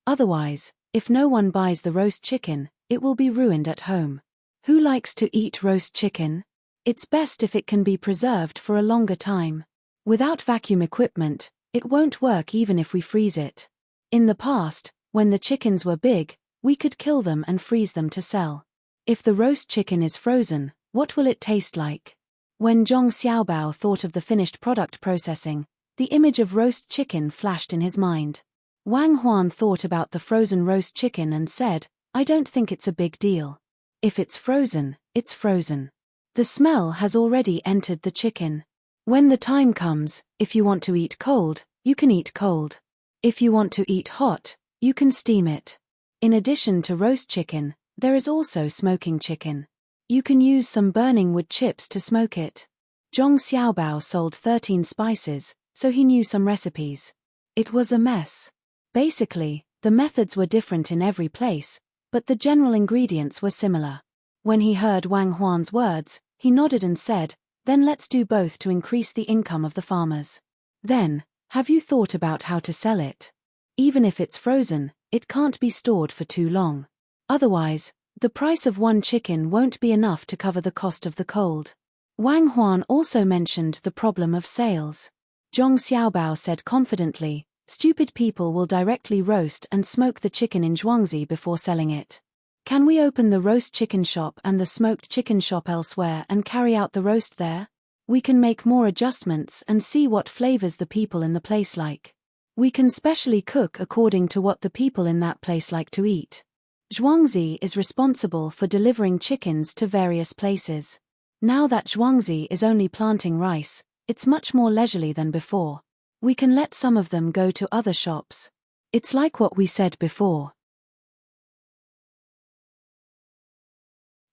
Otherwise, if no one buys the roast chicken, it will be ruined at home. Who likes to eat roast chicken? It's best if it can be preserved for a longer time. Without vacuum equipment, it won't work even if we freeze it. In the past, when the chickens were big, we could kill them and freeze them to sell. If the roast chicken is frozen, what will it taste like? When Zhong Xiaobao thought of the finished product processing, the image of roast chicken flashed in his mind. Wang Huan thought about the frozen roast chicken and said, I don't think it's a big deal. If it's frozen, it's frozen. The smell has already entered the chicken. When the time comes, if you want to eat cold, you can eat cold. If you want to eat hot, you can steam it. In addition to roast chicken, there is also smoking chicken. You can use some burning wood chips to smoke it. Zhong Xiaobao sold 13 spices, so he knew some recipes. It was a mess. Basically, the methods were different in every place, but the general ingredients were similar. When he heard Wang Huan's words, he nodded and said, then let's do both to increase the income of the farmers. Then, have you thought about how to sell it? Even if it's frozen, it can't be stored for too long. Otherwise, the price of one chicken won't be enough to cover the cost of the cold. Wang Huan also mentioned the problem of sales. Zhong Xiaobao said confidently, stupid people will directly roast and smoke the chicken in Zhuangzi before selling it. Can we open the roast chicken shop and the smoked chicken shop elsewhere and carry out the roast there? We can make more adjustments and see what flavors the people in the place like. We can specially cook according to what the people in that place like to eat. Zhuangzi is responsible for delivering chickens to various places. Now that Zhuangzi is only planting rice, it's much more leisurely than before. We can let some of them go to other shops. It's like what we said before.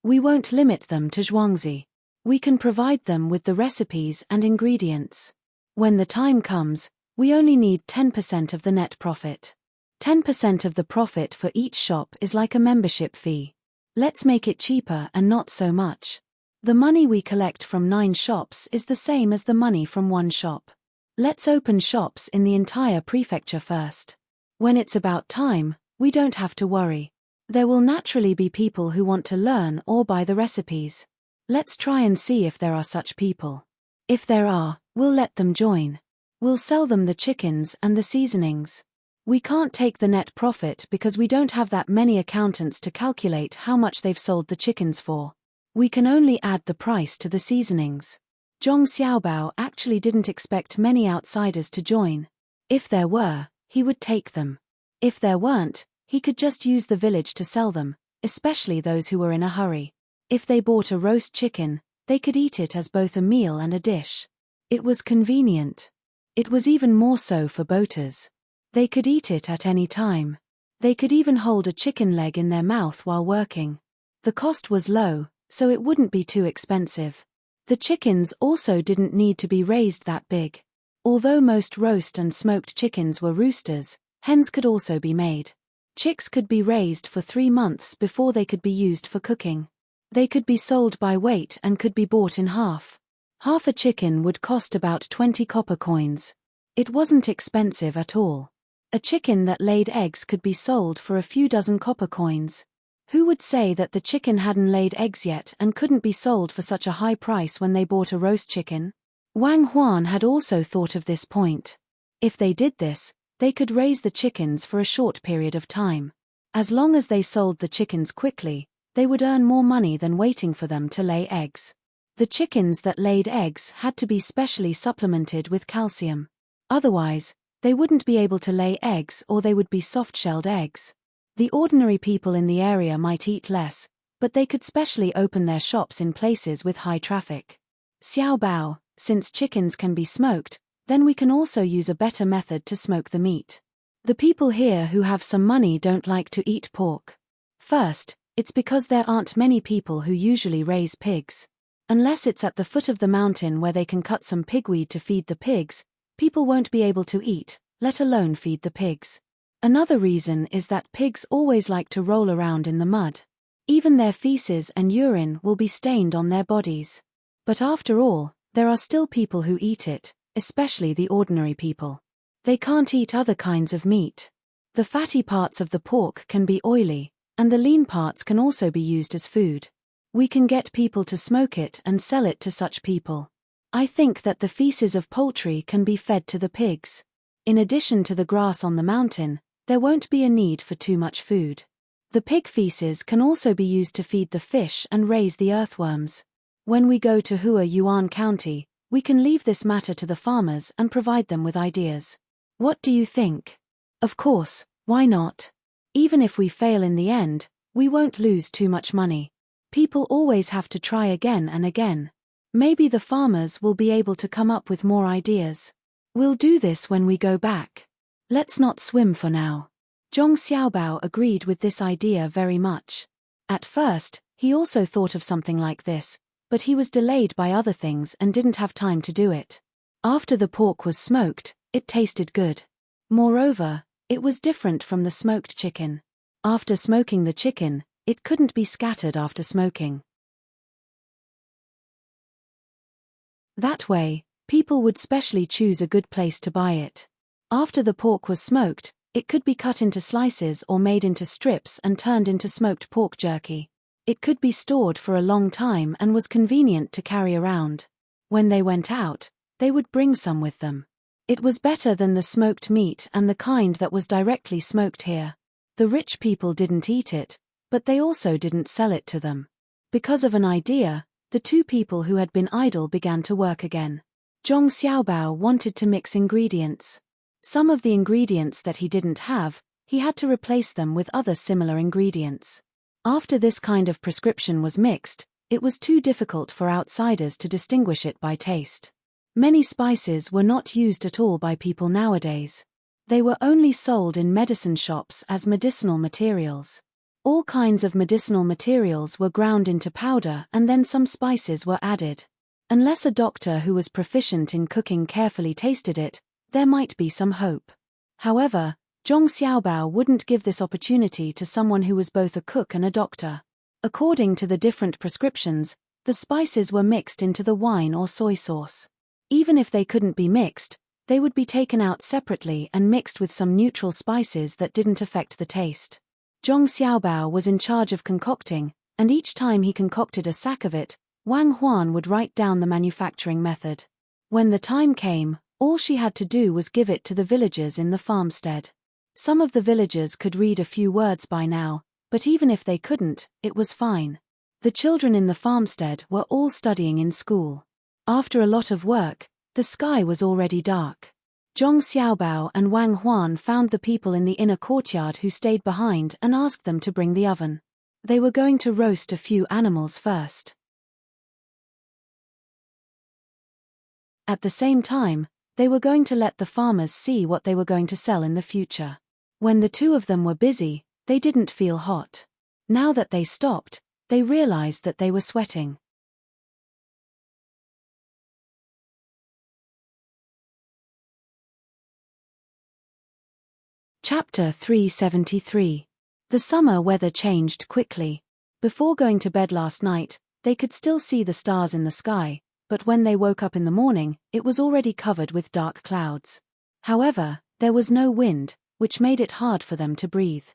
We won't limit them to Zhuangzi. We can provide them with the recipes and ingredients. When the time comes, we only need 10% of the net profit. 10% of the profit for each shop is like a membership fee. Let's make it cheaper and not so much. The money we collect from 9 shops is the same as the money from one shop. Let's open shops in the entire prefecture first. When it's about time, we don't have to worry. There will naturally be people who want to learn or buy the recipes. Let's try and see if there are such people. If there are, we'll let them join. We'll sell them the chickens and the seasonings. We can't take the net profit because we don't have that many accountants to calculate how much they've sold the chickens for. We can only add the price to the seasonings. Zhong Xiaobao actually didn't expect many outsiders to join. If there were, he would take them. If there weren't, He could just use the village to sell them, especially those who were in a hurry. If they bought a roast chicken, they could eat it as both a meal and a dish. It was convenient. It was even more so for boaters. They could eat it at any time. They could even hold a chicken leg in their mouth while working. The cost was low, so it wouldn't be too expensive. The chickens also didn't need to be raised that big. Although most roast and smoked chickens were roosters, hens could also be made. Chicks could be raised for 3 months before they could be used for cooking. They could be sold by weight and could be bought in half. Half a chicken would cost about 20 copper coins. It wasn't expensive at all. A chicken that laid eggs could be sold for a few dozen copper coins. Who would say that the chicken hadn't laid eggs yet and couldn't be sold for such a high price when they bought a roast chicken? Wang Huan had also thought of this point. If they did this, they could raise the chickens for a short period of time. As long as they sold the chickens quickly, they would earn more money than waiting for them to lay eggs. The chickens that laid eggs had to be specially supplemented with calcium. Otherwise, they wouldn't be able to lay eggs or they would be soft-shelled eggs. The ordinary people in the area might eat less, but they could specially open their shops in places with high traffic. Xiao Bao, since chickens can be smoked, then we can also use a better method to smoke the meat. The people here who have some money don't like to eat pork. First, it's because there aren't many people who usually raise pigs. Unless it's at the foot of the mountain where they can cut some pigweed to feed the pigs, people won't be able to eat, let alone feed the pigs. Another reason is that pigs always like to roll around in the mud. Even their feces and urine will be stained on their bodies. But after all, there are still people who eat it, especially the ordinary people. They can't eat other kinds of meat. The fatty parts of the pork can be oily, and the lean parts can also be used as food. We can get people to smoke it and sell it to such people. I think that the feces of poultry can be fed to the pigs. In addition to the grass on the mountain, there won't be a need for too much food. The pig feces can also be used to feed the fish and raise the earthworms. When we go to Hua Yuan County, we can leave this matter to the farmers and provide them with ideas. What do you think? Of course, why not? Even if we fail in the end, we won't lose too much money. People always have to try again and again. Maybe the farmers will be able to come up with more ideas. We'll do this when we go back. Let's not swim for now. Zhong Xiaobao agreed with this idea very much. At first, he also thought of something like this, but he was delayed by other things and didn't have time to do it. After the pork was smoked, it tasted good. Moreover, it was different from the smoked chicken. After smoking the chicken, it couldn't be scattered after smoking. That way, people would specially choose a good place to buy it. After the pork was smoked, it could be cut into slices or made into strips and turned into smoked pork jerky. It could be stored for a long time and was convenient to carry around. When they went out, they would bring some with them. It was better than the smoked meat and the kind that was directly smoked here. The rich people didn't eat it, but they also didn't sell it to them. Because of an idea, the two people who had been idle began to work again. Zhong Xiaobao wanted to mix ingredients. Some of the ingredients that he didn't have, he had to replace them with other similar ingredients. After this kind of prescription was mixed, it was too difficult for outsiders to distinguish it by taste. Many spices were not used at all by people nowadays. They were only sold in medicine shops as medicinal materials. All kinds of medicinal materials were ground into powder and then some spices were added. Unless a doctor who was proficient in cooking carefully tasted it, there might be some hope. However, Zhong Xiaobao wouldn't give this opportunity to someone who was both a cook and a doctor. According to the different prescriptions, the spices were mixed into the wine or soy sauce. Even if they couldn't be mixed, they would be taken out separately and mixed with some neutral spices that didn't affect the taste. Zhong Xiaobao was in charge of concocting, and each time he concocted a sack of it, Wang Huan would write down the manufacturing method. When the time came, all she had to do was give it to the villagers in the farmstead. Some of the villagers could read a few words by now, but even if they couldn't, it was fine. The children in the farmstead were all studying in school. After a lot of work, the sky was already dark. Zhong Xiaobao and Wang Huan found the people in the inner courtyard who stayed behind and asked them to bring the oven. They were going to roast a few animals first. At the same time, they were going to let the farmers see what they were going to sell in the future. When the two of them were busy, they didn't feel hot. Now that they stopped, they realized that they were sweating. Chapter 373. The summer weather changed quickly. Before going to bed last night, they could still see the stars in the sky, but when they woke up in the morning, it was already covered with dark clouds. However, there was no wind, which made it hard for them to breathe.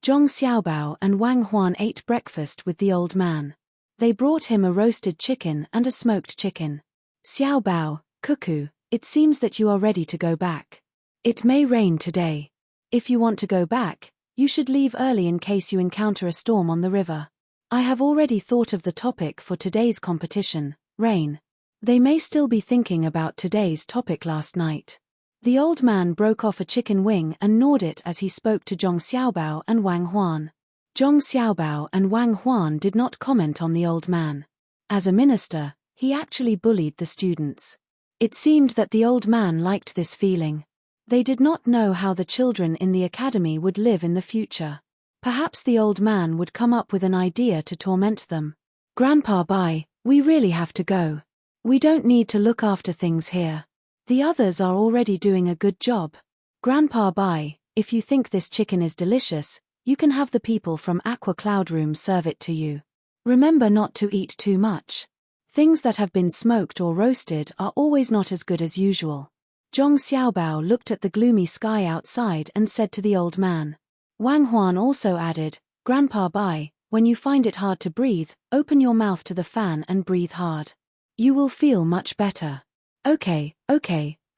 Zhong Xiaobao and Wang Huan ate breakfast with the old man. They brought him a roasted chicken and a smoked chicken. Xiaobao, cuckoo, it seems that you are ready to go back. It may rain today. If you want to go back, you should leave early in case you encounter a storm on the river. I have already thought of the topic for today's competition, rain. They may still be thinking about today's topic last night. The old man broke off a chicken wing and gnawed it as he spoke to Zhong Xiaobao and Wang Huan. Zhong Xiaobao and Wang Huan did not comment on the old man. As a minister, he actually bullied the students. It seemed that the old man liked this feeling. They did not know how the children in the academy would live in the future. Perhaps the old man would come up with an idea to torment them. Grandpa Bai, we really have to go. We don't need to look after things here. The others are already doing a good job. Grandpa Bai, if you think this chicken is delicious, you can have the people from Aqua Cloud Room serve it to you. Remember not to eat too much. Things that have been smoked or roasted are always not as good as usual. Zhong Xiaobao looked at the gloomy sky outside and said to the old man. Wang Huan also added, Grandpa Bai, when you find it hard to breathe, open your mouth to the fan and breathe hard. You will feel much better. Okay,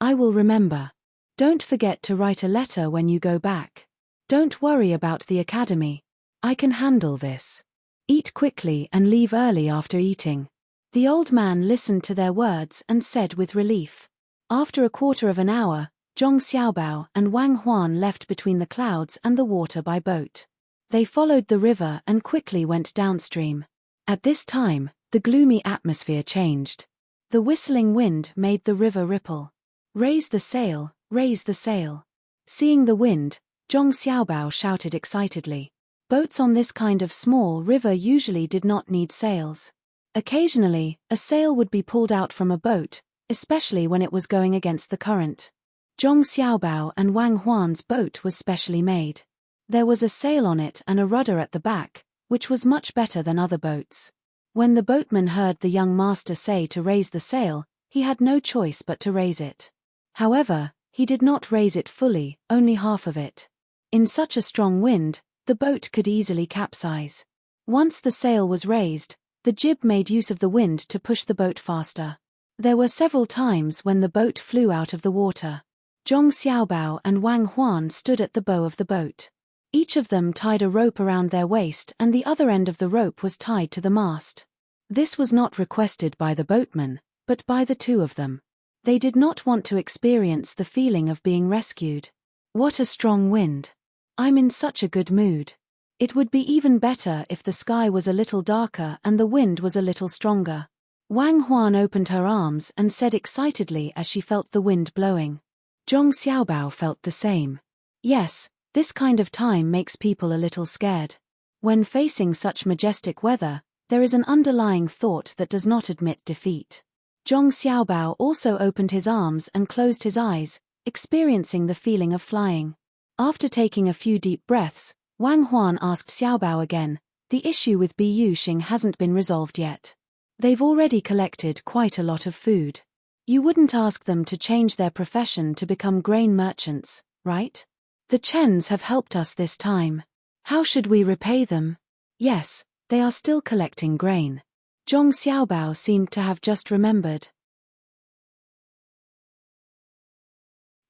I will remember. Don't forget to write a letter when you go back. Don't worry about the academy. I can handle this. Eat quickly and leave early after eating. The old man listened to their words and said with relief. After a quarter of an hour, Zhong Xiaobao and Wang Huan left between the clouds and the water by boat. They followed the river and quickly went downstream. At this time, the gloomy atmosphere changed. The whistling wind made the river ripple. Raise the sail, raise the sail. Seeing the wind, Zhong Xiaobao shouted excitedly. Boats on this kind of small river usually did not need sails. Occasionally, a sail would be pulled out from a boat, especially when it was going against the current. Zhong Xiaobao and Wang Huan's boat was specially made. There was a sail on it and a rudder at the back, which was much better than other boats. When the boatman heard the young master say to raise the sail, he had no choice but to raise it. However, he did not raise it fully, only half of it. In such a strong wind, the boat could easily capsize. Once the sail was raised, the jib made use of the wind to push the boat faster. There were several times when the boat flew out of the water. Zhong Xiaobao and Wang Huan stood at the bow of the boat. Each of them tied a rope around their waist and the other end of the rope was tied to the mast. This was not requested by the boatman, but by the two of them. They did not want to experience the feeling of being rescued. What a strong wind. I'm in such a good mood. It would be even better if the sky was a little darker and the wind was a little stronger. Wang Huan opened her arms and said excitedly as she felt the wind blowing. Zhong Xiaobao felt the same. Yes, this kind of time makes people a little scared. When facing such majestic weather, there is an underlying thought that does not admit defeat. Zhong Xiaobao also opened his arms and closed his eyes, experiencing the feeling of flying. After taking a few deep breaths, Wang Huan asked Xiaobao again, the issue with Bu Xing hasn't been resolved yet. They've already collected quite a lot of food. You wouldn't ask them to change their profession to become grain merchants, right? The Chens have helped us this time. How should we repay them? Yes, they are still collecting grain. Zhong Xiaobao seemed to have just remembered.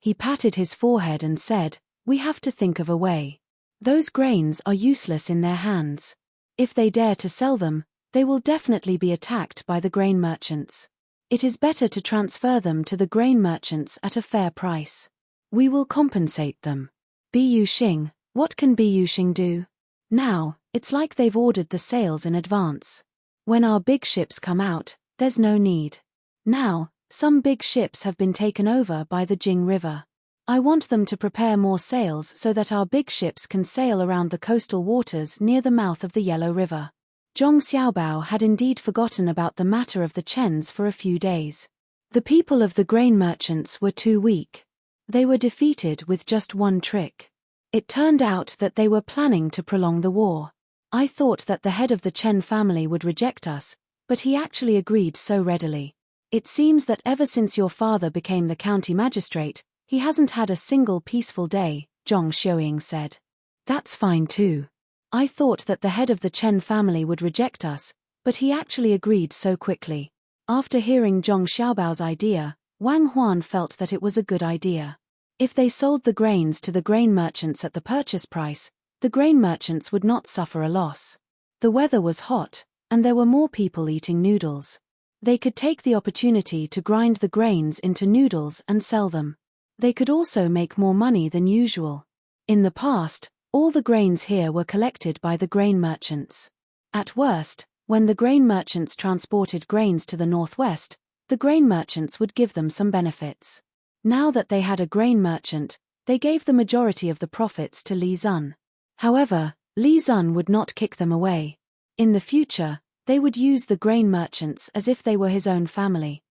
He patted his forehead and said, we have to think of a way. Those grains are useless in their hands. If they dare to sell them, they will definitely be attacked by the grain merchants. It is better to transfer them to the grain merchants at a fair price. We will compensate them. Bu Xing, what can Bu Xing do? Now, it's like they've ordered the sails in advance. When our big ships come out, there's no need. Now, some big ships have been taken over by the Jing River. I want them to prepare more sails so that our big ships can sail around the coastal waters near the mouth of the Yellow River. Zhong Xiaobao had indeed forgotten about the matter of the Chens for a few days. The people of the grain merchants were too weak. They were defeated with just one trick. It turned out that they were planning to prolong the war. I thought that the head of the Chen family would reject us, but he actually agreed so readily. It seems that ever since your father became the county magistrate, he hasn't had a single peaceful day, Zhong Xiuying said. That's fine too. I thought that the head of the Chen family would reject us, but he actually agreed so quickly. After hearing Zhong Xiaobao's idea, Wang Huan felt that it was a good idea. If they sold the grains to the grain merchants at the purchase price, the grain merchants would not suffer a loss. The weather was hot, and there were more people eating noodles. They could take the opportunity to grind the grains into noodles and sell them. They could also make more money than usual. In the past, all the grains here were collected by the grain merchants. At worst, when the grain merchants transported grains to the northwest, the grain merchants would give them some benefits. Now that they had a grain merchant, they gave the majority of the profits to Li Zun. However, Li Zun would not kick them away. In the future, they would use the grain merchants as if they were his own family.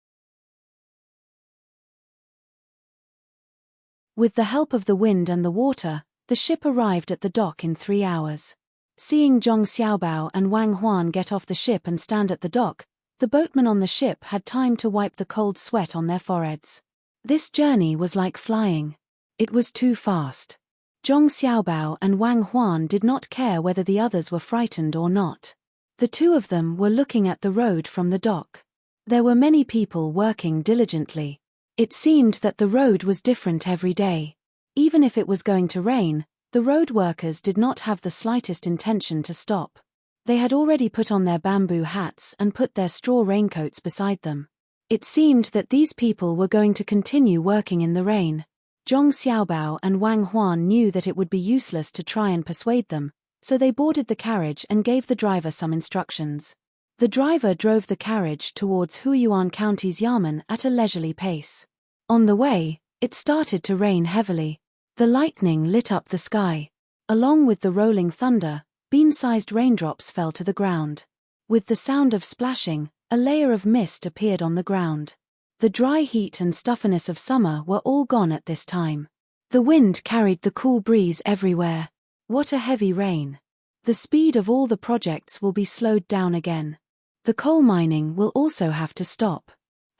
With the help of the wind and the water, the ship arrived at the dock in 3 hours. Seeing Zhong Xiaobao and Wang Huan get off the ship and stand at the dock, the boatmen on the ship had time to wipe the cold sweat on their foreheads. This journey was like flying. It was too fast. Zhong Xiaobao and Wang Huan did not care whether the others were frightened or not. The two of them were looking at the road from the dock. There were many people working diligently. It seemed that the road was different every day. Even if it was going to rain, the road workers did not have the slightest intention to stop. They had already put on their bamboo hats and put their straw raincoats beside them. It seemed that these people were going to continue working in the rain. Zhong Xiaobao and Wang Huan knew that it would be useless to try and persuade them, so they boarded the carriage and gave the driver some instructions. The driver drove the carriage towards Huiyuan County's Yamen at a leisurely pace. On the way, it started to rain heavily. The lightning lit up the sky. Along with the rolling thunder, bean-sized raindrops fell to the ground. With the sound of splashing, a layer of mist appeared on the ground. The dry heat and stuffiness of summer were all gone at this time. The wind carried the cool breeze everywhere. What a heavy rain. The speed of all the projects will be slowed down again. The coal mining will also have to stop.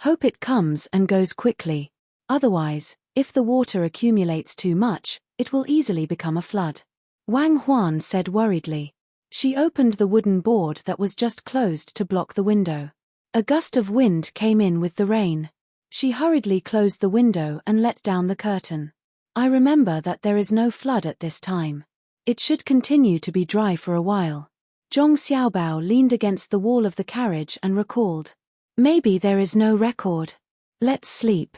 Hope it comes and goes quickly. Otherwise, if the water accumulates too much, it will easily become a flood. Wang Huan said worriedly. She opened the wooden board that was just closed to block the window. A gust of wind came in with the rain. She hurriedly closed the window and let down the curtain. I remember that there is no flood at this time. It should continue to be dry for a while. Zhong Xiaobao leaned against the wall of the carriage and recalled. Maybe there is no record. Let's sleep.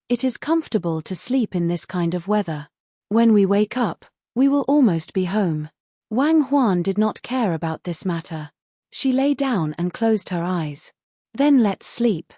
It is comfortable to sleep in this kind of weather. When we wake up, we will almost be home. Wang Huan did not care about this matter. She lay down and closed her eyes. Then let's sleep.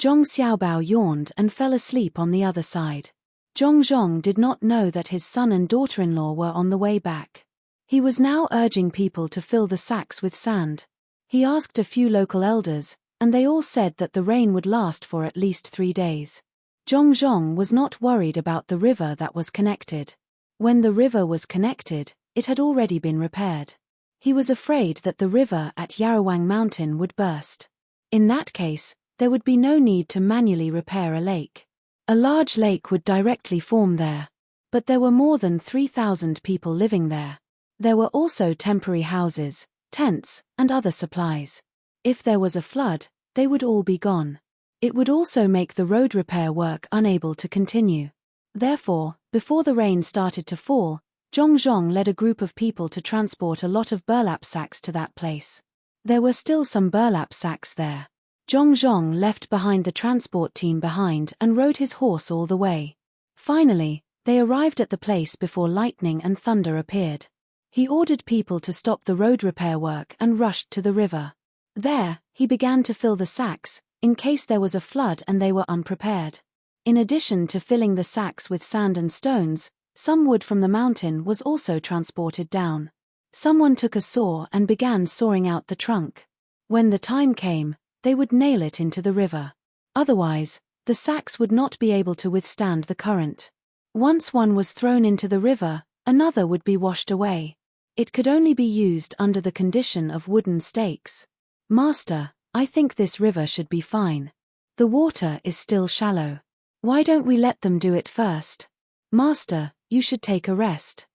Zhong Xiaobao yawned and fell asleep on the other side. Zhong did not know that his son and daughter-in-law were on the way back. He was now urging people to fill the sacks with sand. He asked a few local elders, and they all said that the rain would last for at least 3 days. Zhong was not worried about the river that was connected. When the river was connected, it had already been repaired. He was afraid that the river at Yarawang Mountain would burst. In that case, there would be no need to manually repair a lake. A large lake would directly form there. But there were more than 3,000 people living there. There were also temporary houses, tents, and other supplies. If there was a flood, they would all be gone. It would also make the road repair work unable to continue. Therefore, before the rain started to fall, Zhong led a group of people to transport a lot of burlap sacks to that place. There were still some burlap sacks there. Zhong left behind the transport team behind and rode his horse all the way. Finally, They arrived at the place before lightning and thunder appeared. He ordered people to stop the road repair work and rushed to the river. There, he began to fill the sacks, in case there was a flood and they were unprepared. In addition to filling the sacks with sand and stones, some wood from the mountain was also transported down. Someone took a saw and began sawing out the trunk. When the time came, they would nail it into the river. Otherwise, the sacks would not be able to withstand the current. Once one was thrown into the river, another would be washed away. It could only be used under the condition of wooden stakes. Master, I think this river should be fine. The water is still shallow. Why don't we let them do it first? Master, you should take a rest.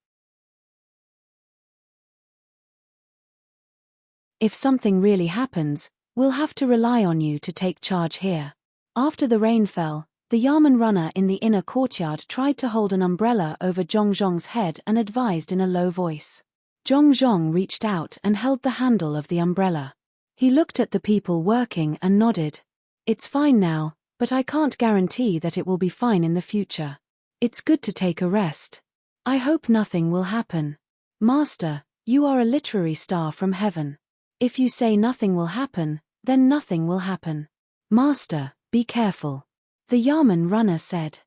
If something really happens, we'll have to rely on you to take charge here. After the rain fell, the Yamen runner in the inner courtyard tried to hold an umbrella over Zhongzhong's head and advised in a low voice. Zhongzhong reached out and held the handle of the umbrella. He looked at the people working and nodded. It's fine now, but I can't guarantee that it will be fine in the future. It's good to take a rest. I hope nothing will happen. Master, you are a literary star from heaven. If you say nothing will happen, then nothing will happen. Master, be careful. The Yamen runner said.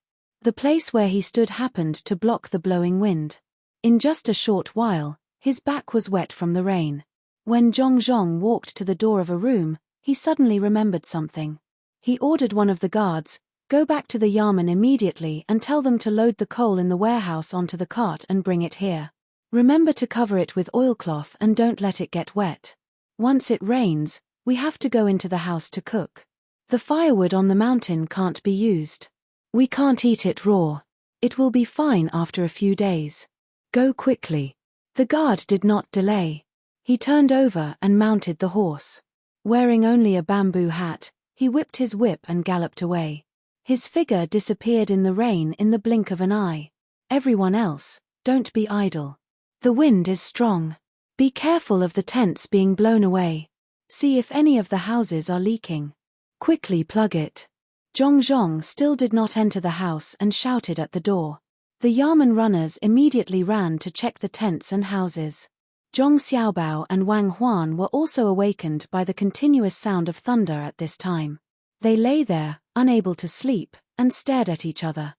The place where he stood happened to block the blowing wind. In just a short while, his back was wet from the rain. When Zhongzhong walked to the door of a room, he suddenly remembered something. He ordered one of the guards, go back to the Yamen immediately and tell them to load the coal in the warehouse onto the cart and bring it here. Remember to cover it with oilcloth and don't let it get wet. Once it rains, we have to go into the house to cook. The firewood on the mountain can't be used. We can't eat it raw. It will be fine after a few days. Go quickly. The guard did not delay. He turned over and mounted the horse. Wearing only a bamboo hat, he whipped his whip and galloped away. His figure disappeared in the rain in the blink of an eye. Everyone else, don't be idle. The wind is strong. Be careful of the tents being blown away. See if any of the houses are leaking. Quickly plug it. Zhongzhong still did not enter the house and shouted at the door. The Yamen runners immediately ran to check the tents and houses. Zhong Xiaobao and Wang Huan were also awakened by the continuous sound of thunder at this time. They lay there, unable to sleep, and stared at each other.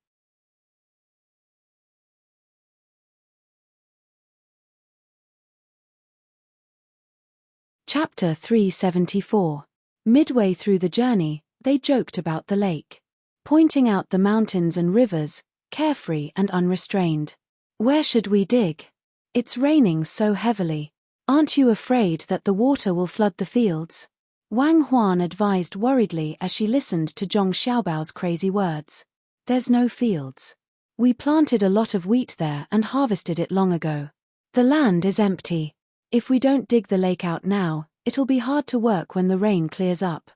Chapter 374. Midway through the journey, they joked about the lake. Pointing out the mountains and rivers, carefree and unrestrained. Where should we dig? It's raining so heavily. Aren't you afraid that the water will flood the fields? Wang Huan advised worriedly as she listened to Zhong Xiaobao's crazy words. There's no fields. We planted a lot of wheat there and harvested it long ago. The land is empty. If we don't dig the lake out now, it'll be hard to work when the rain clears up.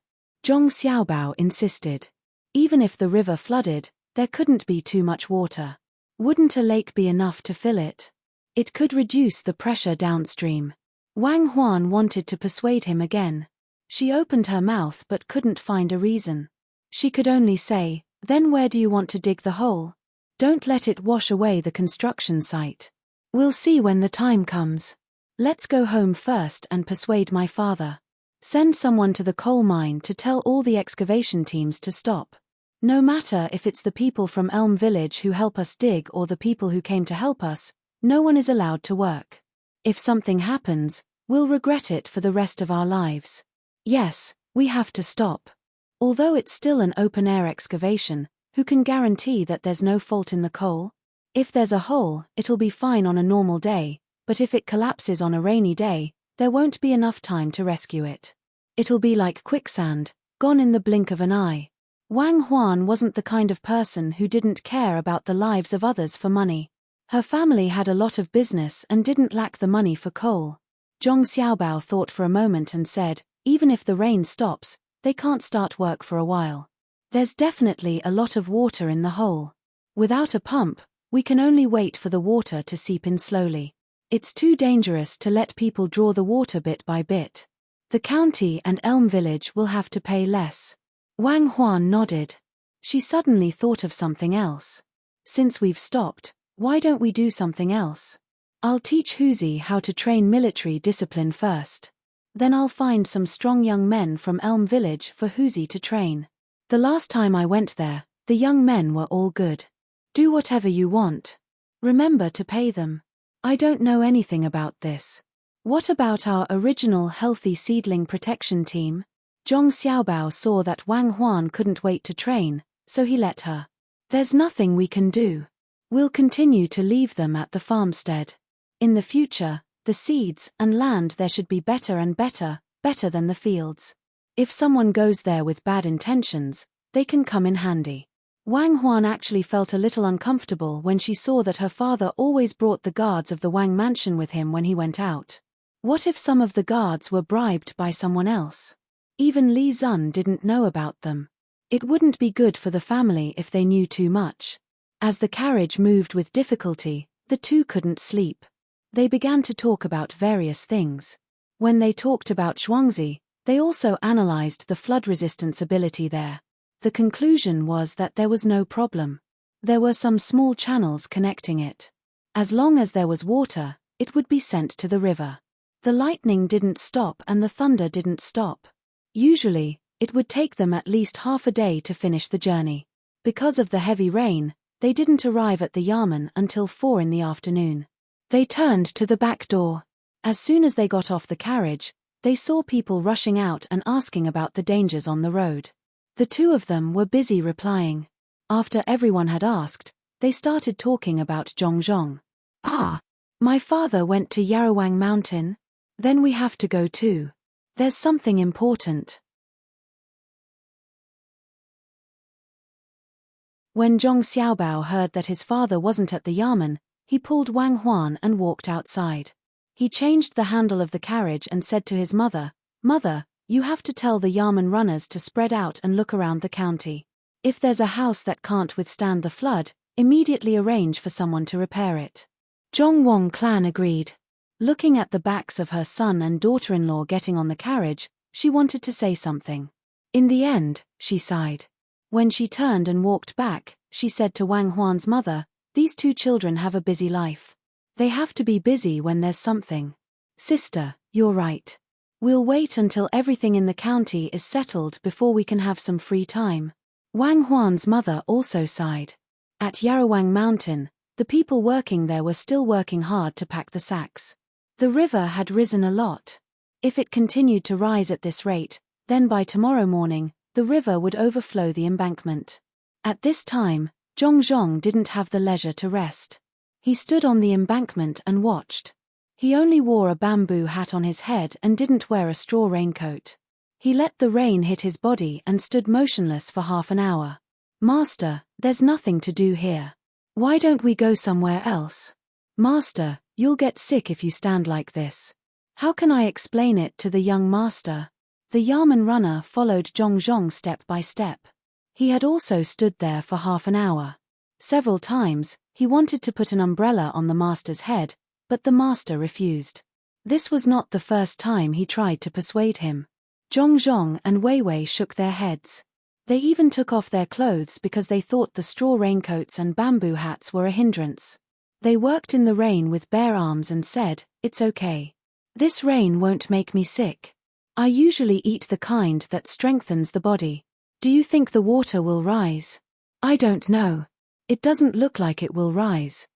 Zhong Xiaobao insisted. Even if the river flooded, there couldn't be too much water. Wouldn't a lake be enough to fill it? It could reduce the pressure downstream. Wang Huan wanted to persuade him again. She opened her mouth but couldn't find a reason. She could only say, then where do you want to dig the hole? Don't let it wash away the construction site. We'll see when the time comes. Let's go home first and persuade my father. Send someone to the coal mine to tell all the excavation teams to stop. No matter if it's the people from Elm Village who help us dig or the people who came to help us, no one is allowed to work. If something happens, we'll regret it for the rest of our lives. Yes, we have to stop. Although it's still an open-air excavation, who can guarantee that there's no fault in the coal? If there's a hole, it'll be fine on a normal day, but if it collapses on a rainy day, there won't be enough time to rescue it. It'll be like quicksand, gone in the blink of an eye. Wang Huan wasn't the kind of person who didn't care about the lives of others for money. Her family had a lot of business and didn't lack the money for coal. Zhong Xiaobao thought for a moment and said, even if the rain stops, they can't start work for a while. There's definitely a lot of water in the hole. Without a pump, we can only wait for the water to seep in slowly. It's too dangerous to let people draw the water bit by bit. The county and Elm Village will have to pay less. Wang Huan nodded. She suddenly thought of something else. Since we've stopped, why don't we do something else? I'll teach Huzi how to train military discipline first. Then I'll find some strong young men from Elm Village for Huzi to train. The last time I went there, the young men were all good. Do whatever you want. Remember to pay them. I don't know anything about this. What about our original healthy seedling protection team? Zhong Xiaobao saw that Wang Huan couldn't wait to train, so he let her. There's nothing we can do. We'll continue to leave them at the farmstead. In the future, the seeds and land there should be better and better than the fields. If someone goes there with bad intentions, they can come in handy. Wang Huan actually felt a little uncomfortable when she saw that her father always brought the guards of the Wang mansion with him when he went out. What if some of the guards were bribed by someone else? Even Li Zun didn't know about them. It wouldn't be good for the family if they knew too much. As the carriage moved with difficulty, the two couldn't sleep. They began to talk about various things. When they talked about Zhuangzi, they also analyzed the flood resistance ability there. The conclusion was that there was no problem. There were some small channels connecting it. As long as there was water, it would be sent to the river. The lightning didn't stop and the thunder didn't stop. Usually, it would take them at least half a day to finish the journey. Because of the heavy rain, they didn't arrive at the Yamen until 4 in the afternoon. They turned to the back door. As soon as they got off the carriage, they saw people rushing out and asking about the dangers on the road. The two of them were busy replying. After everyone had asked, they started talking about Zhongzhong. Ah, my father went to Yarawang Mountain. Then we have to go too. There's something important. When Zhong Xiaobao heard that his father wasn't at the Yamen, he pulled Wang Huan and walked outside. He changed the handle of the carriage and said to his mother, "Mother, you have to tell the Yamen runners to spread out and look around the county. If there's a house that can't withstand the flood, immediately arrange for someone to repair it." Zhong Wang clan agreed. Looking at the backs of her son and daughter-in-law getting on the carriage, she wanted to say something. In the end, she sighed. When she turned and walked back, she said to Wang Huan's mother, "These two children have a busy life. They have to be busy when there's something. Sister, you're right. We'll wait until everything in the county is settled before we can have some free time." Wang Huan's mother also sighed. At Yarawang Mountain, the people working there were still working hard to pack the sacks. The river had risen a lot. If it continued to rise at this rate, then by tomorrow morning, the river would overflow the embankment. At this time, Zhongzhong didn't have the leisure to rest. He stood on the embankment and watched. He only wore a bamboo hat on his head and didn't wear a straw raincoat. He let the rain hit his body and stood motionless for half an hour. "Master, there's nothing to do here. Why don't we go somewhere else?" "Master, you'll get sick if you stand like this." "How can I explain it to the young master?" The Yamen runner followed Zhongzhong step by step. He had also stood there for half an hour. Several times, he wanted to put an umbrella on the master's head, but the master refused. This was not the first time he tried to persuade him. Zhongzhong and Weiwei shook their heads. They even took off their clothes because they thought the straw raincoats and bamboo hats were a hindrance. They worked in the rain with bare arms and said, "It's okay. This rain won't make me sick. I usually eat the kind that strengthens the body. Do you think the water will rise?" "I don't know. It doesn't look like it will rise."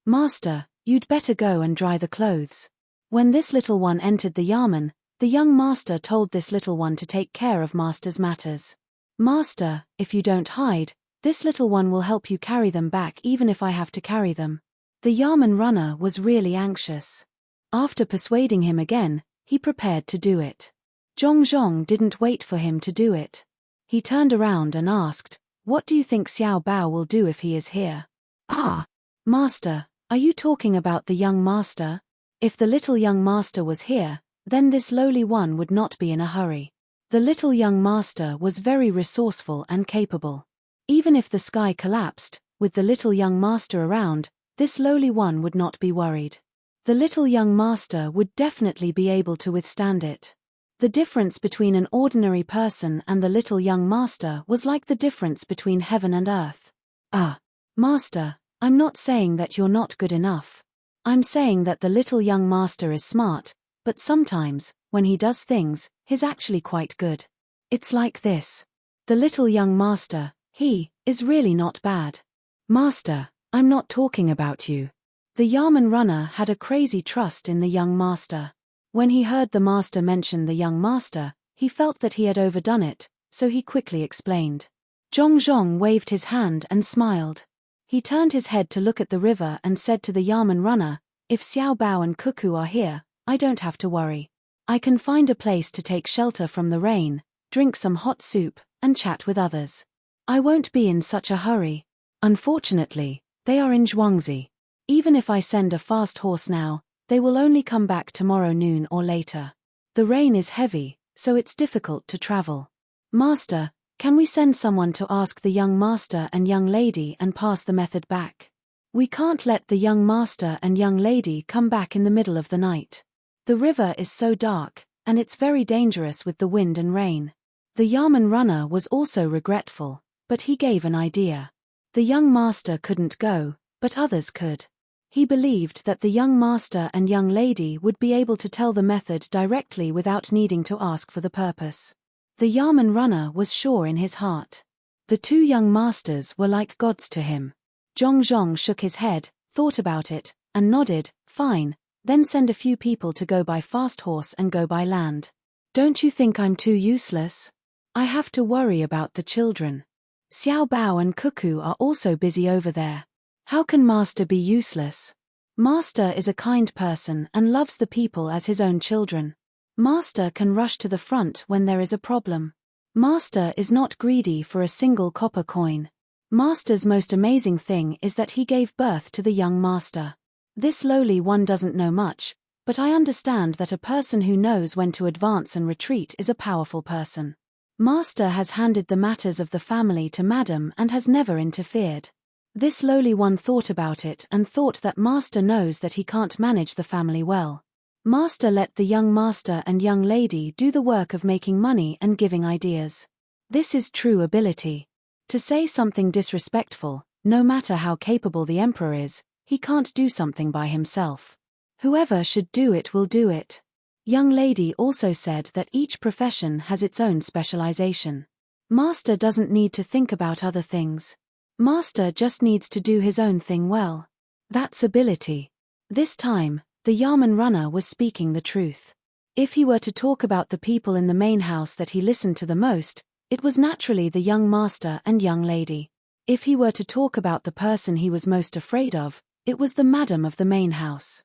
"Master, you'd better go and dry the clothes." When this little one entered the Yamen, the young master told this little one to take care of master's matters. "Master, if you don't hide, this little one will help you carry them back even if I have to carry them." The Yamen runner was really anxious. After persuading him again, he prepared to do it. Zhongzhong didn't wait for him to do it. He turned around and asked, "What do you think Xiao Bao will do if he is here?" "Ah, master, are you talking about the young master? If the little young master was here, then this lowly one would not be in a hurry." The little young master was very resourceful and capable. Even if the sky collapsed, with the little young master around, this lowly one would not be worried. The little young master would definitely be able to withstand it. The difference between an ordinary person and the little young master was like the difference between heaven and earth. Ah, master, I'm not saying that you're not good enough. I'm saying that the little young master is smart, but sometimes, when he does things, he's actually quite good. It's like this. The little young master, he is really not bad. Master, I'm not talking about you. The Yarman runner had a crazy trust in the young master. When he heard the master mention the young master, he felt that he had overdone it, so he quickly explained. Zhong waved his hand and smiled. He turned his head to look at the river and said to the Yarman runner, if Xiao Bao and Cuckoo are here, I don't have to worry. I can find a place to take shelter from the rain, drink some hot soup, and chat with others. I won't be in such a hurry. Unfortunately, they are in Zhuangzi. Even if I send a fast horse now, they will only come back tomorrow noon or later. The rain is heavy, so it's difficult to travel. Master, can we send someone to ask the young master and young lady and pass the method back? We can't let the young master and young lady come back in the middle of the night. The river is so dark, and it's very dangerous with the wind and rain. The Yarman runner was also regretful, but he gave an idea. The young master couldn't go, but others could. He believed that the young master and young lady would be able to tell the method directly without needing to ask for the purpose. The Yarman runner was sure in his heart. The two young masters were like gods to him. Zhong shook his head, thought about it, and nodded, fine, then send a few people to go by fast horse and go by land. Don't you think I'm too useless? I have to worry about the children. Xiao Bao and Cuckoo are also busy over there. How can Master be useless? Master is a kind person and loves the people as his own children. Master can rush to the front when there is a problem. Master is not greedy for a single copper coin. Master's most amazing thing is that he gave birth to the young master. This lowly one doesn't know much, but I understand that a person who knows when to advance and retreat is a powerful person. Master has handed the matters of the family to Madam and has never interfered. This lowly one thought about it and thought that Master knows that he can't manage the family well. Master let the young master and young lady do the work of making money and giving ideas. This is true ability. To say something disrespectful, no matter how capable the emperor is, he can't do something by himself. Whoever should do it will do it. Young lady also said that each profession has its own specialization. Master doesn't need to think about other things. Master just needs to do his own thing well. That's ability. This time, the Yarman runner was speaking the truth. If he were to talk about the people in the main house that he listened to the most, it was naturally the young master and young lady. If he were to talk about the person he was most afraid of, it was the madam of the main house.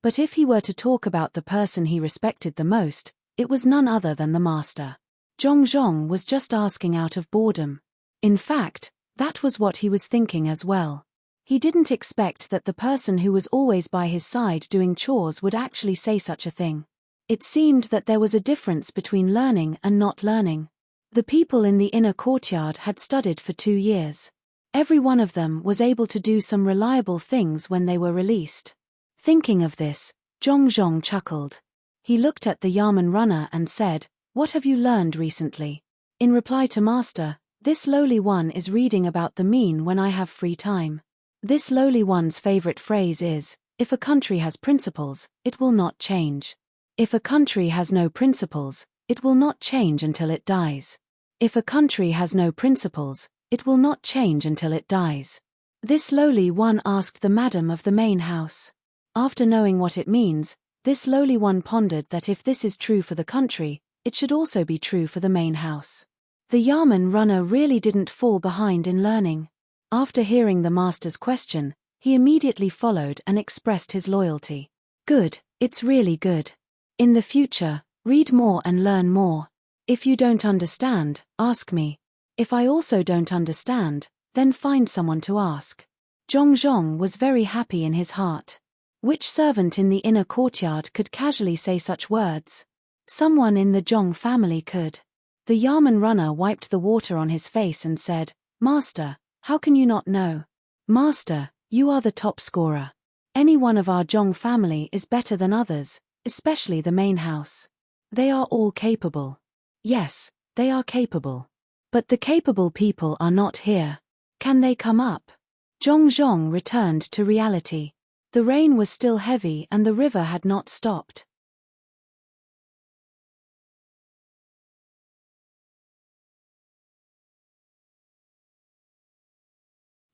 But if he were to talk about the person he respected the most, it was none other than the master. Zhong was just asking out of boredom. In fact, that was what he was thinking as well. He didn't expect that the person who was always by his side doing chores would actually say such a thing. It seemed that there was a difference between learning and not learning. The people in the inner courtyard had studied for 2 years. Every one of them was able to do some reliable things when they were released. Thinking of this, Zhong chuckled. He looked at the Yarman runner and said, "What have you learned recently?" In reply to Master, "This lowly one is reading about the mean when I have free time." This lowly one's favorite phrase is, "If a country has principles, it will not change. If a country has no principles, it will not change until it dies. If a country has no principles, it will not change until it dies." This lowly one asked the madam of the main house. After knowing what it means, this lowly one pondered that if this is true for the country, it should also be true for the main house. The Yarman runner really didn't fall behind in learning. After hearing the master's question, he immediately followed and expressed his loyalty. "Good, it's really good. In the future, read more and learn more. If you don't understand, ask me. If I also don't understand, then find someone to ask." Zhong was very happy in his heart. Which servant in the inner courtyard could casually say such words? Someone in the Zhong family could. The Yarman runner wiped the water on his face and said, "Master, how can you not know? Master, you are the top scorer. Any one of our Zhong family is better than others, especially the main house. They are all capable. Yes, they are capable. But the capable people are not here. Can they come up? Zhong returned to reality. The rain was still heavy and the river had not stopped.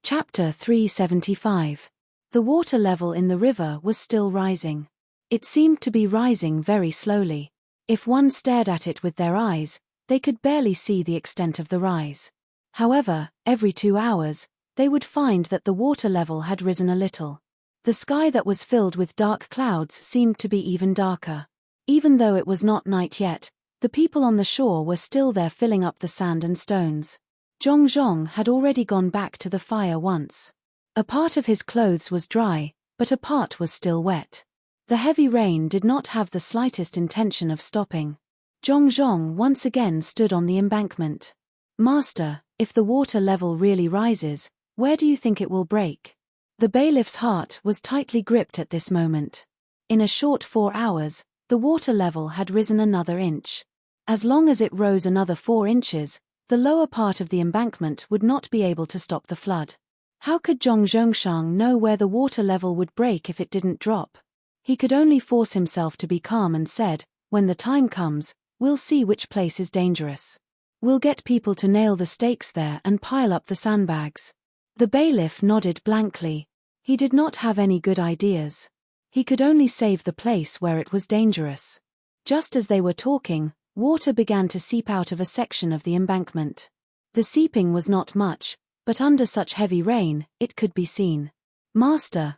Chapter 375. The water level in the river was still rising. It seemed to be rising very slowly. If one stared at it with their eyes, they could barely see the extent of the rise. However, every 2 hours, they would find that the water level had risen a little. The sky that was filled with dark clouds seemed to be even darker. Even though it was not night yet, the people on the shore were still there filling up the sand and stones. Zhong had already gone back to the fire once. A part of his clothes was dry, but a part was still wet. The heavy rain did not have the slightest intention of stopping. Zhong once again stood on the embankment. Master, if the water level really rises, where do you think it will break? The bailiff's heart was tightly gripped at this moment. In a short 4 hours, the water level had risen another inch. As long as it rose another 4 inches, the lower part of the embankment would not be able to stop the flood. How could Zhong know where the water level would break if it didn't drop? He could only force himself to be calm and said, when the time comes, we'll see which place is dangerous. We'll get people to nail the stakes there and pile up the sandbags. The bailiff nodded blankly. He did not have any good ideas. He could only save the place where it was dangerous. Just as they were talking, water began to seep out of a section of the embankment. The seeping was not much, but under such heavy rain, it could be seen. Master,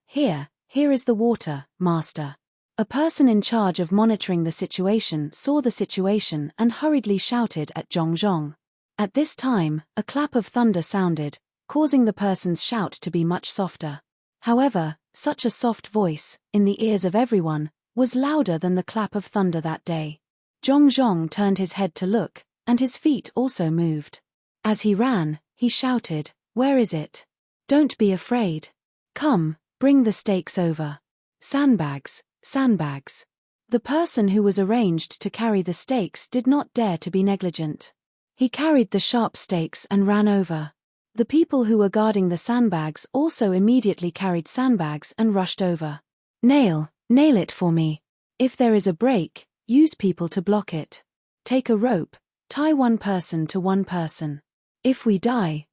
here is the water, master. A person in charge of monitoring the situation saw the situation and hurriedly shouted at Zhong. At this time, a clap of thunder sounded, causing the person's shout to be much softer. However, such a soft voice, in the ears of everyone, was louder than the clap of thunder that day. Zhong turned his head to look, and his feet also moved. As he ran, he shouted, "Where is it? Don't be afraid. Come, bring the stakes over. Sandbags. The person who was arranged to carry the stakes did not dare to be negligent. He carried the sharp stakes and ran over. The people who were guarding the sandbags also immediately carried sandbags and rushed over. Nail it for me. If there is a break, use people to block it. Take a rope, tie one person to one person. If we die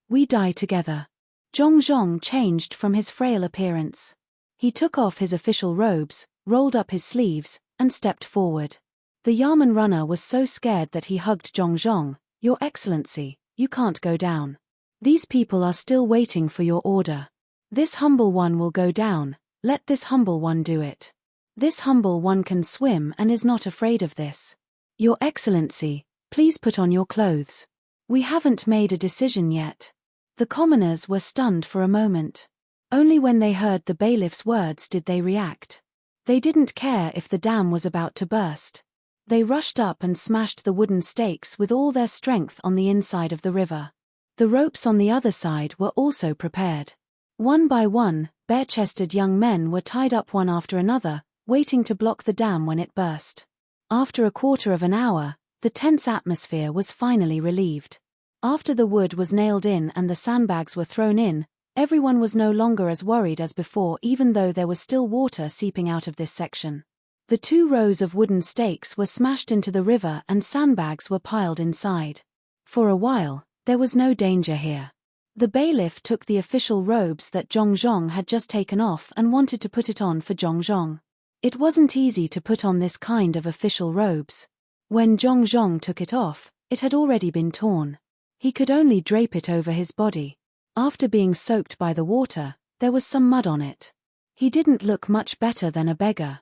together." Zhong changed from his frail appearance. He took off his official robes, rolled up his sleeves, and stepped forward. The Yamen runner was so scared that he hugged Zhong. "Your Excellency, you can't go down. These people are still waiting for your order. This humble one will go down, let this humble one do it. This humble one can swim and is not afraid of this. Your Excellency, please put on your clothes. We haven't made a decision yet." The commoners were stunned for a moment. Only when they heard the bailiff's words did they react. They didn't care if the dam was about to burst. They rushed up and smashed the wooden stakes with all their strength on the inside of the river. The ropes on the other side were also prepared. One by one, bare-chested young men were tied up one after another, waiting to block the dam when it burst. After a quarter of an hour, the tense atmosphere was finally relieved. After the wood was nailed in and the sandbags were thrown in, everyone was no longer as worried as before, even though there was still water seeping out of this section. The 2 rows of wooden stakes were smashed into the river and sandbags were piled inside. For a while, there was no danger here. The bailiff took the official robes that Zhong had just taken off and wanted to put it on for Zhong. It wasn't easy to put on this kind of official robes. When Zhong took it off, it had already been torn. He could only drape it over his body. After being soaked by the water, there was some mud on it. He didn't look much better than a beggar.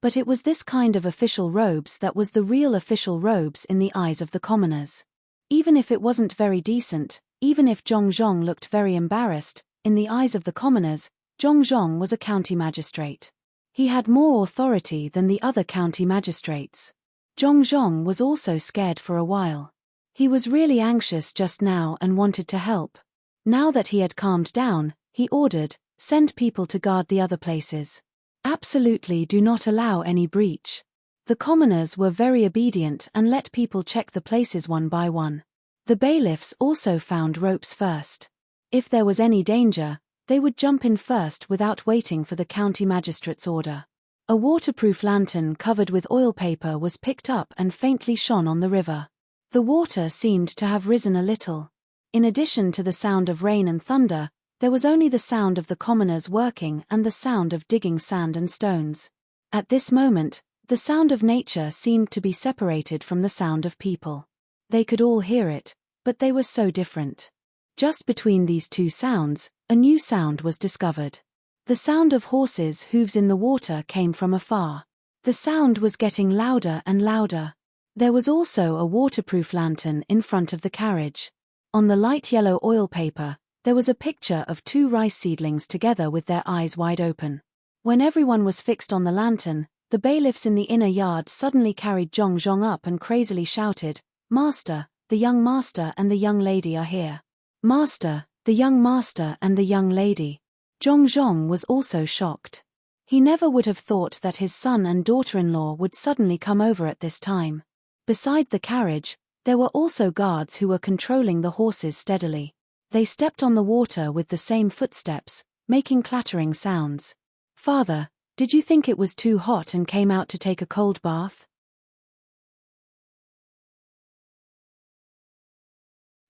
But it was this kind of official robes that was the real official robes in the eyes of the commoners. Even if it wasn't very decent, even if Zhong looked very embarrassed, in the eyes of the commoners, Zhong was a county magistrate. He had more authority than the other county magistrates. Zhong was also scared for a while. He was really anxious just now and wanted to help. Now that he had calmed down, he ordered, "Send people to guard the other places. Absolutely do not allow any breach." The commoners were very obedient and let people check the places one by one. The bailiffs also found ropes first. If there was any danger, they would jump in first without waiting for the county magistrate's order. A waterproof lantern covered with oil paper was picked up and faintly shone on the river. The water seemed to have risen a little. In addition to the sound of rain and thunder, there was only the sound of the commoners working and the sound of digging sand and stones. At this moment, the sound of nature seemed to be separated from the sound of people. They could all hear it, but they were so different. Just between these two sounds, a new sound was discovered. The sound of horses' hooves in the water came from afar. The sound was getting louder and louder. There was also a waterproof lantern in front of the carriage. On the light yellow oil paper, there was a picture of two rice seedlings together with their eyes wide open. When everyone was fixed on the lantern, the bailiffs in the inner yard suddenly carried Zhong up and crazily shouted, "Master, the young master and the young lady are here. Master, the young master and the young lady." Zhong was also shocked. He never would have thought that his son and daughter-in-law would suddenly come over at this time. Beside the carriage, there were also guards who were controlling the horses steadily. They stepped on the water with the same footsteps, making clattering sounds. "Father, did you think it was too hot and came out to take a cold bath?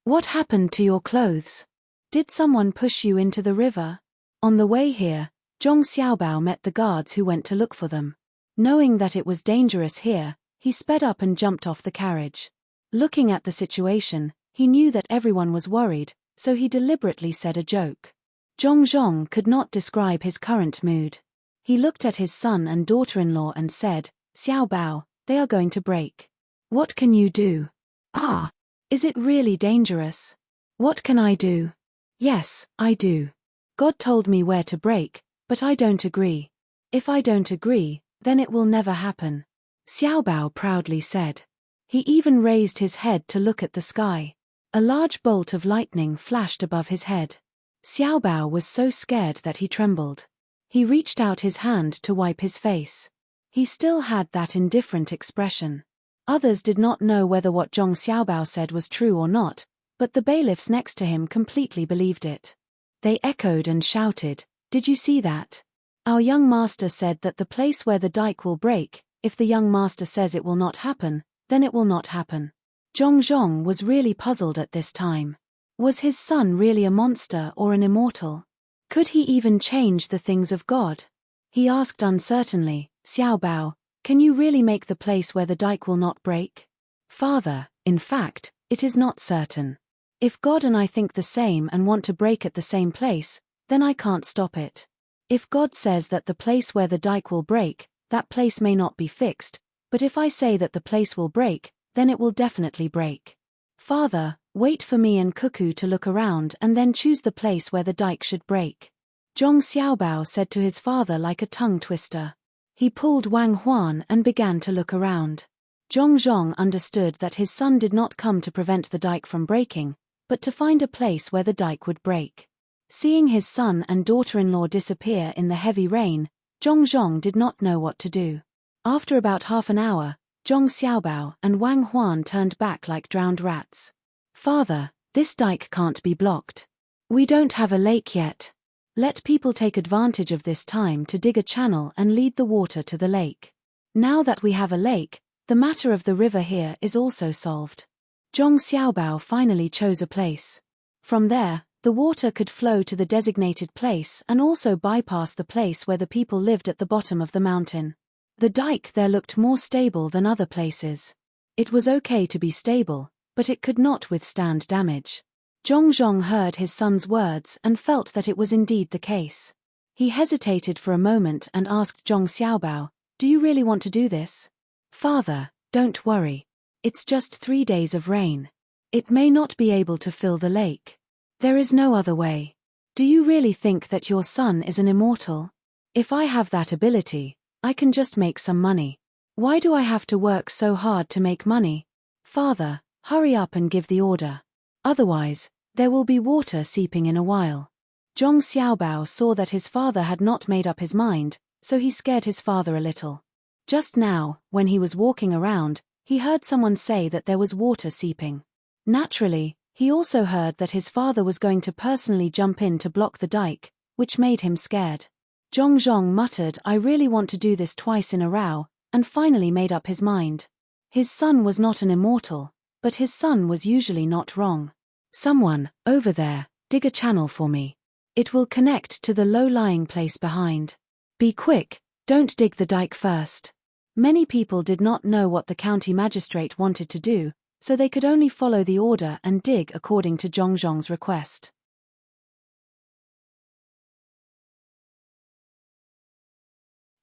What happened to your clothes? Did someone push you into the river?" On the way here, Zhong Xiaobao met the guards who went to look for them. Knowing that it was dangerous here, he sped up and jumped off the carriage. Looking at the situation, he knew that everyone was worried, so he deliberately said a joke. Zhong could not describe his current mood. He looked at his son and daughter-in-law and said, "Xiaobao, they are going to break. What can you do?" "Ah, is it really dangerous? What can I do?" "Yes, I do. God told me where to break, but I don't agree. If I don't agree, then it will never happen," Xiaobao proudly said. He even raised his head to look at the sky. A large bolt of lightning flashed above his head. Xiaobao was so scared that he trembled. He reached out his hand to wipe his face. He still had that indifferent expression. Others did not know whether what Zhong Xiaobao said was true or not, but the bailiffs next to him completely believed it. They echoed and shouted, "Did you see that? Our young master said that the place where the dike will break, if the young master says it will not happen, then it will not happen." Zhong was really puzzled at this time. Was his son really a monster or an immortal? Could he even change the things of God? He asked uncertainly, "Xiaobao, can you really make the place where the dike will not break?" "Father, in fact, it is not certain. If God and I think the same and want to break at the same place, then I can't stop it. If God says that the place where the dike will break, that place may not be fixed, but if I say that the place will break, then it will definitely break. Father, wait for me and Cuckoo to look around and then choose the place where the dike should break." Zhong Xiaobao said to his father like a tongue twister. He pulled Wang Huan and began to look around. Zhong understood that his son did not come to prevent the dike from breaking, but to find a place where the dike would break. Seeing his son and daughter-in-law disappear in the heavy rain, Zhong did not know what to do. After about half an hour, Zhong Xiaobao and Wang Huan turned back like drowned rats. "Father, this dike can't be blocked. We don't have a lake yet. Let people take advantage of this time to dig a channel and lead the water to the lake. Now that we have a lake, the matter of the river here is also solved." Zhong Xiaobao finally chose a place. From there, the water could flow to the designated place and also bypass the place where the people lived at the bottom of the mountain. The dike there looked more stable than other places. It was okay to be stable, but it could not withstand damage. Zhong heard his son's words and felt that it was indeed the case. He hesitated for a moment and asked Zhong Xiaobao, "Do you really want to do this?" "Father, don't worry. It's just 3 days of rain. It may not be able to fill the lake. There is no other way. Do you really think that your son is an immortal? If I have that ability, I can just make some money. Why do I have to work so hard to make money? Father, hurry up and give the order. Otherwise, There will be water seeping in a while. Zhong Xiaobao saw that his father had not made up his mind, so he scared his father a little. Just now, when he was walking around, he heard someone say that there was water seeping. Naturally, he also heard that his father was going to personally jump in to block the dike, which made him scared. Zhong muttered, "I really want to do this twice in a row," and finally made up his mind. His son was not an immortal, but his son was usually not wrong. "Someone, over there, dig a channel for me. It will connect to the low-lying place behind. Be quick, don't dig the dike first." Many people did not know what the county magistrate wanted to do, so they could only follow the order and dig according to Zhong's request.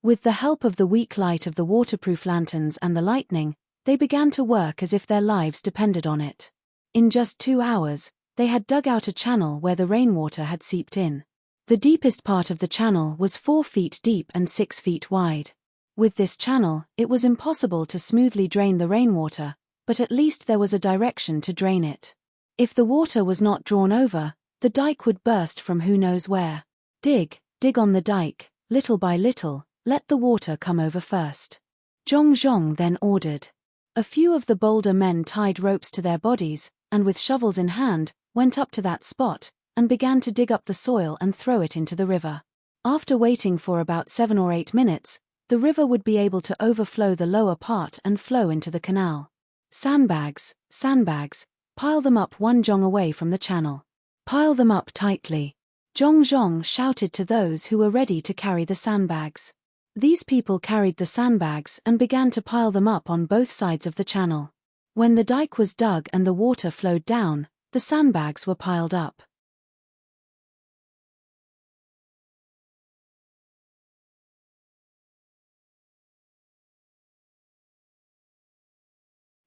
With the help of the weak light of the waterproof lanterns and the lightning, they began to work as if their lives depended on it. In just 2 hours, they had dug out a channel where the rainwater had seeped in. The deepest part of the channel was 4 feet deep and 6 feet wide. With this channel, it was impossible to smoothly drain the rainwater, but at least there was a direction to drain it. If the water was not drawn over, the dike would burst from who knows where. Dig on the dike, little by little, let the water come over first. Zhong then ordered. A few of the bolder men tied ropes to their bodies, and with shovels in hand, went up to that spot, and began to dig up the soil and throw it into the river. After waiting for about 7 or 8 minutes, the river would be able to overflow the lower part and flow into the canal. Sandbags, pile them up 1 zhong away from the channel. Pile them up tightly. Zhong shouted to those who were ready to carry the sandbags. These people carried the sandbags and began to pile them up on both sides of the channel. When the dike was dug and the water flowed down, the sandbags were piled up.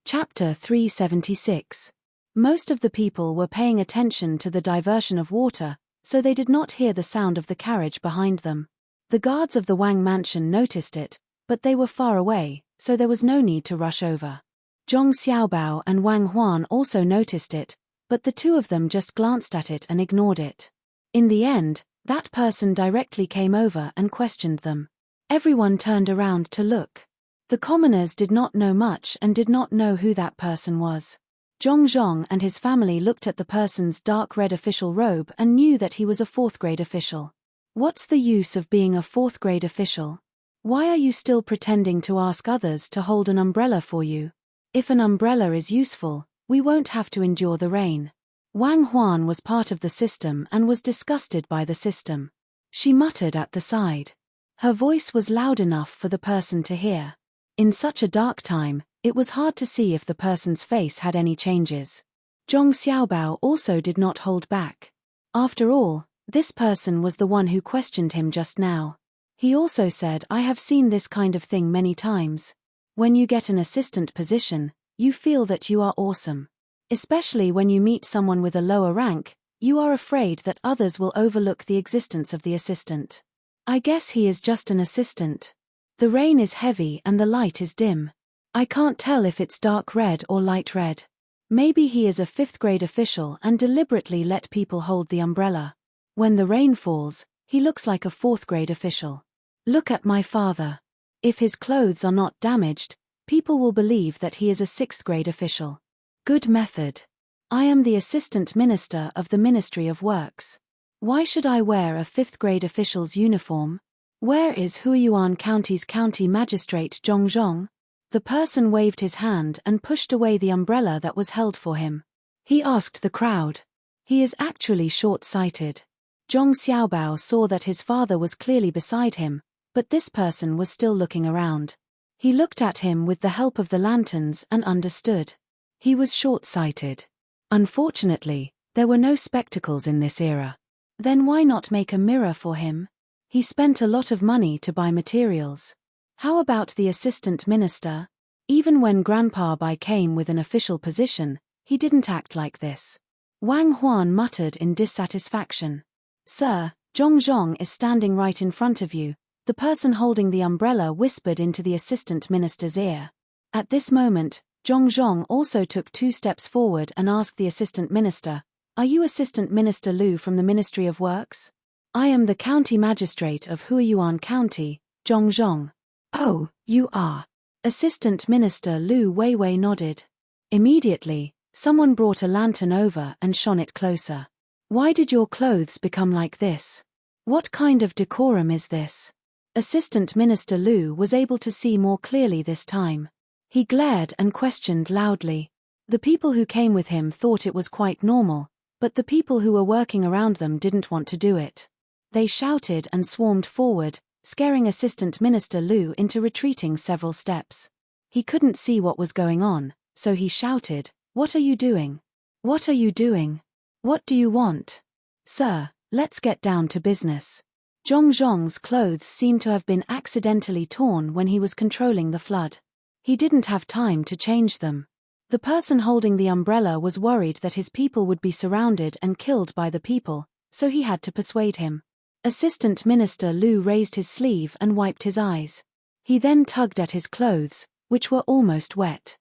Chapter 376. Most of the people were paying attention to the diversion of water, so they did not hear the sound of the carriage behind them. The guards of the Wang mansion noticed it, but they were far away, so there was no need to rush over. Zhong Xiaobao and Wang Huan also noticed it, but the two of them just glanced at it and ignored it. In the end, that person directly came over and questioned them. Everyone turned around to look. The commoners did not know much and did not know who that person was. Zhong and his family looked at the person's dark red official robe and knew that he was a 4th-grade official. What's the use of being a 4th-grade official? Why are you still pretending to ask others to hold an umbrella for you? If an umbrella is useful, we won't have to endure the rain. Wang Huan was part of the system and was disgusted by the system. She muttered at the side. Her voice was loud enough for the person to hear. In such a dark time, it was hard to see if the person's face had any changes. Zhong Xiaobao also did not hold back. After all, this person was the one who questioned him just now. He also said, "I have seen this kind of thing many times. When you get an assistant position, you feel that you are awesome. Especially when you meet someone with a lower rank, you are afraid that others will overlook the existence of the assistant. I guess he is just an assistant. The rain is heavy and the light is dim. I can't tell if it's dark red or light red. Maybe he is a 5th-grade official and deliberately let people hold the umbrella. When the rain falls, he looks like a 4th-grade official. Look at my father. If his clothes are not damaged, people will believe that he is a 6th-grade official. Good method. I am the assistant minister of the Ministry of Works. Why should I wear a 5th-grade official's uniform? Where is Huiyuan County's county magistrate Zhong? The person waved his hand and pushed away the umbrella that was held for him. He asked the crowd. He is actually short-sighted. Zhong Xiaobao saw that his father was clearly beside him, but this person was still looking around. He looked at him with the help of the lanterns and understood. He was short-sighted. Unfortunately, there were no spectacles in this era. Then why not make a mirror for him? He spent a lot of money to buy materials. How about the assistant minister? Even when Grandpa Bai came with an official position, he didn't act like this. Wang Huan muttered in dissatisfaction. Sir, Zhong is standing right in front of you, the person holding the umbrella whispered into the assistant minister's ear. At this moment, Zhong also took 2 steps forward and asked the assistant minister, Are you Assistant Minister Liu from the Ministry of Works? I am the County Magistrate of Huiyuan County, Zhongzhong. Oh, you are. Assistant Minister Liu Weiwei nodded. Immediately, someone brought a lantern over and shone it closer. Why did your clothes become like this? What kind of decorum is this? Assistant Minister Liu was able to see more clearly this time. He glared and questioned loudly. The people who came with him thought it was quite normal, but the people who were working around them didn't want to do it. They shouted and swarmed forward, scaring Assistant Minister Liu into retreating several steps. He couldn't see what was going on, so he shouted, "What are you doing? What are you doing? What do you want? Sir, let's get down to business." Zhongzhong's clothes seemed to have been accidentally torn when he was controlling the flood. He didn't have time to change them. The person holding the umbrella was worried that his people would be surrounded and killed by the people, so he had to persuade him. Assistant Minister Liu raised his sleeve and wiped his eyes. He then tugged at his clothes, which were almost wet.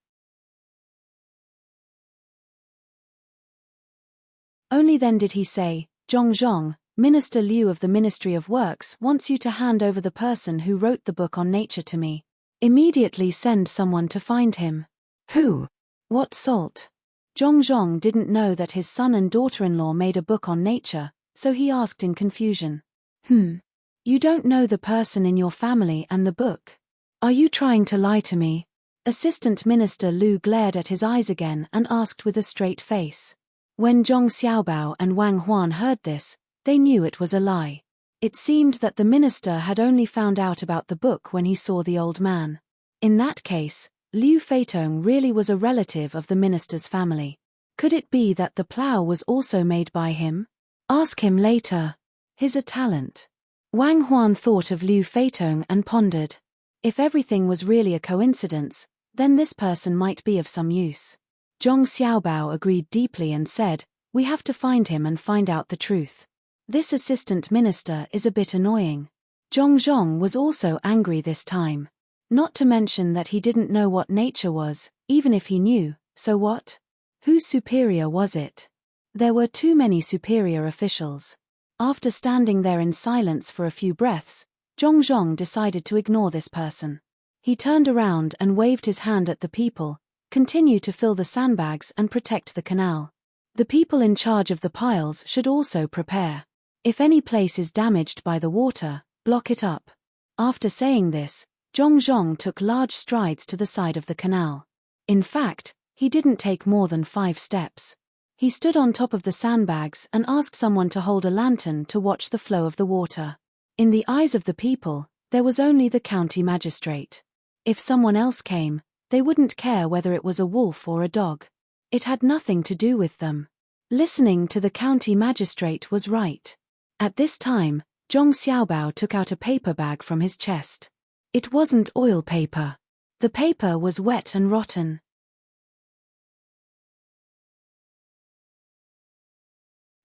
Only then did he say, "Zhongzhong, Minister Liu of the Ministry of Works wants you to hand over the person who wrote the book on nature to me. Immediately send someone to find him." Who? What salt? Zhongzhong didn't know that his son and daughter-in-law made a book on nature, so he asked in confusion. You don't know the person in your family and the book? Are you trying to lie to me? Assistant Minister Liu glared at his eyes again and asked with a straight face. When Zhong Xiaobao and Wang Huan heard this, they knew it was a lie. It seemed that the minister had only found out about the book when he saw the old man. In that case, Liu Feitong really was a relative of the minister's family. Could it be that the plough was also made by him? Ask him later. He's a talent. Wang Huan thought of Liu Feitong and pondered. If everything was really a coincidence, then this person might be of some use. Zhong Xiaobao agreed deeply and said, "We have to find him and find out the truth. This assistant minister is a bit annoying." Zhongzhong was also angry this time. Not to mention that he didn't know what nature was, even if he knew, so what? Whose superior was it? There were too many superior officials. After standing there in silence for a few breaths, Zhongzhong decided to ignore this person. He turned around and waved his hand at the people, continue to fill the sandbags and protect the canal. The people in charge of the piles should also prepare. If any place is damaged by the water, block it up. After saying this, Zhongzhong took large strides to the side of the canal. In fact, he didn't take more than 5 steps. He stood on top of the sandbags and asked someone to hold a lantern to watch the flow of the water. In the eyes of the people, there was only the county magistrate. If someone else came, they wouldn't care whether it was a wolf or a dog. It had nothing to do with them. Listening to the county magistrate was right. At this time, Zhong Xiaobao took out a paper bag from his chest. It wasn't oil paper. The paper was wet and rotten.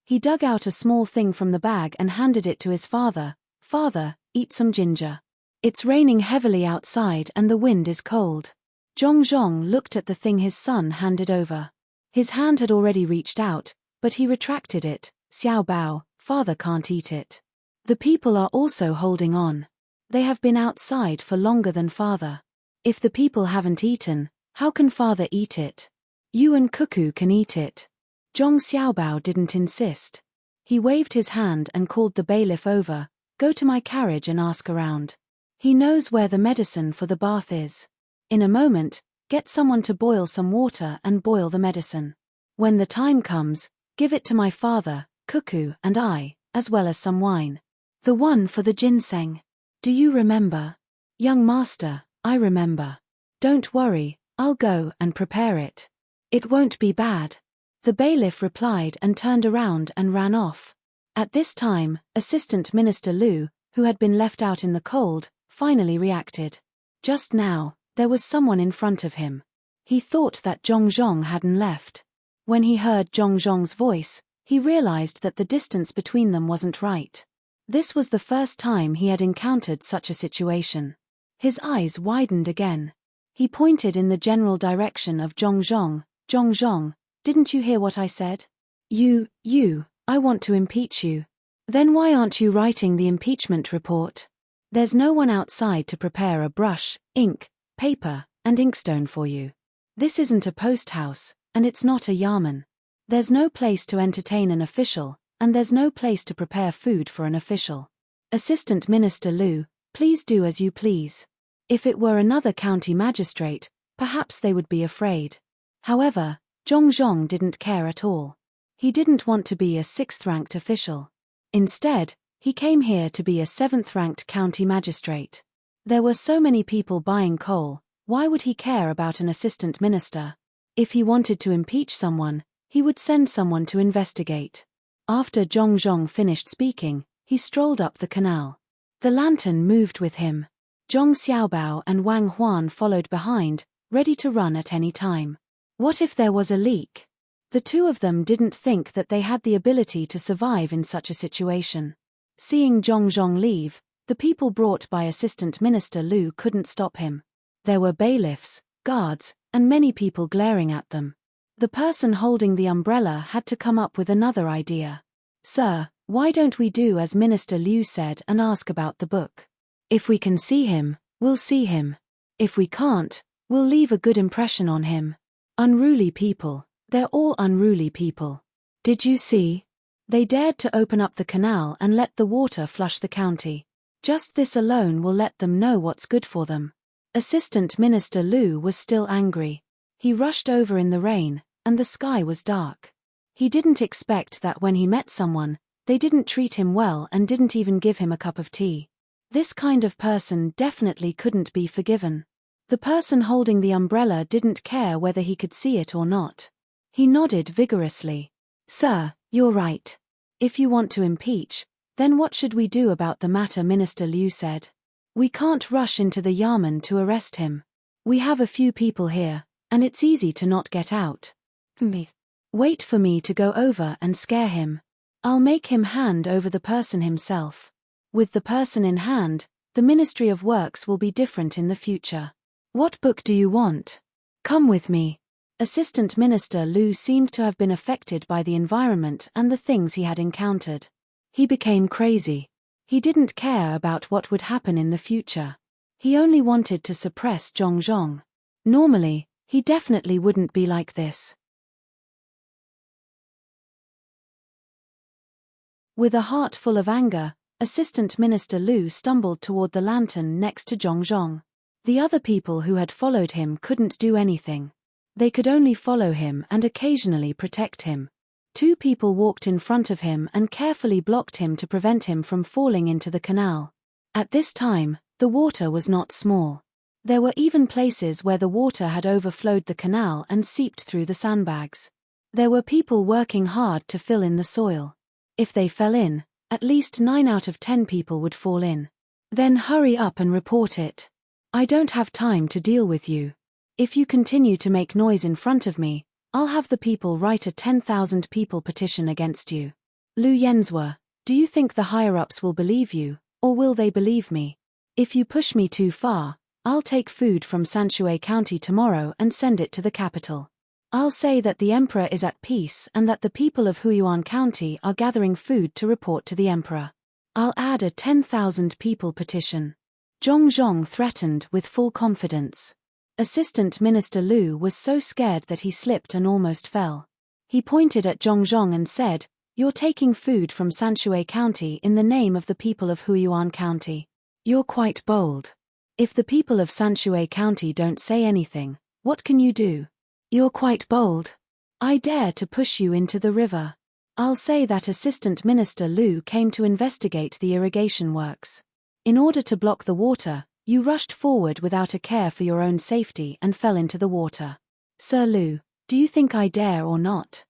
He dug out a small thing from the bag and handed it to his father. "Father, eat some ginger. It's raining heavily outside and the wind is cold." Zhongzhong looked at the thing his son handed over. His hand had already reached out, but he retracted it. "Xiaobao, father can't eat it. The people are also holding on. They have been outside for longer than father. If the people haven't eaten, how can father eat it? You and Cuckoo can eat it." Zhong Xiaobao didn't insist. He waved his hand and called the bailiff over. "Go to my carriage and ask around. He knows where the medicine for the bath is. In a moment, get someone to boil some water and boil the medicine. When the time comes, give it to my father, Cuckoo, and I, as well as some wine. The one for the ginseng. Do you remember?" "Young master, I remember. Don't worry, I'll go and prepare it. It won't be bad." The bailiff replied and turned around and ran off. At this time, Assistant Minister Liu, who had been left out in the cold, finally reacted. Just now, there was someone in front of him. He thought that Zhongzhong hadn't left. When he heard Zhongzhong's voice, he realized that the distance between them wasn't right. This was the first time he had encountered such a situation. His eyes widened again. He pointed in the general direction of Zhongzhong. "Zhongzhong, didn't you hear what I said? I want to impeach you. Then why aren't you writing the impeachment report? There's no one outside to prepare a brush, ink, paper, and inkstone for you. This isn't a post house, and it's not a yamen. There's no place to entertain an official, and there's no place to prepare food for an official. Assistant Minister Lu, please do as you please. If it were another county magistrate, perhaps they would be afraid. However, Zhong didn't care at all. He didn't want to be a 6th-ranked official. Instead, he came here to be a 7th-ranked county magistrate. There were so many people buying coal, why would he care about an assistant minister? If he wanted to impeach someone, he would send someone to investigate. After Zhong finished speaking, he strolled up the canal. The lantern moved with him. Zhong Xiaobao and Wang Huan followed behind, ready to run at any time. What if there was a leak? The two of them didn't think that they had the ability to survive in such a situation. Seeing Zhong leave, the people brought by Assistant Minister Lu couldn't stop him. There were bailiffs, guards, and many people glaring at them. The person holding the umbrella had to come up with another idea. Sir, why don't we do as Minister Liu said and ask about the book? If we can see him, we'll see him. If we can't, we'll leave a good impression on him. Unruly people, they're all unruly people. Did you see? They dared to open up the canal and let the water flush the county. Just this alone will let them know what's good for them. Assistant Minister Lu was still angry. He rushed over in the rain, and the sky was dark. He didn't expect that when he met someone, they didn't treat him well and didn't even give him a cup of tea. This kind of person definitely couldn't be forgiven. The person holding the umbrella didn't care whether he could see it or not. He nodded vigorously. Sir, you're right. If you want to impeach, then what should we do about the matter? Minister Liu said. We can't rush into the yamen to arrest him. We have a few people here, and it's easy to not get out. Wait for me to go over and scare him. I'll make him hand over the person himself. With the person in hand, the Ministry of Works will be different in the future. What book do you want? Come with me. Assistant Minister Lu seemed to have been affected by the environment and the things he had encountered. He became crazy. He didn't care about what would happen in the future. He only wanted to suppress Zhong. Normally, he definitely wouldn't be like this. With a heart full of anger, Assistant Minister Lu stumbled toward the lantern next to Zhong. The other people who had followed him couldn't do anything. They could only follow him and occasionally protect him. Two people walked in front of him and carefully blocked him to prevent him from falling into the canal. At this time, the water was not small. There were even places where the water had overflowed the canal and seeped through the sandbags. There were people working hard to fill in the soil. If they fell in, at least 9 out of 10 people would fall in. Then hurry up and report it. I don't have time to deal with you. If you continue to make noise in front of me, I'll have the people write a 10,000 people petition against you. Lu Yenzhua, do you think the higher-ups will believe you, or will they believe me? If you push me too far, I'll take food from Sanshui County tomorrow and send it to the capital. I'll say that the emperor is at peace and that the people of Huyuan County are gathering food to report to the emperor. I'll add a 10,000 people petition. Zhong threatened with full confidence. Assistant Minister Lu was so scared that he slipped and almost fell. He pointed at Zhong and said, "You're taking food from Sanshui County in the name of the people of Huyuan County. You're quite bold. If the people of Sanshui County don't say anything, what can you do? You're quite bold. I dare to push you into the river. I'll say that Assistant Minister Lu came to investigate the irrigation works. In order to block the water, you rushed forward without a care for your own safety and fell into the water. Sir Lu, do you think I dare or not?"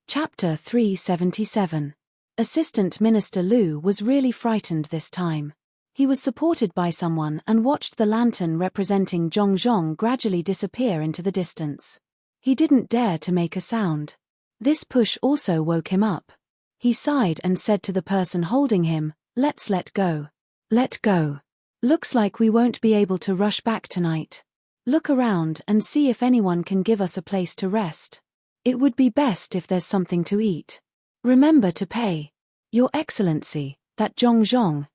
Chapter 377. Assistant Minister Lu was really frightened this time. He was supported by someone and watched the lantern representing Zhong gradually disappear into the distance. He didn't dare to make a sound. This push also woke him up. He sighed and said to the person holding him, "Let's let go. Let go. Looks like we won't be able to rush back tonight. Look around and see if anyone can give us a place to rest. It would be best if there's something to eat. Remember to pay. Your Excellency, that Zhong,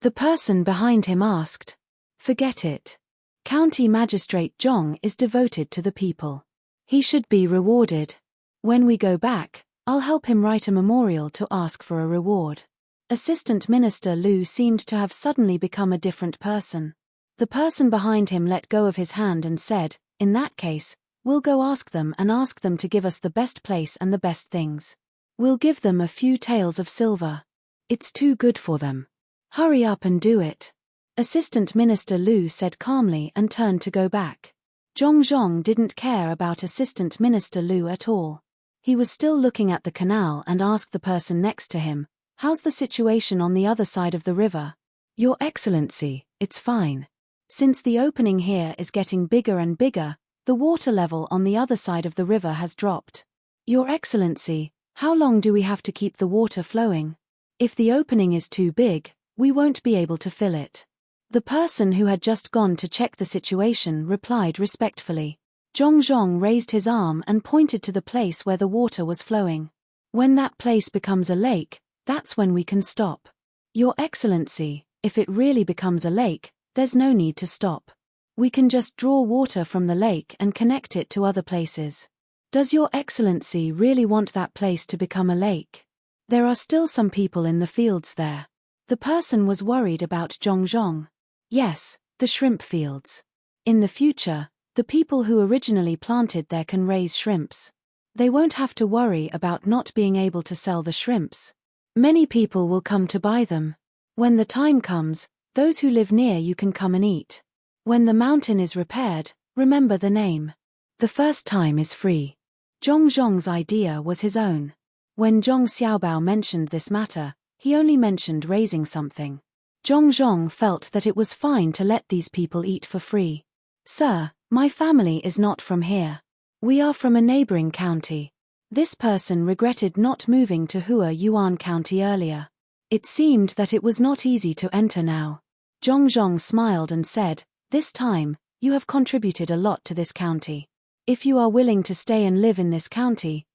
The person behind him asked. Forget it. County Magistrate Zhong is devoted to the people. He should be rewarded. When we go back, I'll help him write a memorial to ask for a reward. Assistant Minister Liu seemed to have suddenly become a different person. The person behind him let go of his hand and said, in that case, we'll go ask them to give us the best place and the best things. We'll give them a few taels of silver. It's too good for them. Hurry up and do it. Assistant Minister Liu said calmly and turned to go back. Zhong didn't care about Assistant Minister Liu at all. He was still looking at the canal and asked the person next to him, how's the situation on the other side of the river? Your Excellency, it's fine. Since the opening here is getting bigger and bigger, the water level on the other side of the river has dropped. Your Excellency, how long do we have to keep the water flowing? If the opening is too big, we won't be able to fill it. The person who had just gone to check the situation replied respectfully. Zhong raised his arm and pointed to the place where the water was flowing. When that place becomes a lake, that's when we can stop. Your Excellency, if it really becomes a lake, there's no need to stop. We can just draw water from the lake and connect it to other places. Does Your Excellency really want that place to become a lake? There are still some people in the fields there. The person was worried about Zhong. Yes, the shrimp fields. In the future, the people who originally planted there can raise shrimps. They won't have to worry about not being able to sell the shrimps. Many people will come to buy them. When the time comes, those who live near you can come and eat. When the mountain is repaired, remember the name. The first time is free. Zhong's idea was his own. When Zhong Xiaobao mentioned this matter, he only mentioned raising something. Zhong felt that it was fine to let these people eat for free. Sir, my family is not from here. We are from a neighboring county. This person regretted not moving to Hua Yuan County earlier. It seemed that it was not easy to enter now. Zhong smiled and said, this time, you have contributed a lot to this county. If you are willing to stay and live in this county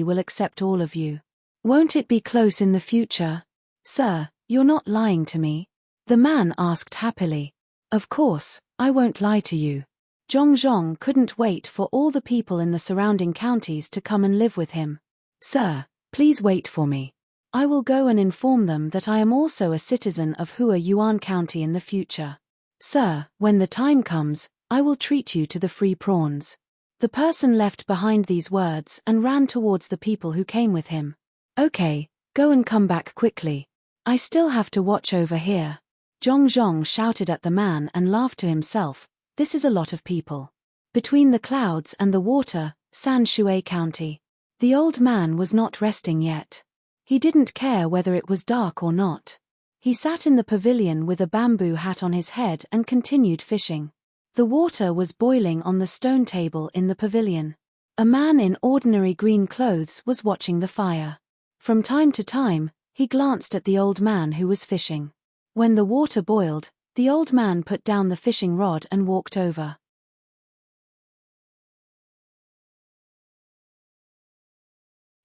will accept all of you. Won't it be close in the future? Sir, you're not lying to me? The man asked happily. Of course, I won't lie to you. Zhong couldn't wait for all the people in the surrounding counties to come and live with him. Sir, please wait for me. I will go and inform them that I am also a citizen of Hua Yuan County in the future. Sir, when the time comes, I will treat you to the free prawns. The person left behind these words and ran towards the people who came with him. Okay, go and come back quickly. I still have to watch over here. Zhong shouted at the man and laughed to himself. This is a lot of people. Between the clouds and the water, San Shui County. The old man was not resting yet. He didn't care whether it was dark or not. He sat in the pavilion with a bamboo hat on his head and continued fishing. The water was boiling on the stone table in the pavilion. A man in ordinary green clothes was watching the fire. From time to time, he glanced at the old man who was fishing. When the water boiled, the old man put down the fishing rod and walked over.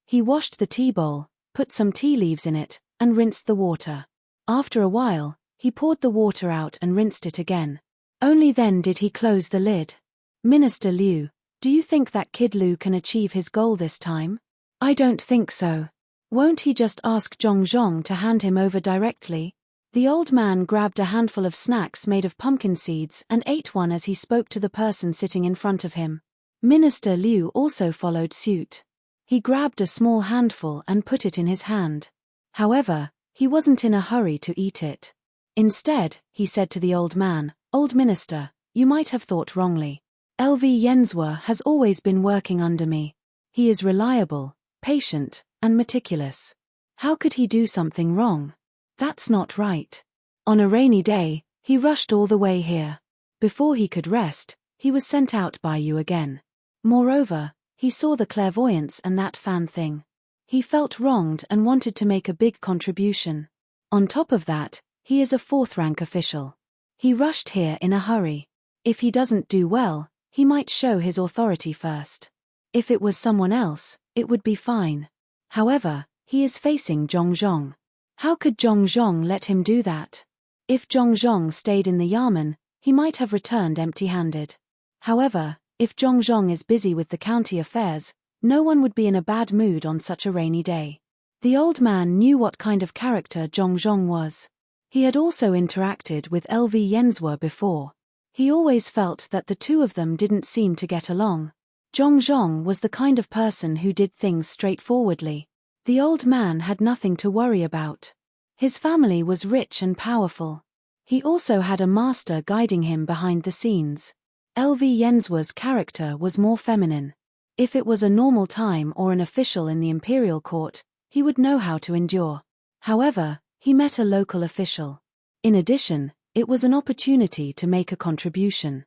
He washed the tea bowl, put some tea leaves in it, and rinsed the water. After a while, he poured the water out and rinsed it again. Only then did he close the lid. Minister Liu, do you think that Kid Liu can achieve his goal this time? I don't think so. Won't he just ask Zhong to hand him over directly? The old man grabbed a handful of snacks made of pumpkin seeds and ate one as he spoke to the person sitting in front of him. Minister Liu also followed suit. He grabbed a small handful and put it in his hand. However, he wasn't in a hurry to eat it. Instead, he said to the old man, "Old minister, you might have thought wrongly. LV Yenzhua has always been working under me. He is reliable, patient, and meticulous. How could he do something wrong? That's not right. On a rainy day, he rushed all the way here. Before he could rest, he was sent out by you again. Moreover, he saw the clairvoyance and that fan thing. He felt wronged and wanted to make a big contribution. On top of that, He is a fourth-rank official. He rushed here in a hurry. If he doesn't do well, he might show his authority first. If it was someone else, it would be fine. However, he is facing Zhong. How could Zhong let him do that? If Zhong stayed in the Yamen, he might have returned empty-handed. However, if Zhong is busy with the county affairs, no one would be in a bad mood on such a rainy day. The old man knew what kind of character Zhong was. He had also interacted with LV Yenzhua before. He always felt that the two of them didn't seem to get along. Zhong was the kind of person who did things straightforwardly. The old man had nothing to worry about. His family was rich and powerful. He also had a master guiding him behind the scenes. LV Yenzhua's character was more feminine. If it was a normal time or an official in the imperial court, he would know how to endure. However, he met a local official. In addition, it was an opportunity to make a contribution.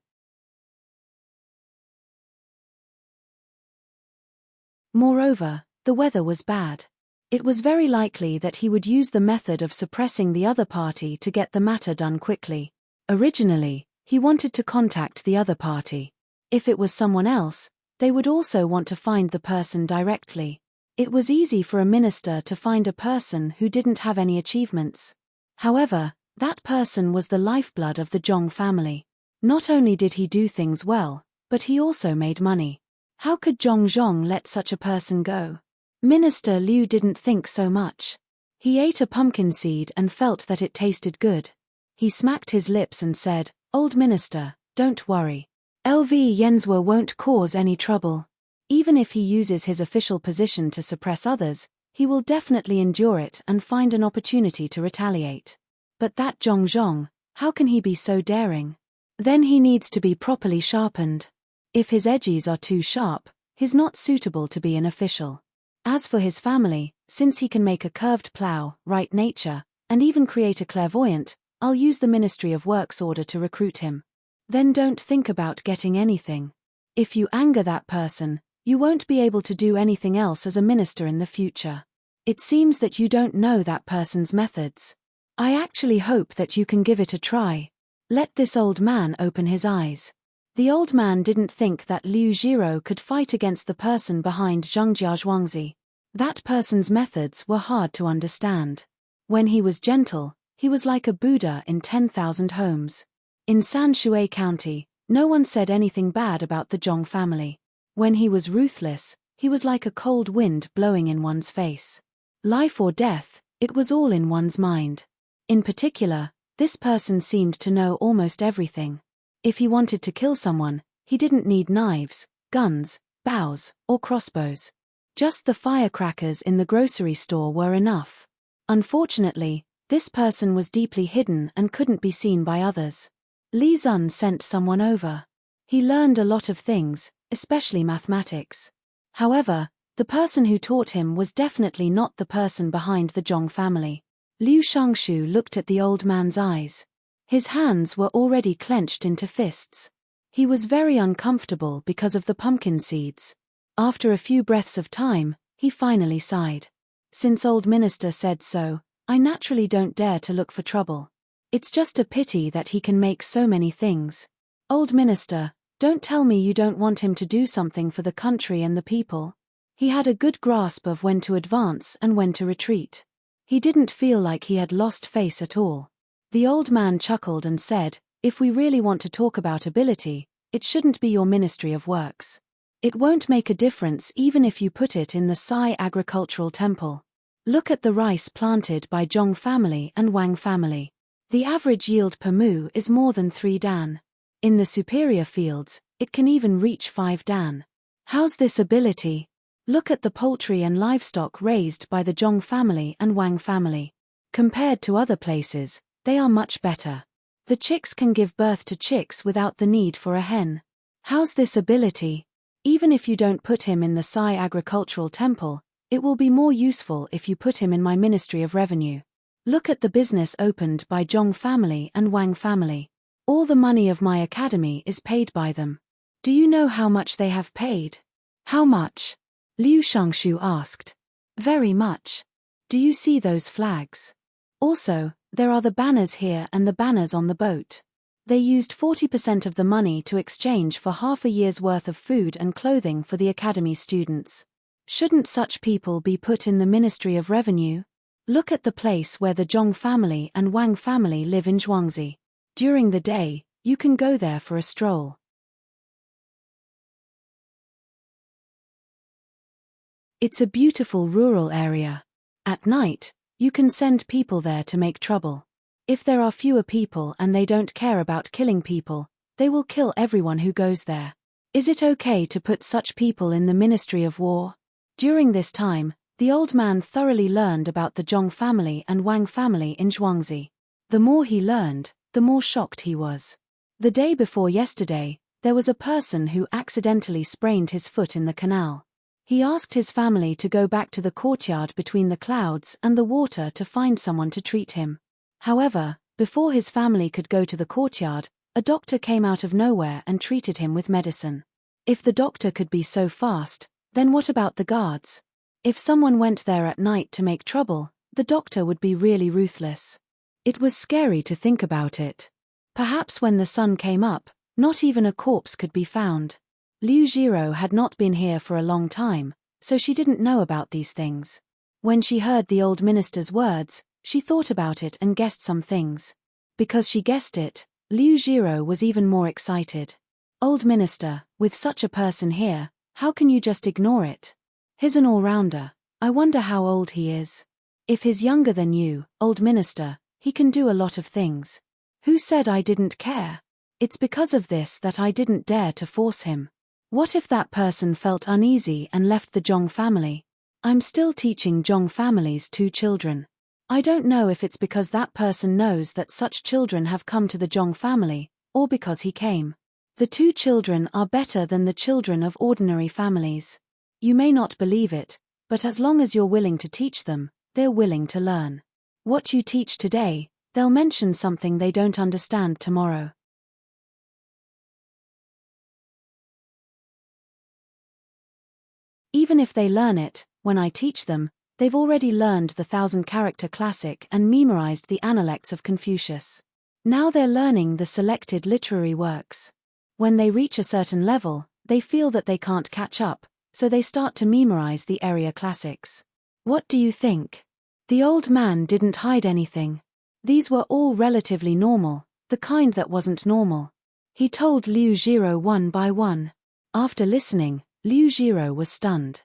Moreover, the weather was bad. It was very likely that he would use the method of suppressing the other party to get the matter done quickly. Originally, he wanted to contact the other party. If it was someone else, they would also want to find the person directly. It was easy for a minister to find a person who didn't have any achievements. However, that person was the lifeblood of the Zhong family. Not only did he do things well, but he also made money. How could Zhong let such a person go? Minister Liu didn't think so much. He ate a pumpkin seed and felt that it tasted good. He smacked his lips and said, "Old minister, don't worry. LV Yenzhua won't cause any trouble. Even if he uses his official position to suppress others, he will definitely endure it and find an opportunity to retaliate. But that Zhong, how can he be so daring? Then he needs to be properly sharpened. If his edges are too sharp, he's not suitable to be an official. As for his family, since he can make a curved plow, write nature, and even create a clairvoyant, I'll use the Ministry of Works order to recruit him. Then don't think about getting anything. If you anger that person, you won't be able to do anything else as a minister in the future. It seems that you don't know that person's methods. I actually hope that you can give it a try. Let this old man open his eyes." The old man didn't think that Liu Jiro could fight against the person behind Zhongjia Zhuangzi. That person's methods were hard to understand. When he was gentle, he was like a Buddha in 10,000 homes. In Sanshui County, no one said anything bad about the Zhong family. When he was ruthless, he was like a cold wind blowing in one's face. Life or death, it was all in one's mind. In particular, this person seemed to know almost everything. If he wanted to kill someone, he didn't need knives, guns, bows, or crossbows. Just the firecrackers in the grocery store were enough. Unfortunately, this person was deeply hidden and couldn't be seen by others. Li Zun sent someone over. He learned a lot of things, especially mathematics. However, the person who taught him was definitely not the person behind the Zhong family. Liu Shangshu looked at the old man's eyes. His hands were already clenched into fists. He was very uncomfortable because of the pumpkin seeds. After a few breaths of time, he finally sighed. "Since old minister said so, I naturally don't dare to look for trouble. It's just a pity that he can make so many things. Old minister, don't tell me you don't want him to do something for the country and the people." He had a good grasp of when to advance and when to retreat. He didn't feel like he had lost face at all. The old man chuckled and said, "If we really want to talk about ability, it shouldn't be your Ministry of Works. It won't make a difference even if you put it in the Sai agricultural temple. Look at the rice planted by Zhong family and Wang family. The average yield per mu is more than 3 dan. In the superior fields, it can even reach 5 dan. How's this ability? Look at the poultry and livestock raised by the Zhong family and Wang family. Compared to other places, they are much better. The chicks can give birth to chicks without the need for a hen. How's this ability? Even if you don't put him in the Sai agricultural temple, it will be more useful if you put him in my Ministry of Revenue. Look at the business opened by Zhong family and Wang family. All the money of my academy is paid by them. Do you know how much they have paid?" "How much?" Liu Shangshu asked. "Very much. Do you see those flags? Also, There are the banners here and the banners on the boat. They used 40% of the money to exchange for half a year's worth of food and clothing for the academy students. Shouldn't such people be put in the Ministry of Revenue? Look at the place where the Zhong family and Wang family live in Zhuangzi. During the day, you can go there for a stroll. It's a beautiful rural area. At night, you can send people there to make trouble. If there are fewer people and they don't care about killing people, they will kill everyone who goes there. Is it okay to put such people in the Ministry of War? During this time, the old man thoroughly learned about the Zhong family and Wang family in Zhuangzi. The more he learned, the more shocked he was. The day before yesterday, there was a person who accidentally sprained his foot in the canal. He asked his family to go back to the courtyard between the clouds and the water to find someone to treat him. However, before his family could go to the courtyard, a doctor came out of nowhere and treated him with medicine. If the doctor could be so fast, then what about the guards? If someone went there at night to make trouble, the doctor would be really ruthless. It was scary to think about it. Perhaps when the sun came up, not even a corpse could be found. Liu Jiro had not been here for a long time, so she didn't know about these things. When she heard the old minister's words, she thought about it and guessed some things. Because she guessed it, Liu Jiro was even more excited. Old minister, with such a person here, how can you just ignore it? He's an all-rounder. I wonder how old he is. If he's younger than you, old minister, he can do a lot of things. Who said I didn't care? It's because of this that I didn't dare to force him. What if that person felt uneasy and left the Zhong family? I'm still teaching Zhong family's 2 children. I don't know if it's because that person knows that such children have come to the Zhong family, or because he came. The 2 children are better than the children of ordinary families. You may not believe it, but as long as you're willing to teach them, they're willing to learn. What you teach today, they'll mention something they don't understand tomorrow. Even if they learn it, when I teach them, they've already learned the 1,000-character classic and memorized the Analects of Confucius. Now they're learning the selected literary works. When they reach a certain level, they feel that they can't catch up, so they start to memorize the area classics. What do you think? The old man didn't hide anything. These were all relatively normal, the kind that wasn't normal. He told Liu Jiro one by one. After listening, Liu Jiro was stunned.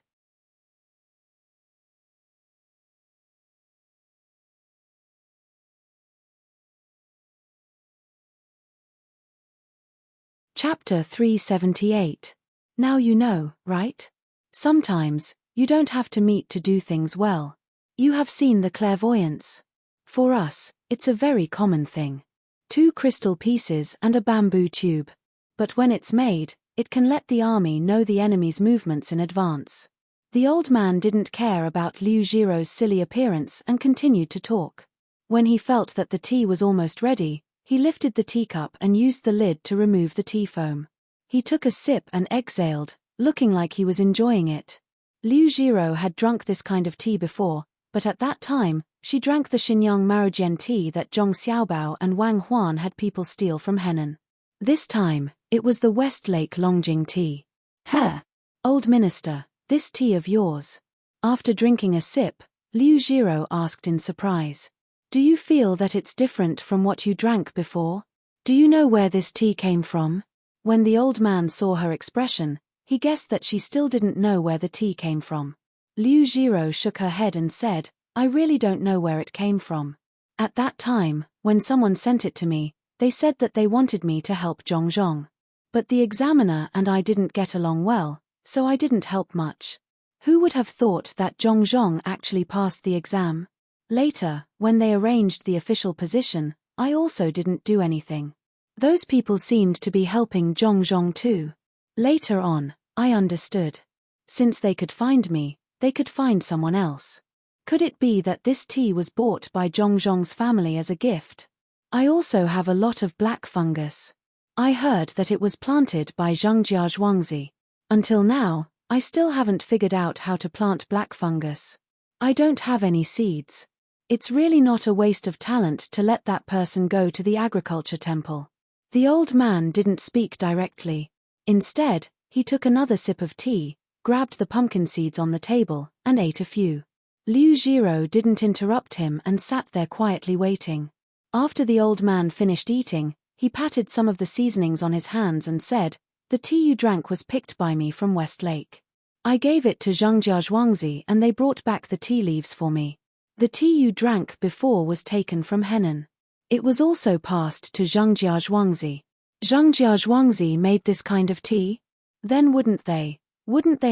Chapter 378. Now you know, right? Sometimes, you don't have to meet to do things well. You have seen the clairvoyance. For us, it's a very common thing. 2 crystal pieces and a bamboo tube. But when it's made, it can let the army know the enemy's movements in advance. The old man didn't care about Liu Jiro's silly appearance and continued to talk. When he felt that the tea was almost ready, he lifted the teacup and used the lid to remove the tea foam. He took a sip and exhaled, looking like he was enjoying it. Liu Jiro had drunk this kind of tea before, but at that time, she drank the Xinyang Marujian tea that Zhong Xiaobao and Wang Huan had people steal from Henan. This time, it was the Westlake Longjing tea. Huh! Old minister, this tea of yours. After drinking a sip, Liu Jiro asked in surprise. Do you feel that it's different from what you drank before? Do you know where this tea came from? When the old man saw her expression, he guessed that she still didn't know where the tea came from. Liu Jiro shook her head and said, I really don't know where it came from. At that time, when someone sent it to me, they said that they wanted me to help Zhongzhong. But the examiner and I didn't get along well, so I didn't help much. Who would have thought that Zhongzhong actually passed the exam? Later, when they arranged the official position, I also didn't do anything. Those people seemed to be helping Zhongzhong too. Later on, I understood. Since they could find me, they could find someone else. Could it be that this tea was bought by Zhongzhong's family as a gift? I also have a lot of black fungus. I heard that it was planted by Zhengjia Zhuangzi. Until now, I still haven't figured out how to plant black fungus. I don't have any seeds. It's really not a waste of talent to let that person go to the agriculture temple. The old man didn't speak directly. Instead, he took another sip of tea, grabbed the pumpkin seeds on the table, and ate a few. Liu Jiro didn't interrupt him and sat there quietly waiting. After the old man finished eating, he patted some of the seasonings on his hands and said, "The tea you drank was picked by me from West Lake. I gave it to Zhongjia Zhuangzi and they brought back the tea leaves for me. The tea you drank before was taken from Henan. It was also passed to Zhongjia Zhuangzi. Zhongjia Zhuangzi made this kind of tea? Then wouldn't they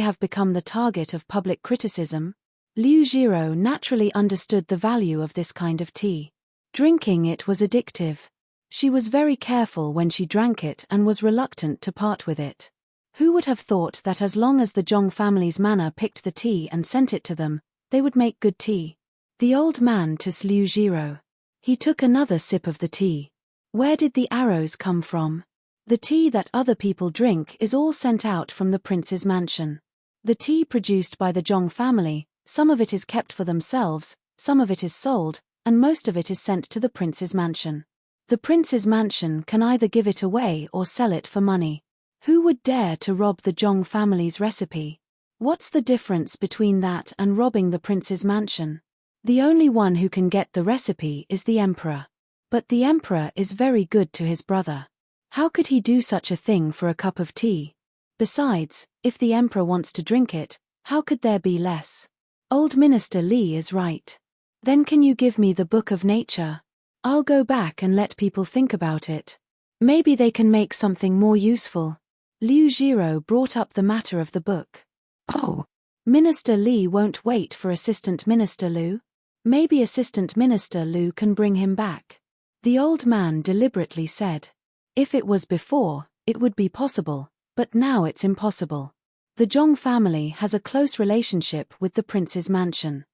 have become the target of public criticism?" Liu Jiro naturally understood the value of this kind of tea. Drinking it was addictive. She was very careful when she drank it and was reluctant to part with it. Who would have thought that as long as the Zhong family's manor picked the tea and sent it to them, they would make good tea? The old man took Liu Jiro. He took another sip of the tea. Where did the arrows come from? The tea that other people drink is all sent out from the prince's mansion. The tea produced by the Zhong family, some of it is kept for themselves, some of it is sold, and most of it is sent to the prince's mansion. The prince's mansion can either give it away or sell it for money. Who would dare to rob the Zhong family's recipe? What's the difference between that and robbing the prince's mansion? The only one who can get the recipe is the emperor. But the emperor is very good to his brother. How could he do such a thing for a cup of tea? Besides, if the emperor wants to drink it, how could there be less? Old Minister Li is right. Then can you give me the Book of Nature? I'll go back and let people think about it. Maybe they can make something more useful. Liu Jiro brought up the matter of the book. Oh, Minister Li won't wait for Assistant Minister Liu? Maybe Assistant Minister Liu can bring him back. The old man deliberately said. If it was before, it would be possible, but now it's impossible. The Zhong family has a close relationship with the prince's mansion.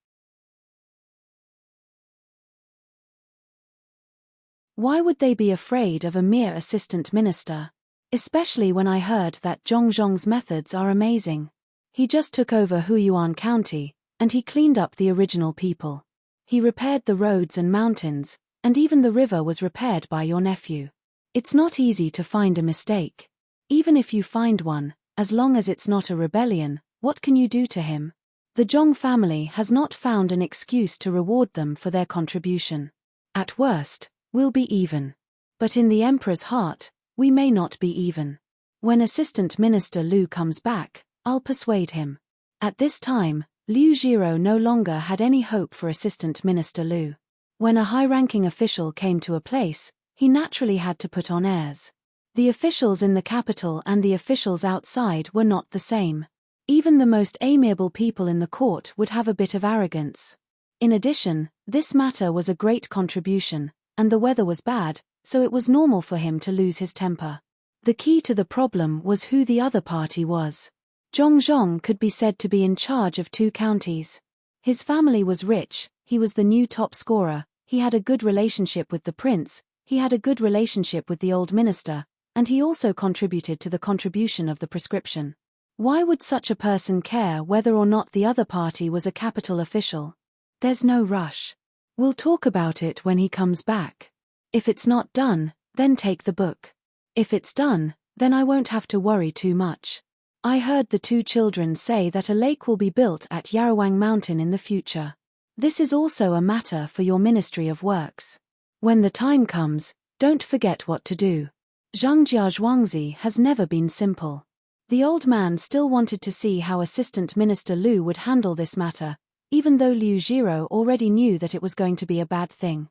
Why would they be afraid of a mere assistant minister? Especially when I heard that Zhong Zhong's methods are amazing. He just took over Huyuan County, and he cleaned up the original people. He repaired the roads and mountains, and even the river was repaired by your nephew. It's not easy to find a mistake. Even if you find one, as long as it's not a rebellion, what can you do to him? The Zhong family has not found an excuse to reward them for their contribution. At worst, we'll be even. But in the emperor's heart, we may not be even. When Assistant Minister Liu comes back, I'll persuade him. At this time, Liu Jiro no longer had any hope for Assistant Minister Liu. When a high-ranking official came to a place, he naturally had to put on airs. The officials in the capital and the officials outside were not the same. Even the most amiable people in the court would have a bit of arrogance. In addition, this matter was a great contribution, and the weather was bad, so it was normal for him to lose his temper. The key to the problem was who the other party was. Zhong could be said to be in charge of 2 counties. His family was rich, he was the new top scorer, he had a good relationship with the prince, he had a good relationship with the old minister, and he also contributed to the contribution of the prescription. Why would such a person care whether or not the other party was a capital official? There's no rush. We'll talk about it when he comes back. If it's not done, then take the book. If it's done, then I won't have to worry too much. I heard the 2 children say that a lake will be built at Yarawang Mountain in the future. This is also a matter for your Ministry of Works. When the time comes, don't forget what to do. Zhongjia Zhuangzi has never been simple. The old man still wanted to see how Assistant Minister Liu would handle this matter, even though Liu Jiro already knew that it was going to be a bad thing.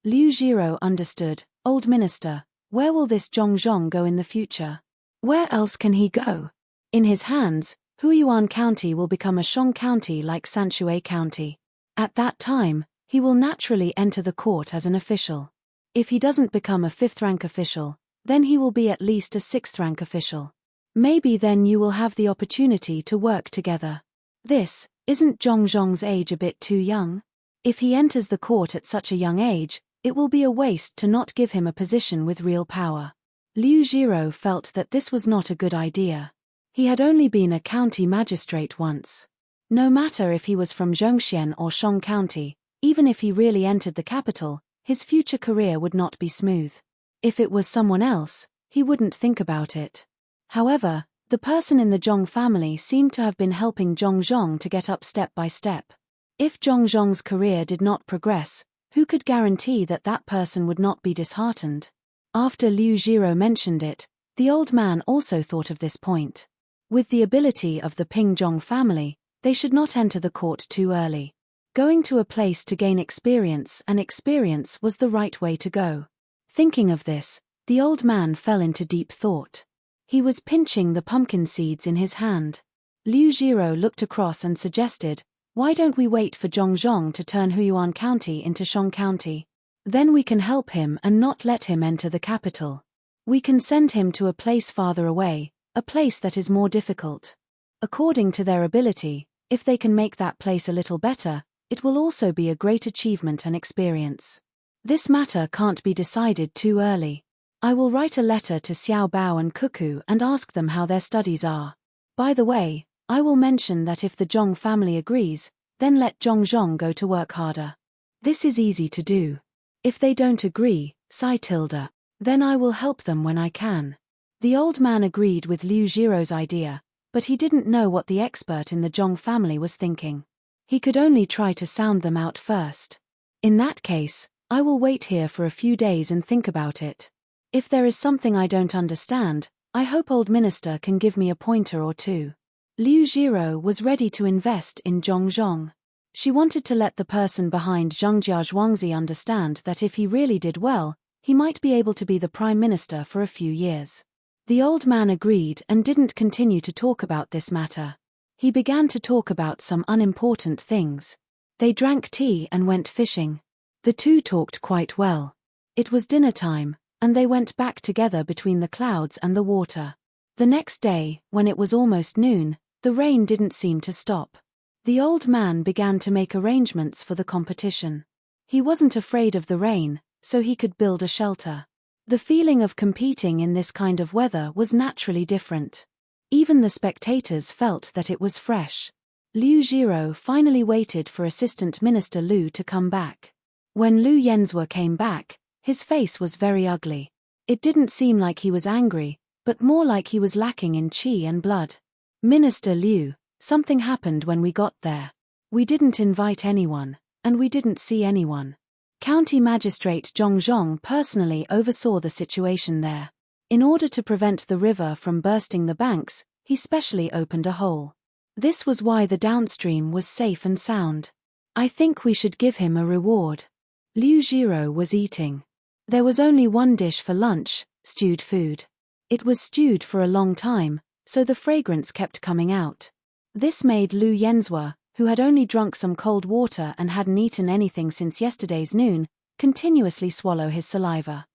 Liu Jiro understood. Old minister, where will this Zhong go in the future? Where else can he go? In his hands, Huyuan County will become a Shong County like Sanshui County. At that time, he will naturally enter the court as an official. If he doesn't become a 5th-rank official, then he will be at least a 6th-rank official. Maybe then you will have the opportunity to work together. Isn't Zhong's age a bit too young? If he enters the court at such a young age, it will be a waste to not give him a position with real power. Liu Jiro felt that this was not a good idea. He had only been a county magistrate once. No matter if he was from Zhongxian or Shang County, even if he really entered the capital, his future career would not be smooth. If it was someone else, he wouldn't think about it. However, the person in the Zhong family seemed to have been helping Zhong to get up step by step. If Zhong's career did not progress, who could guarantee that that person would not be disheartened? After Liu Jiro mentioned it, the old man also thought of this point. With the ability of the Ping Zhong family, they should not enter the court too early. Going to a place to gain experience, and experience was the right way to go. Thinking of this, the old man fell into deep thought. He was pinching the pumpkin seeds in his hand. Liu Jiro looked across and suggested, "Why don't we wait for Zhong to turn Huiyuan County into Shang County? Then we can help him and not let him enter the capital. We can send him to a place farther away, a place that is more difficult. According to their ability, if they can make that place a little better, it will also be a great achievement and experience. This matter can't be decided too early. I will write a letter to Xiao Bao and Cuckoo and ask them how their studies are. By the way, I will mention that if the Zhong family agrees, then let Zhong go to work harder. This is easy to do. If they don't agree, then I will help them when I can." The old man agreed with Liu Jiro's idea, but he didn't know what the expert in the Zhong family was thinking. He could only try to sound them out first. "In that case, I will wait here for a few days and think about it. If there is something I don't understand, I hope old minister can give me a pointer or two." Liu Jiro was ready to invest in Zhong. She wanted to let the person behind Zhongjia Zhuangzi understand that if he really did well, he might be able to be the prime minister for a few years. The old man agreed and didn't continue to talk about this matter. He began to talk about some unimportant things. They drank tea and went fishing. The two talked quite well. It was dinner time, and they went back together between the clouds and the water. The next day, when it was almost noon, the rain didn't seem to stop. The old man began to make arrangements for the competition. He wasn't afraid of the rain, so he could build a shelter. The feeling of competing in this kind of weather was naturally different. Even the spectators felt that it was fresh. Liu Jiro finally waited for Assistant Minister Lu to come back. When Lu Yenzhua came back, his face was very ugly. It didn't seem like he was angry, but more like he was lacking in qi and blood. "Minister Liu, something happened when we got there. We didn't invite anyone, and we didn't see anyone." County Magistrate Zhong personally oversaw the situation there. In order to prevent the river from bursting the banks, he specially opened a hole. This was why the downstream was safe and sound. "I think we should give him a reward." Liu Jiro was eating. There was only one dish for lunch, stewed food. It was stewed for a long time, so the fragrance kept coming out. This made Lu Yenzhua, who had only drunk some cold water and hadn't eaten anything since yesterday's noon, continuously swallow his saliva.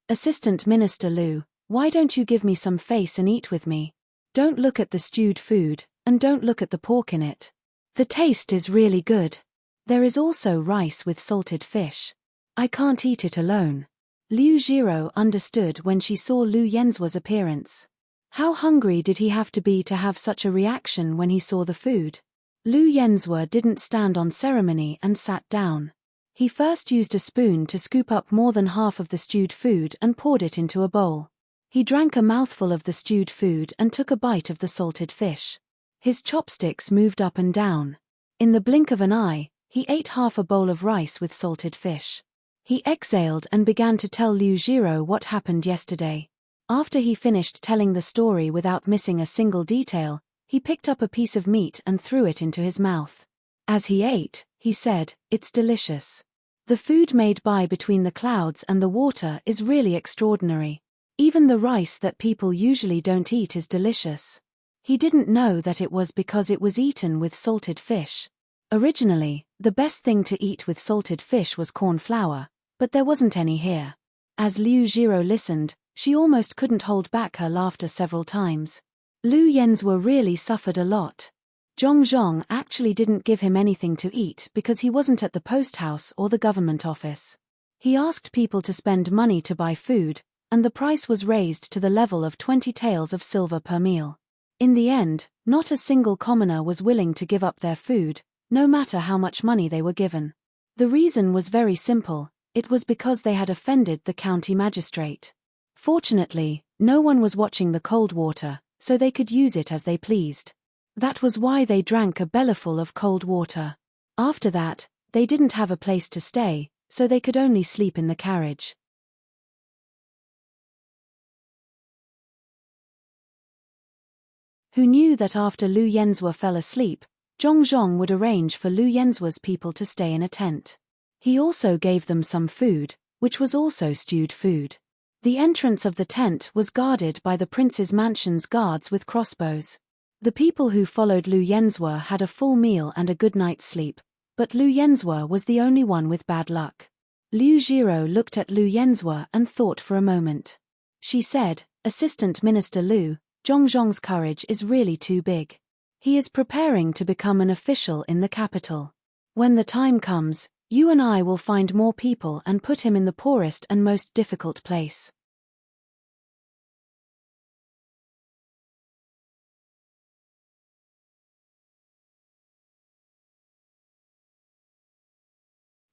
"Assistant Minister Lu, why don't you give me some face and eat with me? Don't look at the stewed food, and don't look at the pork in it. The taste is really good. There is also rice with salted fish. I can't eat it alone." Liu Jiro understood when she saw Lu Yenzhua's appearance. How hungry did he have to have such a reaction when he saw the food? Lu Yenzhua didn't stand on ceremony and sat down. He first used a spoon to scoop up more than half of the stewed food and poured it into a bowl. He drank a mouthful of the stewed food and took a bite of the salted fish. His chopsticks moved up and down. In the blink of an eye, he ate half a bowl of rice with salted fish. He exhaled and began to tell Liu Jiro what happened yesterday. After he finished telling the story without missing a single detail, he picked up a piece of meat and threw it into his mouth. As he ate, he said, "It's delicious. The food made by between the clouds and the water is really extraordinary. Even the rice that people usually don't eat is delicious." He didn't know that it was because it was eaten with salted fish. Originally, the best thing to eat with salted fish was corn flour, but there wasn't any here. As Liu Jiro listened, she almost couldn't hold back her laughter several times. Lu Yenzhua really suffered a lot. Zhong actually didn't give him anything to eat because he wasn't at the post house or the government office. He asked people to spend money to buy food, and the price was raised to the level of 20 taels of silver per meal. In the end, not a single commoner was willing to give up their food, no matter how much money they were given. The reason was very simple: it was because they had offended the county magistrate. Fortunately, no one was watching the cold water, so they could use it as they pleased. That was why they drank a bellyful of cold water. After that, they didn't have a place to stay, so they could only sleep in the carriage. Who knew that after Lu Yenzhua fell asleep, Zhong would arrange for Lu Yenzhua's people to stay in a tent. He also gave them some food, which was also stewed food. The entrance of the tent was guarded by the prince's mansion's guards with crossbows. The people who followed Lu Yenzhua had a full meal and a good night's sleep, but Lu Yenzhua was the only one with bad luck. Liu Jiro looked at Lu Yenzhua and thought for a moment. She said, "Assistant Minister Lu, Zhong's courage is really too big. He is preparing to become an official in the capital. When the time comes, you and I will find more people and put him in the poorest and most difficult place."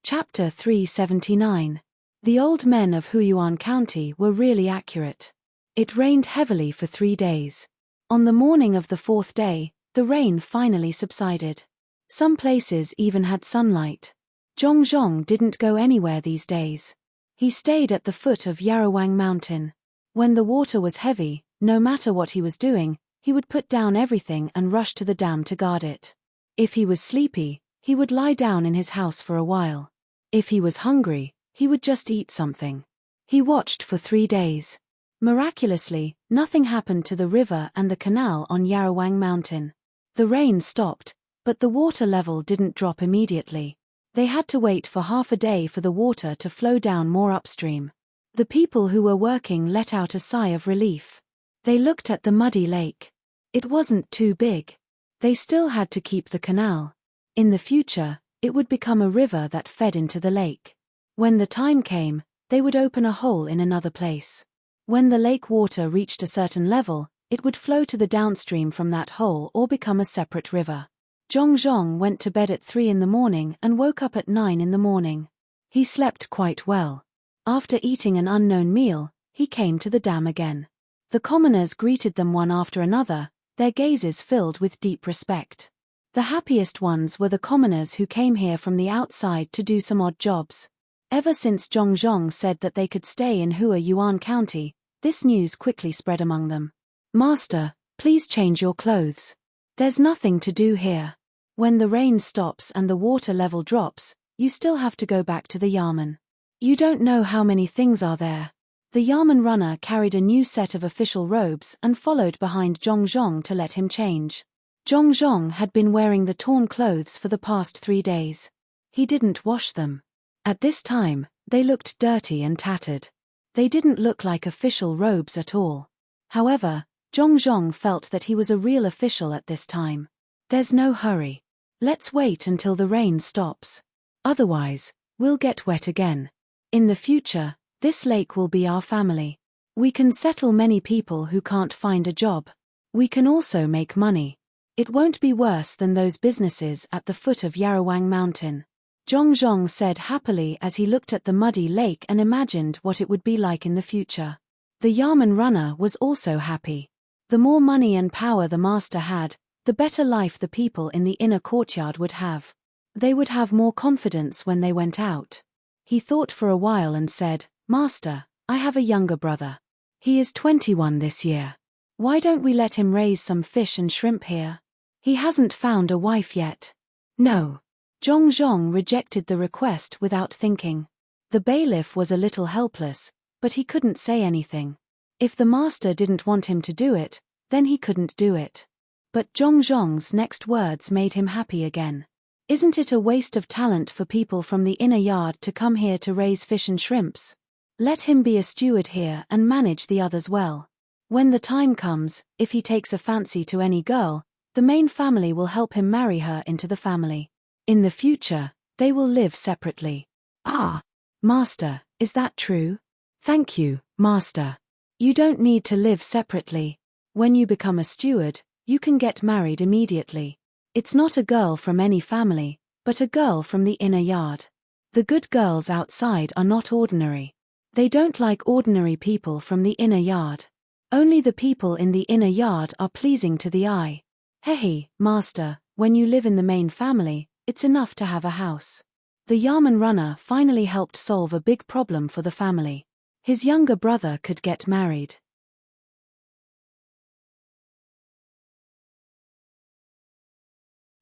Chapter 379. The old men of Huyuan County were really accurate. It rained heavily for 3 days. On the morning of the 4th day, the rain finally subsided. Some places even had sunlight. Zhong didn't go anywhere these days. He stayed at the foot of Yarawang Mountain. When the water was heavy, no matter what he was doing, he would put down everything and rush to the dam to guard it. If he was sleepy, he would lie down in his house for a while. If he was hungry, he would just eat something. He watched for 3 days. Miraculously, nothing happened to the river and the canal on Yarawang Mountain. The rain stopped, but the water level didn't drop immediately. They had to wait for half a day for the water to flow down more upstream. The people who were working let out a sigh of relief. They looked at the muddy lake. It wasn't too big. They still had to keep the canal. In the future, it would become a river that fed into the lake. When the time came, they would open a hole in another place. When the lake water reached a certain level, it would flow to the downstream from that hole or become a separate river. Zhong went to bed at 3 in the morning and woke up at 9 in the morning. He slept quite well. After eating an unknown meal, he came to the dam again. The commoners greeted them one after another, their gazes filled with deep respect. The happiest ones were the commoners who came here from the outside to do some odd jobs. Ever since Zhong said that they could stay in Huyuan County, this news quickly spread among them. "Master, please change your clothes. There's nothing to do here. When the rain stops and the water level drops, you still have to go back to the yamen. You don't know how many things are there." The yamen runner carried a new set of official robes and followed behind Zhong to let him change. Zhong had been wearing the torn clothes for the past 3 days. He didn't wash them. At this time, they looked dirty and tattered. They didn't look like official robes at all. However, Zhong felt that he was a real official at this time. "There's no hurry. Let's wait until the rain stops. Otherwise, we'll get wet again. In the future, this lake will be our family. We can settle many people who can't find a job. We can also make money. It won't be worse than those businesses at the foot of Yarawang Mountain." Zhong said happily as he looked at the muddy lake and imagined what it would be like in the future. The yamen runner was also happy. The more money and power the master had, the better life the people in the inner courtyard would have. They would have more confidence when they went out. He thought for a while and said, "Master, I have a younger brother. He is 21 this year. Why don't we let him raise some fish and shrimp here? He hasn't found a wife yet." "No." Zhong rejected the request without thinking. The bailiff was a little helpless, but he couldn't say anything. If the master didn't want him to do it, then he couldn't do it. But Zhong's next words made him happy again. "Isn't it a waste of talent for people from the inner yard to come here to raise fish and shrimps? Let him be a steward here and manage the others well. When the time comes, if he takes a fancy to any girl, the main family will help him marry her into the family. In the future, they will live separately." "Ah!" Master, is that true? Thank you, Master. You don't need to live separately. When you become a steward, you can get married immediately. It's not a girl from any family, but a girl from the inner yard. The good girls outside are not ordinary. They don't like ordinary people from the inner yard. Only the people in the inner yard are pleasing to the eye. Hehe, Master, when you live in the main family, it's enough to have a house. The Yarman runner finally helped solve a big problem for the family. His younger brother could get married.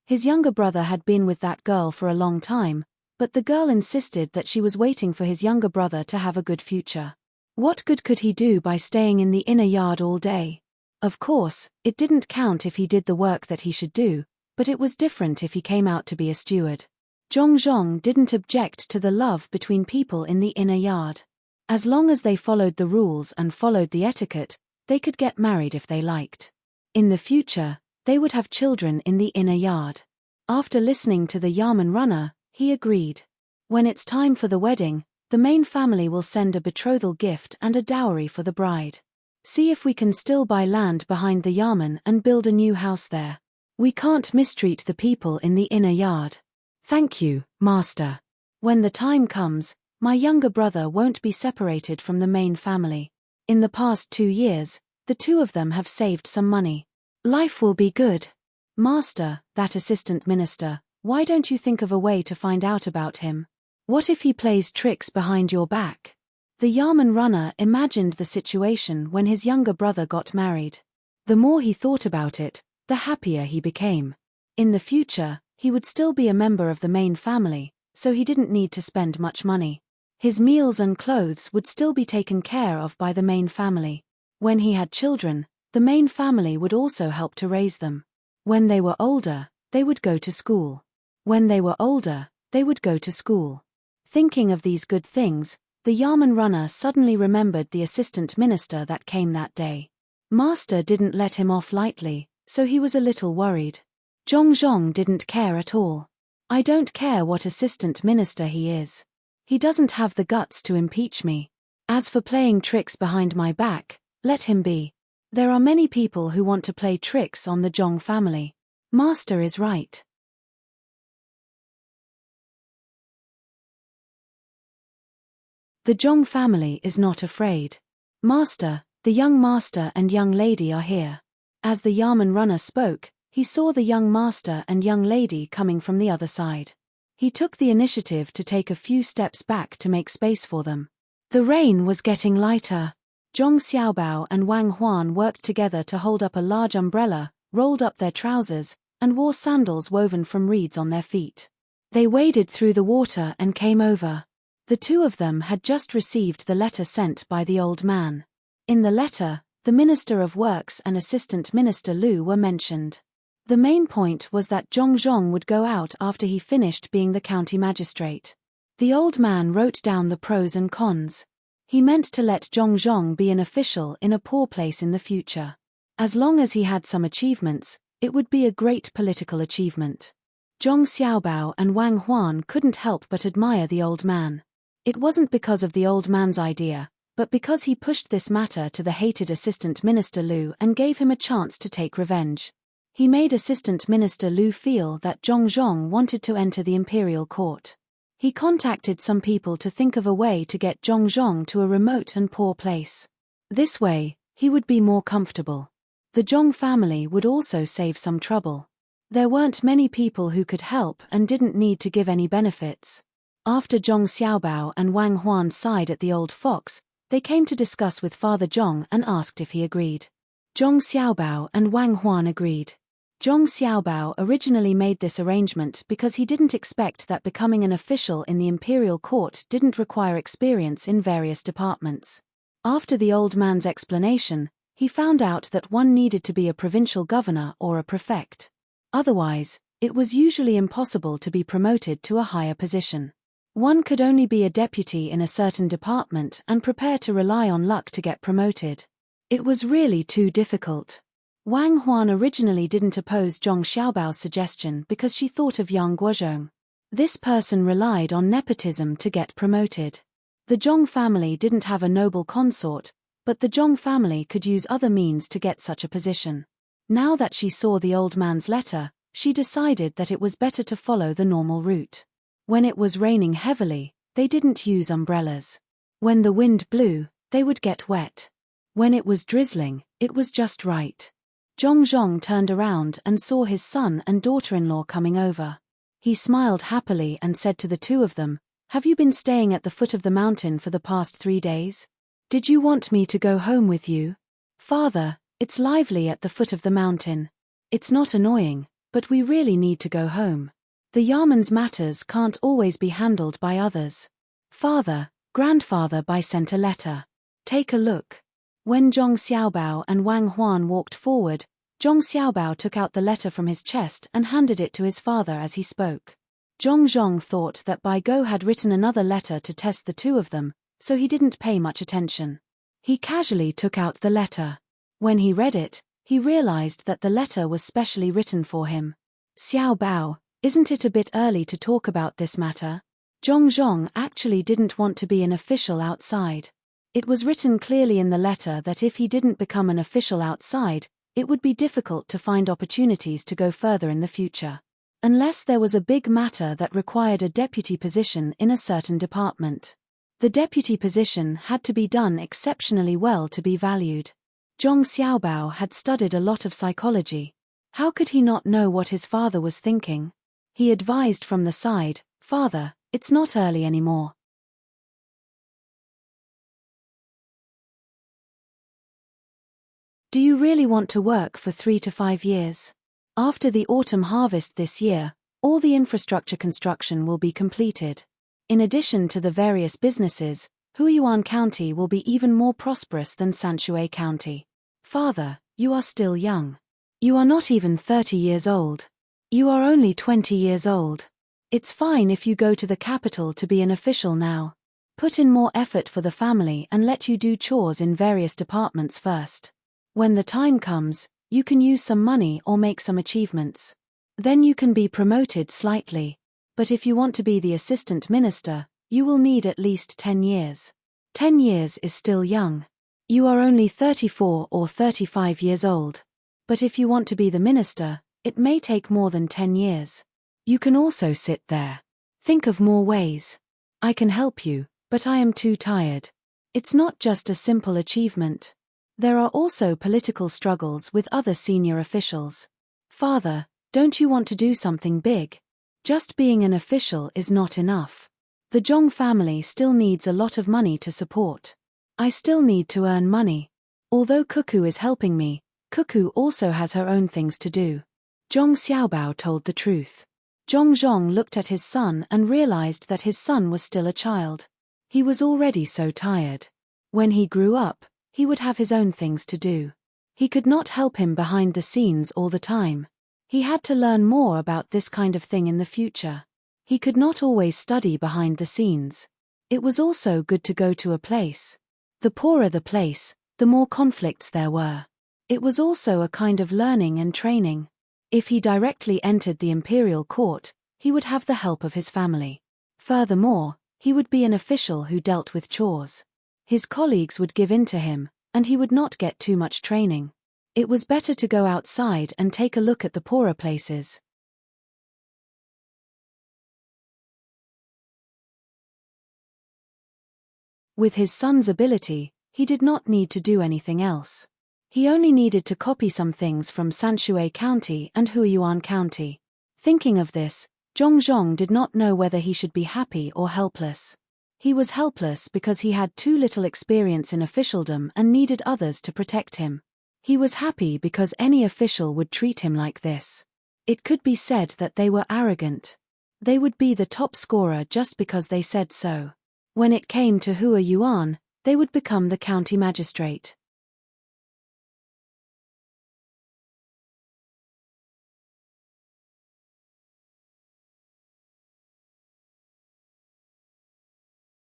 His younger brother had been with that girl for a long time, but the girl insisted that she was waiting for his younger brother to have a good future. What good could he do by staying in the inner yard all day? Of course, it didn't count if he did the work that he should do, but it was different if he came out to be a steward. Zhong didn't object to the love between people in the inner yard. As long as they followed the rules and followed the etiquette, they could get married if they liked. In the future, they would have children in the inner yard. After listening to the Yarman runner, he agreed. When it's time for the wedding, the main family will send a betrothal gift and a dowry for the bride. See if we can still buy land behind the Yarman and build a new house there. We can't mistreat the people in the inner yard. Thank you, Master. When the time comes, my younger brother won't be separated from the main family. In the past 2 years, the two of them have saved some money. Life will be good. Master, that assistant minister, why don't you think of a way to find out about him? What if he plays tricks behind your back? The Yarman runner imagined the situation when his younger brother got married. The more he thought about it, the happier he became. In the future, he would still be a member of the main family, so he didn't need to spend much money. His meals and clothes would still be taken care of by the main family. When he had children, the main family would also help to raise them. When they were older, they would go to school. When they were older, they would go to school. Thinking of these good things, the Yarman runner suddenly remembered the assistant minister that came that day. Master didn't let him off lightly, so he was a little worried. Zhong didn't care at all. I don't care what assistant minister he is. He doesn't have the guts to impeach me. As for playing tricks behind my back, let him be. There are many people who want to play tricks on the Zhong family. Master is right. The Zhong family is not afraid. Master, the young master and young lady are here. As the Yarman runner spoke, he saw the young master and young lady coming from the other side. He took the initiative to take a few steps back to make space for them. The rain was getting lighter. Zhong Xiaobao and Wang Huan worked together to hold up a large umbrella, rolled up their trousers, and wore sandals woven from reeds on their feet. They waded through the water and came over. The two of them had just received the letter sent by the old man. In the letter, the Minister of Works and Assistant Minister Lu were mentioned. The main point was that Zhong would go out after he finished being the county magistrate. The old man wrote down the pros and cons. He meant to let Zhong be an official in a poor place in the future. As long as he had some achievements, it would be a great political achievement. Zhong Xiaobao and Wang Huan couldn't help but admire the old man. It wasn't because of the old man's idea, but because he pushed this matter to the hated Assistant Minister Lu and gave him a chance to take revenge. He made Assistant Minister Lu feel that Zhong wanted to enter the imperial court. He contacted some people to think of a way to get Zhong to a remote and poor place. This way, he would be more comfortable. The Zhong family would also save some trouble. There weren't many people who could help and didn't need to give any benefits. After Zhong Xiaobao and Wang Huan sighed at the old fox, they came to discuss with Father Zhong and asked if he agreed. Zhong Xiaobao and Wang Huan agreed. Zhong Xiaobao originally made this arrangement because he didn't expect that becoming an official in the imperial court didn't require experience in various departments. After the old man's explanation, he found out that one needed to be a provincial governor or a prefect. Otherwise, it was usually impossible to be promoted to a higher position. One could only be a deputy in a certain department and prepare to rely on luck to get promoted. It was really too difficult. Wang Huan originally didn't oppose Zhong Xiaobao's suggestion because she thought of Yang Guozhong. This person relied on nepotism to get promoted. The Zhong family didn't have a noble consort, but the Zhong family could use other means to get such a position. Now that she saw the old man's letter, she decided that it was better to follow the normal route. When it was raining heavily, they didn't use umbrellas. When the wind blew, they would get wet. When it was drizzling, it was just right. Zhong turned around and saw his son and daughter-in-law coming over. He smiled happily and said to the two of them, "Have you been staying at the foot of the mountain for the past 3 days? Did you want me to go home with you?" "Father, it's lively at the foot of the mountain. It's not annoying, but we really need to go home. The Yarman's matters can't always be handled by others. Father, grandfather Bai sent a letter. Take a look." When Zhong Xiaobao and Wang Huan walked forward, Zhong Xiaobao took out the letter from his chest and handed it to his father as he spoke. Zhong thought that Bai Go had written another letter to test the two of them, so he didn't pay much attention. He casually took out the letter. When he read it, he realized that the letter was specially written for him. "Xiaobao, isn't it a bit early to talk about this matter?" Zhong actually didn't want to be an official outside. It was written clearly in the letter that if he didn't become an official outside, it would be difficult to find opportunities to go further in the future. Unless there was a big matter that required a deputy position in a certain department. The deputy position had to be done exceptionally well to be valued. Zhong Xiaobao had studied a lot of psychology. How could he not know what his father was thinking? He advised from the side, "Father, it's not early anymore. Do you really want to work for 3 to 5 years? After the autumn harvest this year, all the infrastructure construction will be completed. In addition to the various businesses, Huiyuan County will be even more prosperous than Sanshui County. Father, you are still young. You are not even 30 years old. You are only 20 years old. It's fine if you go to the capital to be an official now. Put in more effort for the family and let you do chores in various departments first. When the time comes, you can use some money or make some achievements. Then you can be promoted slightly. But if you want to be the assistant minister, you will need at least 10 years. 10 years is still young. You are only 34 or 35 years old. But if you want to be the minister, it may take more than 10 years. You can also sit there. Think of more ways. I can help you, but I am too tired. It's not just a simple achievement. There are also political struggles with other senior officials. Father, don't you want to do something big? Just being an official is not enough. The Zhong family still needs a lot of money to support. I still need to earn money. Although Cuckoo is helping me, Cuckoo also has her own things to do. Zhong Xiaobao told the truth. Zhong looked at his son and realized that his son was still a child. He was already so tired. When he grew up, he would have his own things to do. He could not help him behind the scenes all the time. He had to learn more about this kind of thing in the future. He could not always study behind the scenes. It was also good to go to a place. The poorer the place, the more conflicts there were. It was also a kind of learning and training. If he directly entered the imperial court, he would have the help of his family. Furthermore, he would be an official who dealt with chores. His colleagues would give in to him, and he would not get too much training. It was better to go outside and take a look at the poorer places. With his son's ability, he did not need to do anything else. He only needed to copy some things from Sanshui County and Huiyuan County. Thinking of this, Zhong did not know whether he should be happy or helpless. He was helpless because he had too little experience in officialdom and needed others to protect him. He was happy because any official would treat him like this. It could be said that they were arrogant. They would be the top scorer just because they said so. When it came to Huiyuan, they would become the county magistrate.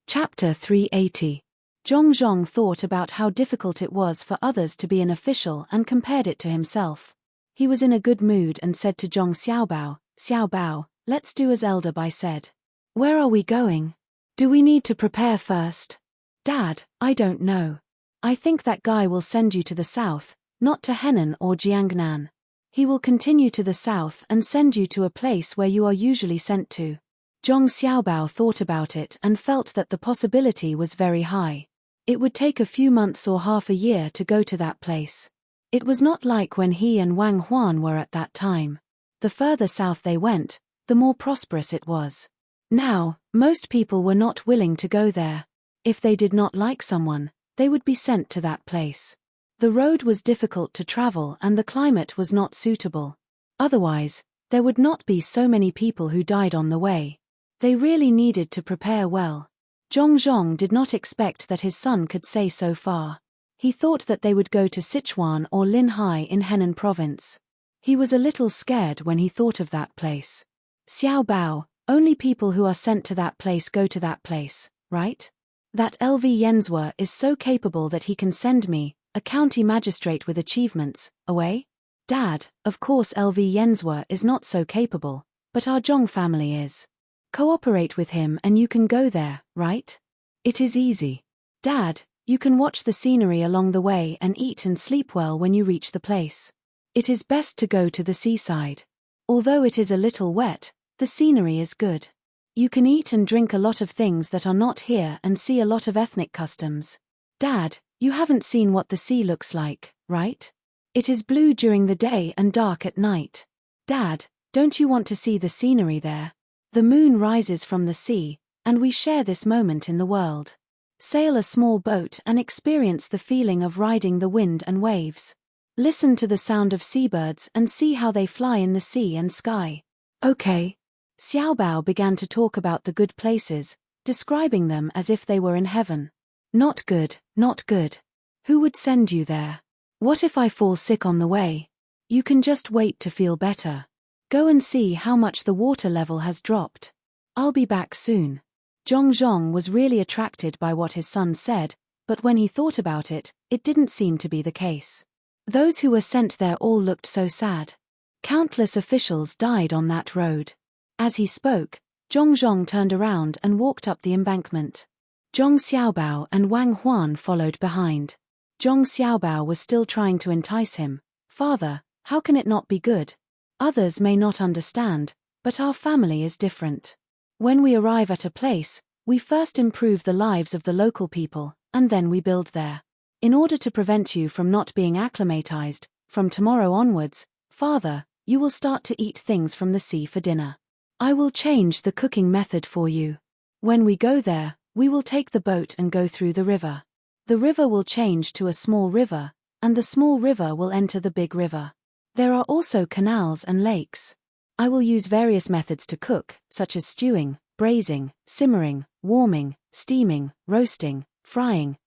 Chapter 380. Zhong thought about how difficult it was for others to be an official and compared it to himself. He was in a good mood and said to Zhong Xiaobao, "Xiaobao, let's do as Elder Bai said." "Where are we going?" Do we need to prepare first? Dad, I don't know. I think that guy will send you to the south, not to Henan or Jiangnan. He will continue to the south and send you to a place where you are usually sent to. Zhong Xiaobao thought about it and felt that the possibility was very high. It would take a few months or half a year to go to that place. It was not like when he and Wang Huan were at that time. The further south they went, the more prosperous it was. Now, most people were not willing to go there. If they did not like someone, they would be sent to that place. The road was difficult to travel and the climate was not suitable. Otherwise, there would not be so many people who died on the way. They really needed to prepare well. Zhong did not expect that his son could say so far. He thought that they would go to Sichuan or Linhai in Henan province. He was a little scared when he thought of that place. Xiao Bao, only people who are sent to that place go to that place, right? That LV Yenzhua is so capable that he can send me, a county magistrate with achievements, away? Dad, of course LV Yenzhua is not so capable, but our Zhong family is. Cooperate with him and you can go there, right? It is easy. Dad, you can watch the scenery along the way and eat and sleep well when you reach the place. It is best to go to the seaside. Although it is a little wet, the scenery is good. You can eat and drink a lot of things that are not here and see a lot of ethnic customs. Dad, you haven't seen what the sea looks like, right? It is blue during the day and dark at night. Dad, don't you want to see the scenery there? The moon rises from the sea, and we share this moment in the world. Sail a small boat and experience the feeling of riding the wind and waves. Listen to the sound of seabirds and see how they fly in the sea and sky. Okay. Xiaobao began to talk about the good places, describing them as if they were in heaven. Not good, not good. Who would send you there? What if I fall sick on the way? You can just wait to feel better. Go and see how much the water level has dropped. I'll be back soon. Zhong was really attracted by what his son said, but when he thought about it, it didn't seem to be the case. Those who were sent there all looked so sad. Countless officials died on that road. As he spoke, Zhong turned around and walked up the embankment. Zhong Xiaobao and Wang Huan followed behind. Zhong Xiaobao was still trying to entice him. Father, how can it not be good? Others may not understand, but our family is different. When we arrive at a place, we first improve the lives of the local people, and then we build there. In order to prevent you from not being acclimatized, from tomorrow onwards, Father, you will start to eat things from the sea for dinner. I will change the cooking method for you. When we go there, we will take the boat and go through the river. The river will change to a small river, and the small river will enter the big river. There are also canals and lakes. I will use various methods to cook, such as stewing, braising, simmering, warming, steaming, roasting, frying,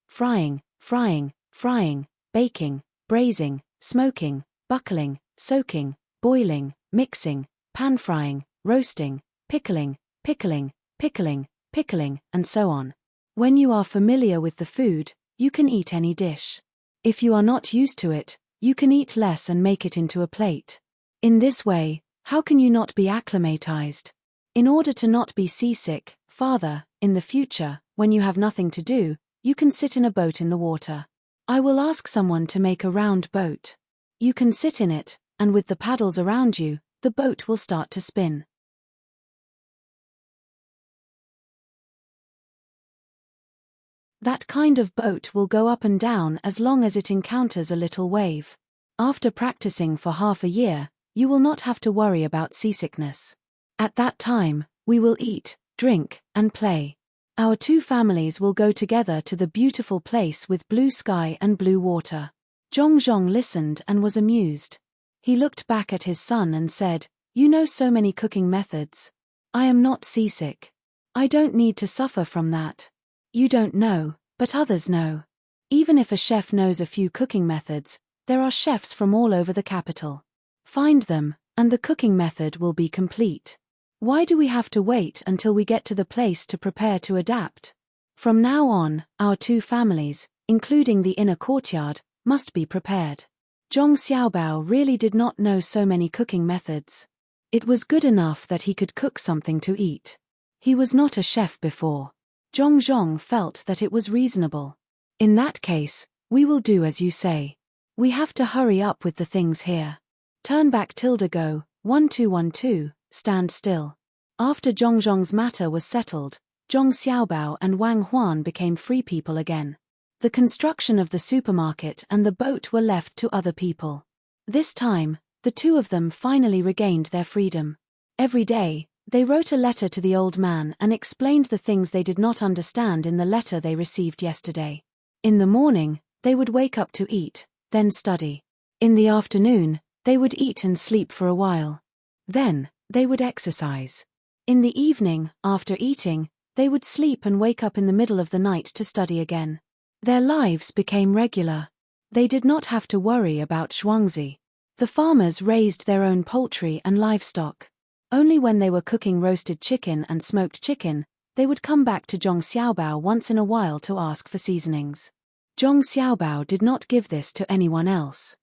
baking, braising, smoking, buckling, soaking, boiling, mixing, pan-frying, roasting, pickling, and so on. When you are familiar with the food, you can eat any dish. If you are not used to it, you can eat less and make it into a plate. In this way, how can you not be acclimatized? In order to not be seasick, Father, in the future, when you have nothing to do, you can sit in a boat in the water. I will ask someone to make a round boat. You can sit in it, and with the paddles around you, the boat will start to spin. That kind of boat will go up and down as long as it encounters a little wave. After practicing for half a year, you will not have to worry about seasickness. At that time, we will eat, drink, and play. Our two families will go together to the beautiful place with blue sky and blue water. Zhong listened and was amused. He looked back at his son and said, "You know so many cooking methods. I am not seasick. I don't need to suffer from that. You don't know, but others know. Even if a chef knows a few cooking methods, there are chefs from all over the capital. Find them, and the cooking method will be complete. Why do we have to wait until we get to the place to prepare to adapt? From now on, our two families, including the inner courtyard, must be prepared." Zhong Xiaobao really did not know so many cooking methods. It was good enough that he could cook something to eat. He was not a chef before. Zhong felt that it was reasonable. In that case, we will do as you say. We have to hurry up with the things here. Turn back tilde go, 1212, stand still. After Zhong's matter was settled, Zhong Xiaobao and Wang Huan became free people again. The construction of the supermarket and the boat were left to other people. This time, the two of them finally regained their freedom. Every day, they wrote a letter to the old man and explained the things they did not understand in the letter they received yesterday. In the morning, they would wake up to eat, then study. In the afternoon, they would eat and sleep for a while. Then, they would exercise. In the evening, after eating, they would sleep and wake up in the middle of the night to study again. Their lives became regular. They did not have to worry about Shuangzi. The farmers raised their own poultry and livestock. Only when they were cooking roasted chicken and smoked chicken, they would come back to Zhong Xiaobao once in a while to ask for seasonings. Zhong Xiaobao did not give this to anyone else.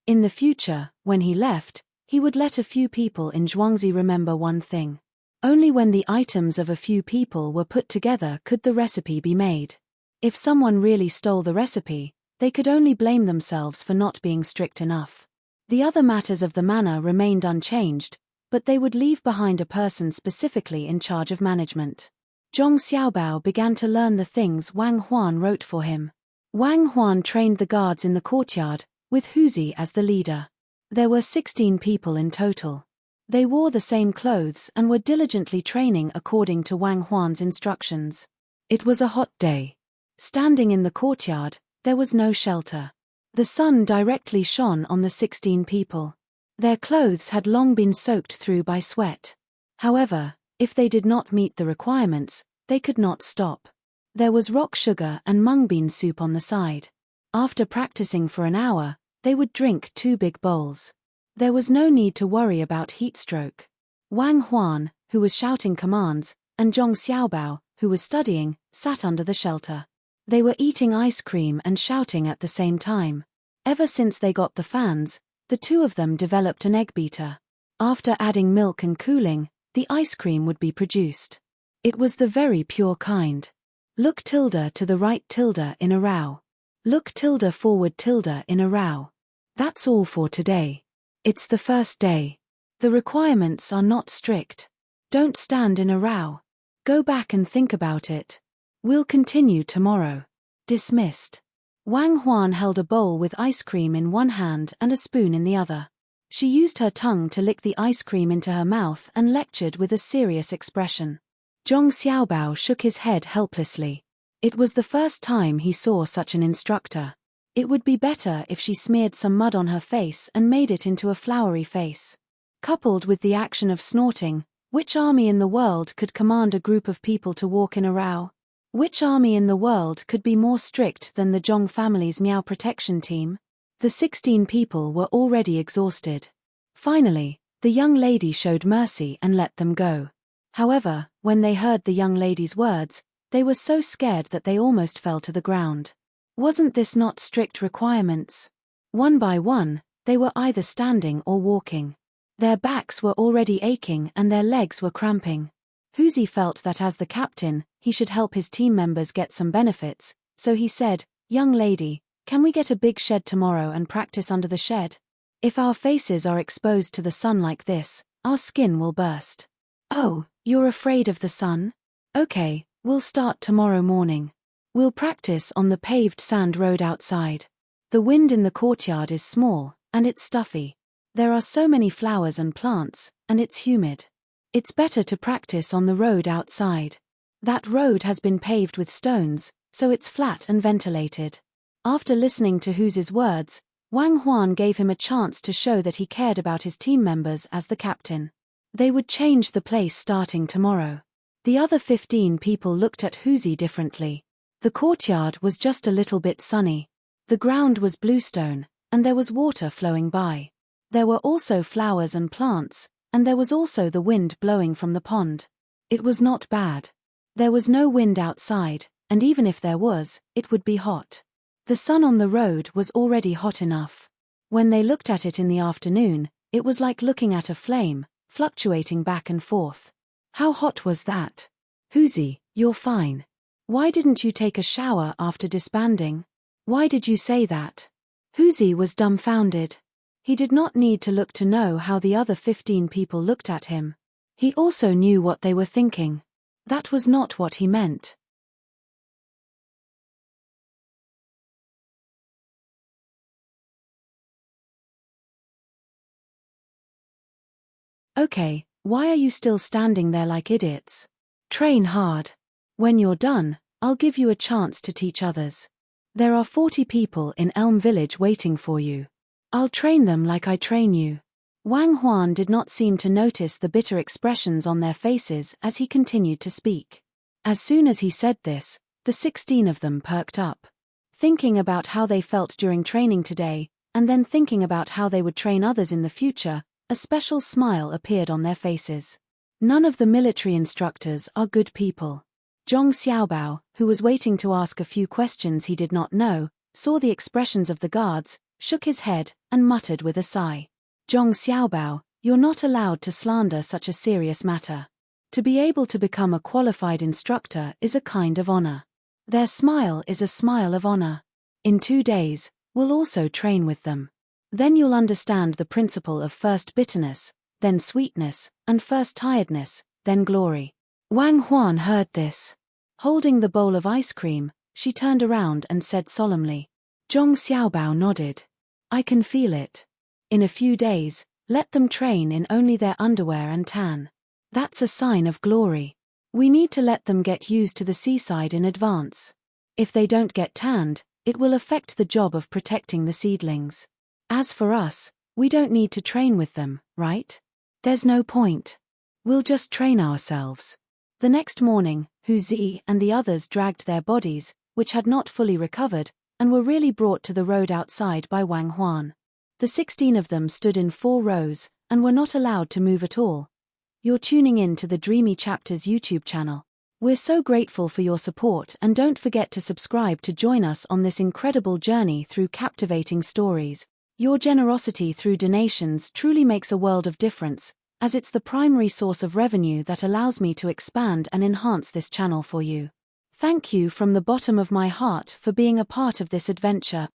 In the future, when he left, he would let a few people in Zhuangzi remember one thing. Only when the items of a few people were put together could the recipe be made. If someone really stole the recipe, they could only blame themselves for not being strict enough. The other matters of the manor remained unchanged, but they would leave behind a person specifically in charge of management. Zhong Xiaobao began to learn the things Wang Huan wrote for him. Wang Huan trained the guards in the courtyard, with Huzi as the leader. There were 16 people in total. They wore the same clothes and were diligently training according to Wang Huan's instructions. It was a hot day. Standing in the courtyard, there was no shelter. The sun directly shone on the 16 people. Their clothes had long been soaked through by sweat. However, if they did not meet the requirements, they could not stop. There was rock sugar and mung bean soup on the side. After practicing for an hour, they would drink 2 big bowls. There was no need to worry about heat stroke. Wang Huan, who was shouting commands, and Zhong Xiaobao, who was studying, sat under the shelter. They were eating ice cream and shouting at the same time. Ever since they got the fans, the two of them developed an egg beater. After adding milk and cooling, the ice cream would be produced. It was the very pure kind. Look tilde to the right tilde in a row. Look tilde forward tilde in a row. That's all for today. It's the first day. The requirements are not strict. Don't stand in a row. Go back and think about it. We'll continue tomorrow. Dismissed. Wang Huan held a bowl with ice cream in one hand and a spoon in the other. She used her tongue to lick the ice cream into her mouth and lectured with a serious expression. Zhong Xiaobao shook his head helplessly. It was the first time he saw such an instructor. It would be better if she smeared some mud on her face and made it into a flowery face. Coupled with the action of snorting, which army in the world could command a group of people to walk in a row? Which army in the world could be more strict than the Zhong family's Miao protection team? The 16 people were already exhausted. Finally, the young lady showed mercy and let them go. However, when they heard the young lady's words, they were so scared that they almost fell to the ground. Wasn't this not strict requirements? One by one, they were either standing or walking. Their backs were already aching and their legs were cramping. Huzi felt that as the captain, he should help his team members get some benefits, so he said, "Young lady, can we get a big shed tomorrow and practice under the shed? If our faces are exposed to the sun like this, our skin will burst." "Oh, you're afraid of the sun? Okay, we'll start tomorrow morning. We'll practice on the paved sand road outside. The wind in the courtyard is small, and it's stuffy. There are so many flowers and plants, and it's humid. It's better to practice on the road outside. That road has been paved with stones, so it's flat and ventilated." After listening to Huzi's words, Wang Huan gave him a chance to show that he cared about his team members as the captain. They would change the place starting tomorrow. The other 15 people looked at Huzi differently. The courtyard was just a little bit sunny. The ground was bluestone, and there was water flowing by. There were also flowers and plants, and there was also the wind blowing from the pond. It was not bad. There was no wind outside, and even if there was, it would be hot. The sun on the road was already hot enough. When they looked at it in the afternoon, it was like looking at a flame, fluctuating back and forth. How hot was that? Huzi, you're fine. Why didn't you take a shower after disbanding? Why did you say that? Huzi was dumbfounded. He did not need to look to know how the other 15 people looked at him. He also knew what they were thinking. That was not what he meant. Okay, why are you still standing there like idiots? Train hard. When you're done, I'll give you a chance to teach others. There are 40 people in Elm Village waiting for you. I'll train them like I train you. Wang Huan did not seem to notice the bitter expressions on their faces as he continued to speak. As soon as he said this, the 16 of them perked up. Thinking about how they felt during training today, and then thinking about how they would train others in the future, a special smile appeared on their faces. None of the military instructors are good people. Zhong Xiaobao, who was waiting to ask a few questions he did not know, saw the expressions of the guards, shook his head, and muttered with a sigh. Zhong Xiaobao, you're not allowed to slander such a serious matter. To be able to become a qualified instructor is a kind of honor. Their smile is a smile of honor. In 2 days, we'll also train with them. Then you'll understand the principle of first bitterness, then sweetness, and first tiredness, then glory. Wang Huan heard this. Holding the bowl of ice cream, she turned around and said solemnly. Zhong Xiaobao nodded. I can feel it. In a few days, let them train in only their underwear and tan. That's a sign of glory. We need to let them get used to the seaside in advance. If they don't get tanned, it will affect the job of protecting the seedlings. As for us, we don't need to train with them, right? There's no point. We'll just train ourselves. The next morning, Hu Zi and the others dragged their bodies, which had not fully recovered, and were really brought to the road outside by Wang Huan. The 16 of them stood in 4 rows, and were not allowed to move at all. You're tuning in to the Dreamy Chapters YouTube channel. We're so grateful for your support, and don't forget to subscribe to join us on this incredible journey through captivating stories. Your generosity through donations truly makes a world of difference, as it's the primary source of revenue that allows me to expand and enhance this channel for you. Thank you from the bottom of my heart for being a part of this adventure.